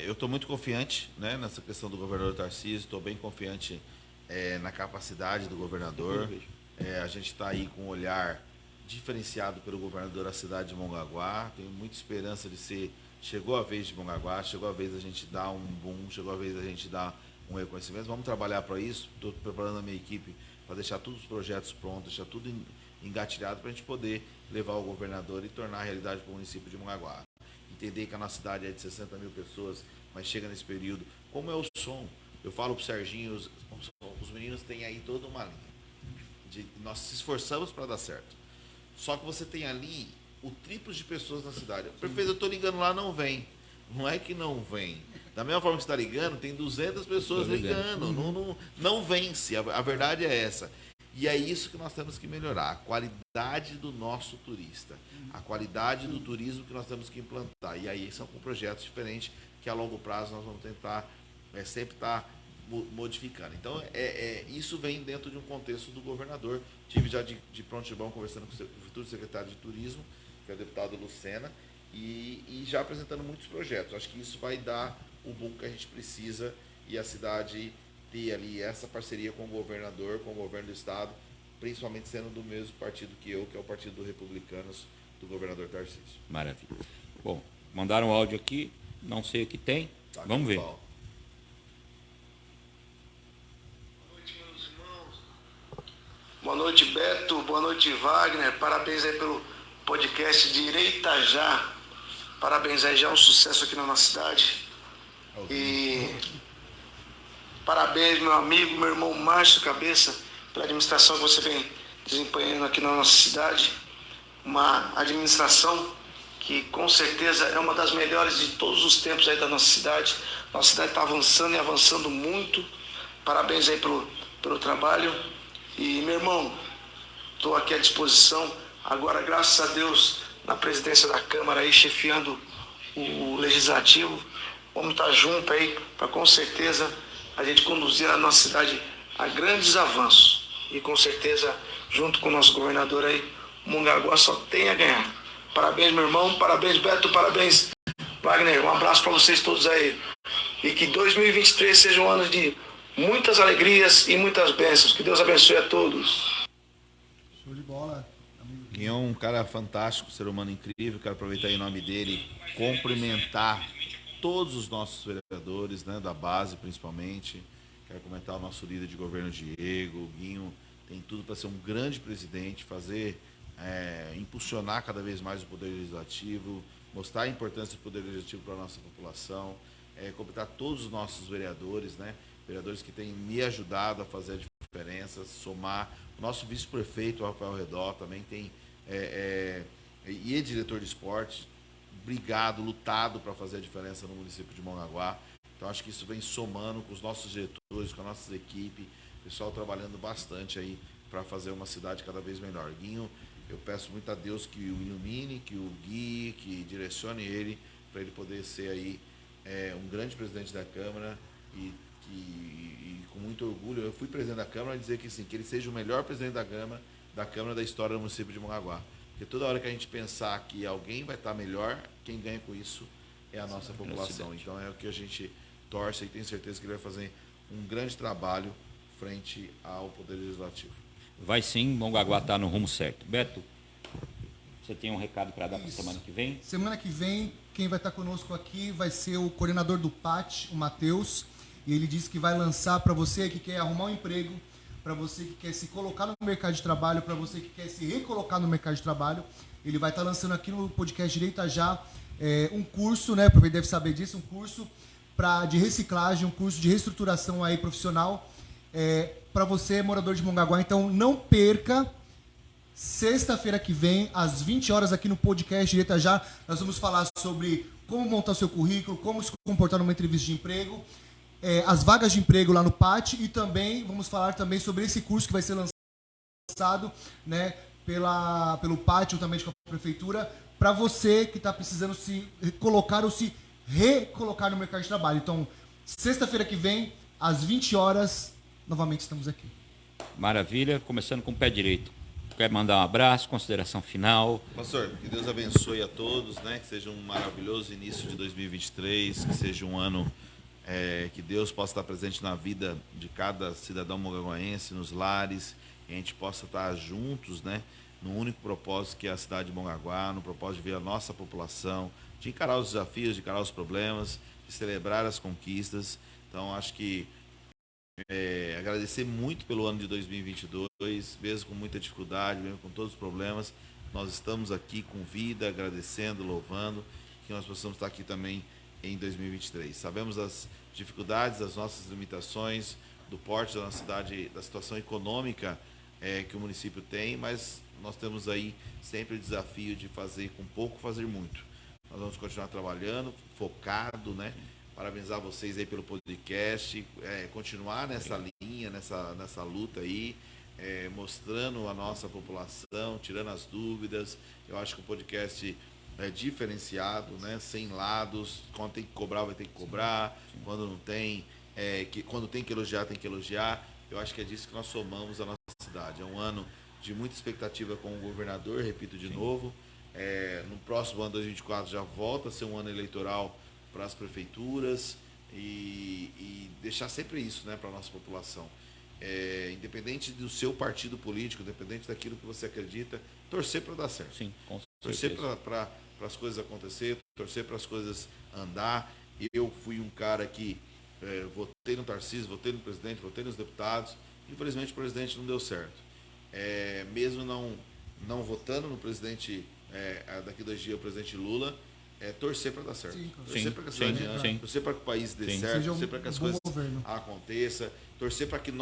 Speaker 3: Eu estou muito confiante, né, nessa questão do governador Tarcísio, estou bem confiante na capacidade do governador. A gente está aí com um olhar diferenciado pelo governador da cidade de Mongaguá. Tenho muita esperança de ser. Chegou a vez de Mongaguá, chegou a vez da gente dar um boom, chegou a vez da gente dar um reconhecimento. Vamos trabalhar para isso. Estou preparando a minha equipe para deixar todos os projetos prontos, deixar tudo engatilhado para a gente poder levar o governador e tornar a realidade para o município de Mongaguá. Entender que a nossa cidade é de 60 mil pessoas, mas chega nesse período. Como é o som? Eu falo para o Serginho, os meninos têm aí toda uma linha. Nós se esforçamos para dar certo. Só que você tem ali o triplo de pessoas na cidade. Prefeito, eu estou ligando lá, não vem. Não é que não vem. Da mesma forma que você está ligando, tem 200 pessoas ligando. Não vence. A verdade é essa. E é isso que nós temos que melhorar. A qualidade do nosso turista. A qualidade do turismo que nós temos que implantar. E aí são com projetos diferentes que a longo prazo nós vamos tentar sempre estar modificando. Então, isso vem dentro de um contexto do governador. Tive já de prontidão conversando com o futuro secretário de Turismo, que é o deputado Lucena, e já apresentando muitos projetos. Acho que isso vai dar o boom que a gente precisa e a cidade ter ali essa parceria com o governador, com o governo do estado, principalmente sendo do mesmo partido que eu, que é o Partido dos Republicanos, do governador Tarcísio.
Speaker 2: Maravilha. Bom, mandaram um áudio aqui, não sei o que tem, vamos ver.
Speaker 5: Boa
Speaker 6: Boa noite, Beto. Boa noite, Wagner. Parabéns aí pelo podcast Direita Já. Parabéns aí, já é um sucesso aqui na nossa cidade. E parabéns, meu amigo, meu irmão Márcio Cabeça, pela administração que você vem desempenhando aqui na nossa cidade. Uma administração que com certeza é uma das melhores de todos os tempos aí da nossa cidade. Nossa cidade está avançando e avançando muito. Parabéns aí pelo trabalho. E, meu irmão, estou aqui à disposição. Agora, graças a Deus, na presidência da Câmara aí, chefiando o Legislativo. Vamos estar juntos aí para, com certeza, a gente conduzir a nossa cidade a grandes avanços. E, com certeza, junto com o nosso governador aí, Mongaguá só tem a ganhar. Parabéns, meu irmão. Parabéns, Beto. Parabéns, Wagner. Um abraço para vocês todos aí. E que 2023 seja um ano de muitas alegrias e muitas bênçãos. Que Deus abençoe a todos.
Speaker 4: Show de bola, amigo.
Speaker 3: Guinho é um cara fantástico, ser humano incrível. Quero aproveitar em nome dele, cumprimentar todos os nossos vereadores, né, da base principalmente. Quero comentar o nosso líder de governo, Diego. O Guinho tem tudo para ser um grande presidente, impulsionar cada vez mais o Poder Legislativo, mostrar a importância do Poder Legislativo para a nossa população, cumprimentar todos os nossos vereadores, né? Vereadores que têm me ajudado a fazer a diferença, somar. O nosso vice-prefeito, Rafael Redó, também tem, e é diretor de esporte, brigado, lutado para fazer a diferença no município de Mongaguá. Então, acho que isso vem somando com os nossos diretores, com a nossa equipe, o pessoal trabalhando bastante aí para fazer uma cidade cada vez melhor. Guinho, eu peço muito a Deus que o ilumine, que o guie, que direcione ele, para ele poder ser aí um grande presidente da Câmara e com muito orgulho, eu fui presidente da Câmara, dizer que sim, que ele seja o melhor presidente da Câmara da história do município de Mongaguá. Porque toda hora que a gente pensar que alguém vai estar melhor, quem ganha com isso é a nossa população. Então é o que a gente torce e tenho certeza que ele vai fazer um grande trabalho frente ao Poder Legislativo.
Speaker 2: Vai sim, Mongaguá está no rumo certo. Beto, você tem um recado para dar para a semana que vem?
Speaker 4: Semana que vem, quem vai estar conosco aqui vai ser o coordenador do PAT, o Matheus. E ele disse que vai lançar para você que quer arrumar um emprego, para você que quer se colocar no mercado de trabalho, para você que quer se recolocar no mercado de trabalho. Ele vai estar lançando aqui no podcast Direita Já um curso, né? Porque ele deve saber disso, um curso de reciclagem, um curso de reestruturação aí profissional para você, morador de Mongaguá. Então, não perca. Sexta-feira que vem, às 20 horas, aqui no podcast Direita Já, nós vamos falar sobre como montar o seu currículo, como se comportar numa entrevista de emprego, as vagas de emprego lá no PAT, e também vamos falar também sobre esse curso que vai ser lançado, né, pelo PAT, juntamente com a prefeitura, para você que está precisando se colocar ou se recolocar no mercado de trabalho. Então, sexta-feira que vem, às 20 horas, novamente estamos aqui.
Speaker 2: Maravilha, começando com o pé direito. Quero mandar um abraço, consideração final.
Speaker 3: Pastor, que Deus abençoe a todos, né? Que seja um maravilhoso início de 2023, que seja um ano que Deus possa estar presente na vida de cada cidadão mongaguaense, nos lares, e a gente possa estar juntos, né? No único propósito que é a cidade de Mongaguá, no propósito de ver a nossa população, de encarar os desafios, de encarar os problemas, de celebrar as conquistas. Então, acho que agradecer muito pelo ano de 2022, mesmo com muita dificuldade, mesmo com todos os problemas, nós estamos aqui com vida, agradecendo, louvando, que nós possamos estar aqui também em 2023. Sabemos as dificuldades, as nossas limitações, do porte da nossa cidade, da situação econômica que o município tem, mas nós temos aí sempre o desafio de fazer com pouco, fazer muito. Nós vamos continuar trabalhando, focado, né? Parabenizar vocês aí pelo podcast, continuar nessa linha, nessa luta aí, mostrando a nossa população, tirando as dúvidas. Eu acho que o podcast é diferenciado, né? Sem lados, quando tem que cobrar, vai ter que cobrar, quando não tem, quando tem que elogiar, tem que elogiar. Eu acho que é disso que nós somamos a nossa cidade. É um ano de muita expectativa com o governador, repito de novo. No próximo ano, 2024, já volta a ser um ano eleitoral para as prefeituras e deixar sempre isso, né, para a nossa população. Independente do seu partido político, independente daquilo que você acredita, torcer para dar certo.
Speaker 2: Sim, com
Speaker 3: torcer para as coisas acontecer, torcer para as coisas andar. Eu fui um cara que votei no Tarcísio, votei no presidente, votei nos deputados. Infelizmente o presidente não deu certo. mesmo não votando no presidente, daqui 2 dias, o presidente Lula, torcer para dar certo. Torcer para que a cidade ande, torcer para que o país dê certo, torcer para que as coisas aconteçam, torcer para que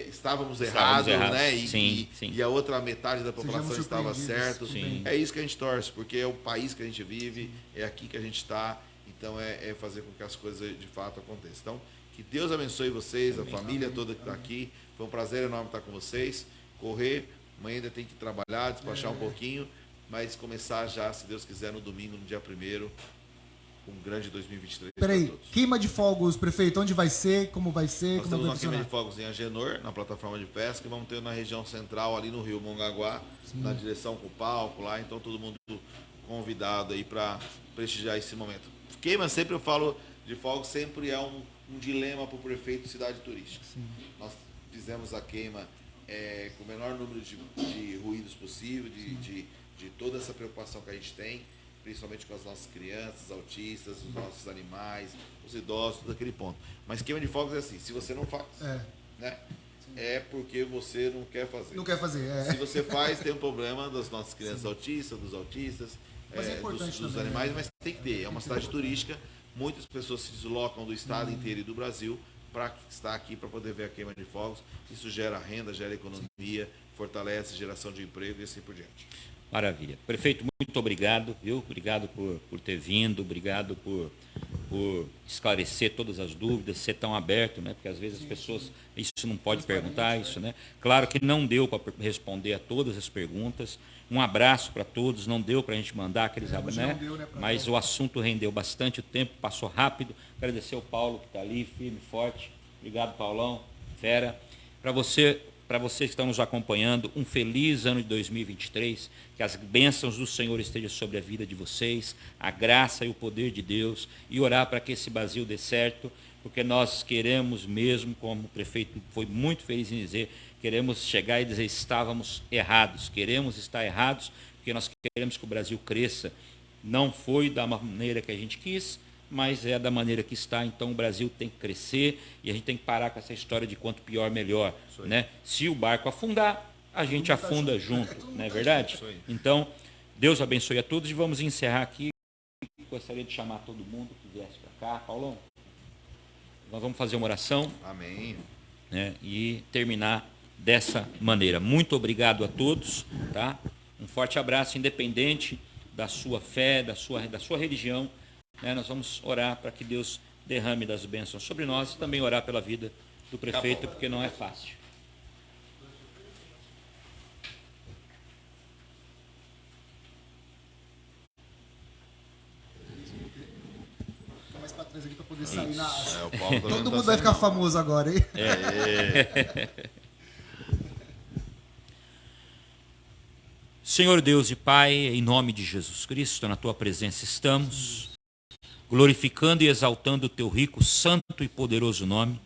Speaker 3: estávamos errados, né? E a outra metade da população estava certo. É isso que a gente torce, porque é o país que a gente vive, é aqui que a gente está. Então é fazer com que as coisas de fato aconteçam. Então, que Deus abençoe vocês, a família toda que está aqui. Foi um prazer enorme estar com vocês. Correr, amanhã ainda tem que trabalhar, despachar um pouquinho, mas começar já, se Deus quiser, no domingo, no dia 1º, um grande 2023.
Speaker 4: Peraí, queima de fogos, prefeito, onde vai ser, como vai ser?
Speaker 3: Nós temos uma queima de fogos em Agenor, na plataforma de pesca, e vamos ter na região central, ali no Rio Mongaguá, na direção com o palco lá, então todo mundo convidado aí para prestigiar esse momento. Queima, sempre eu falo de fogos, sempre é um dilema para o prefeito de cidade turística. Nós fizemos a queima com o menor número de ruídos possível, de toda essa preocupação que a gente tem, principalmente com as nossas crianças, autistas, os nossos animais, os idosos, todo aquele ponto. Mas queima de fogos é assim, se você não faz, né? É porque você não quer fazer.
Speaker 4: Não quer fazer,
Speaker 3: Se você faz, tem um problema das nossas crianças autistas, dos autistas, dos animais, mas tem que ter. É uma cidade turística, muitas pessoas se deslocam do estado inteiro e do Brasil para estar aqui para poder ver a queima de fogos. Isso gera renda, gera economia, fortalece geração de emprego e assim por diante.
Speaker 2: Maravilha. Prefeito, muito obrigado, viu? Obrigado por ter vindo, obrigado por esclarecer todas as dúvidas, ser tão aberto, né? Porque às vezes as pessoas, isso não pode perguntar, isso, né? Claro que não deu para responder a todas as perguntas. Um abraço para todos, não deu para a gente mandar aqueles abraços, né? Mas o assunto rendeu bastante, o tempo passou rápido. Agradecer ao Paulo que está ali, firme, forte. Obrigado, Paulão, fera. Para vocês que estão nos acompanhando, um feliz ano de 2023, que as bênçãos do Senhor estejam sobre a vida de vocês, a graça e o poder de Deus, e orar para que esse Brasil dê certo, porque nós queremos mesmo, como o prefeito foi muito feliz em dizer, queremos chegar e dizer, estávamos errados, queremos estar errados, porque nós queremos que o Brasil cresça. Não foi da maneira que a gente quis, mas é da maneira que está, então o Brasil tem que crescer e a gente tem que parar com essa história de quanto pior, melhor. Né? Se o barco afundar, a gente afunda junto, não é verdade? Então, Deus abençoe a todos e vamos encerrar aqui. Gostaria de chamar todo mundo que viesse para cá. Paulão, nós vamos fazer uma oração.
Speaker 3: Amém.
Speaker 2: Né? E terminar dessa maneira. Muito obrigado a todos. Tá? Um forte abraço, independente da sua fé, da sua religião. Nós vamos orar para que Deus derrame das bênçãos sobre nós e também orar pela vida do prefeito, porque não é fácil.
Speaker 4: Mais para trás aqui para poder sair na...
Speaker 3: Todo
Speaker 4: mundo vai ficar famoso agora, hein?
Speaker 2: Senhor Deus e Pai, em nome de Jesus Cristo, na Tua presença estamos, glorificando e exaltando o Teu rico, santo e poderoso nome.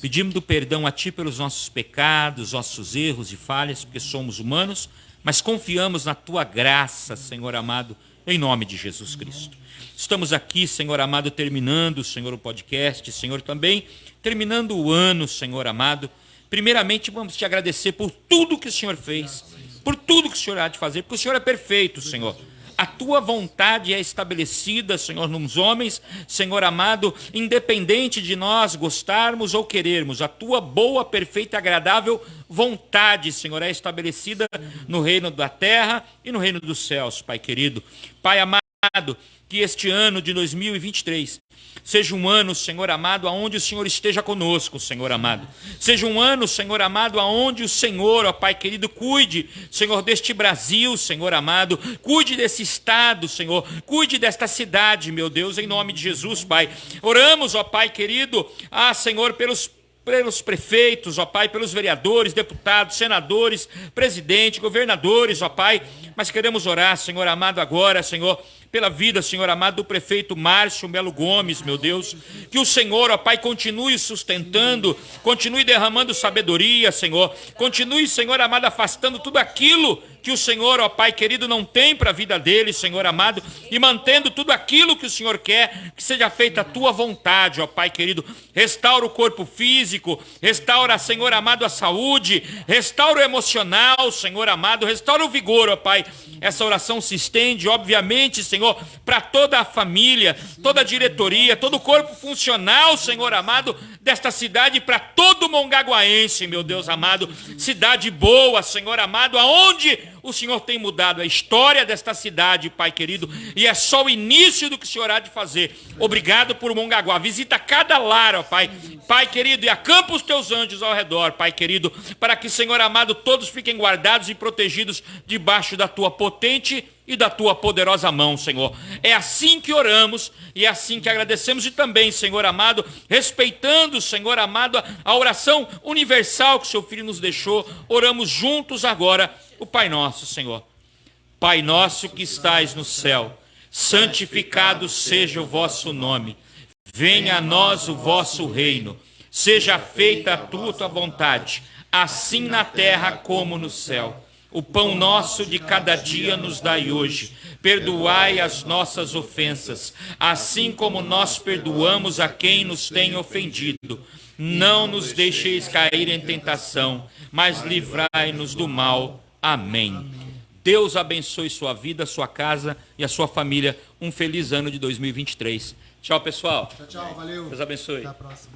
Speaker 2: Pedimos perdão a Ti pelos nossos pecados, nossos erros e falhas, porque somos humanos, mas confiamos na Tua graça, Senhor amado, em nome de Jesus Cristo. Estamos aqui, Senhor amado, terminando, Senhor, o podcast, Senhor, também terminando o ano, Senhor amado. Primeiramente, vamos Te agradecer por tudo que o Senhor fez, por tudo que o Senhor há de fazer, porque o Senhor é perfeito, Senhor. A Tua vontade é estabelecida, Senhor, nos homens, Senhor amado, independente de nós gostarmos ou querermos. A Tua boa, perfeita e agradável vontade, Senhor, é estabelecida no reino da terra e no reino dos céus, Pai querido. Pai amado, que este ano de 2023 seja um ano, Senhor amado, aonde o Senhor esteja conosco, Senhor amado. Seja um ano, Senhor amado, aonde o Senhor, ó Pai querido, cuide, Senhor, deste Brasil, Senhor amado. Cuide desse estado, Senhor. Cuide desta cidade, meu Deus, em nome de Jesus, Pai. Oramos, ó Pai querido, Senhor, pelos prefeitos, ó Pai, pelos vereadores, deputados, senadores, presidente, governadores, ó Pai. Mas queremos orar, Senhor amado, agora, Senhor, pela vida, Senhor amado, do prefeito Márcio Melo Gomes, meu Deus. Que o Senhor, ó Pai, continue sustentando, continue derramando sabedoria, Senhor. Continue, Senhor amado, afastando tudo aquilo que o Senhor, ó Pai querido, não tem para a vida dele, Senhor amado, e mantendo tudo aquilo que o Senhor quer, que seja feita a tua vontade, ó Pai querido. Restaura o corpo físico, restaura, Senhor amado, a saúde, restaura o emocional, Senhor amado, restaura o vigor, ó Pai. Essa oração se estende, obviamente, Senhor, para toda a família, toda a diretoria, todo o corpo funcional, Senhor amado, desta cidade, para todo mongaguaense, meu Deus amado. Cidade boa, Senhor amado, aonde o Senhor tem mudado a história desta cidade, Pai querido, e é só o início do que o Senhor há de fazer. Obrigado por Mongaguá. Visita cada lar, ó Pai. Pai querido, e acampa os teus anjos ao redor, Pai querido, para que, Senhor amado, todos fiquem guardados e protegidos debaixo da tua potente e da tua poderosa mão, Senhor. É assim que oramos e é assim que agradecemos, e também, Senhor amado, respeitando, Senhor amado, a oração universal que o seu Filho nos deixou, oramos juntos agora o Pai Nosso, Senhor. Pai nosso que estais no céu, santificado seja o vosso nome. Venha a nós o vosso reino. Seja feita a tua vontade, assim na terra como no céu. O pão nosso de cada dia nos dai hoje. Perdoai as nossas ofensas, assim como nós perdoamos a quem nos tem ofendido. Não nos deixeis cair em tentação, mas livrai-nos do mal. Amém. Deus abençoe sua vida, sua casa e a sua família. Um feliz ano de 2023. Tchau, pessoal.
Speaker 4: Tchau, valeu.
Speaker 2: Deus abençoe.
Speaker 4: Até a próxima.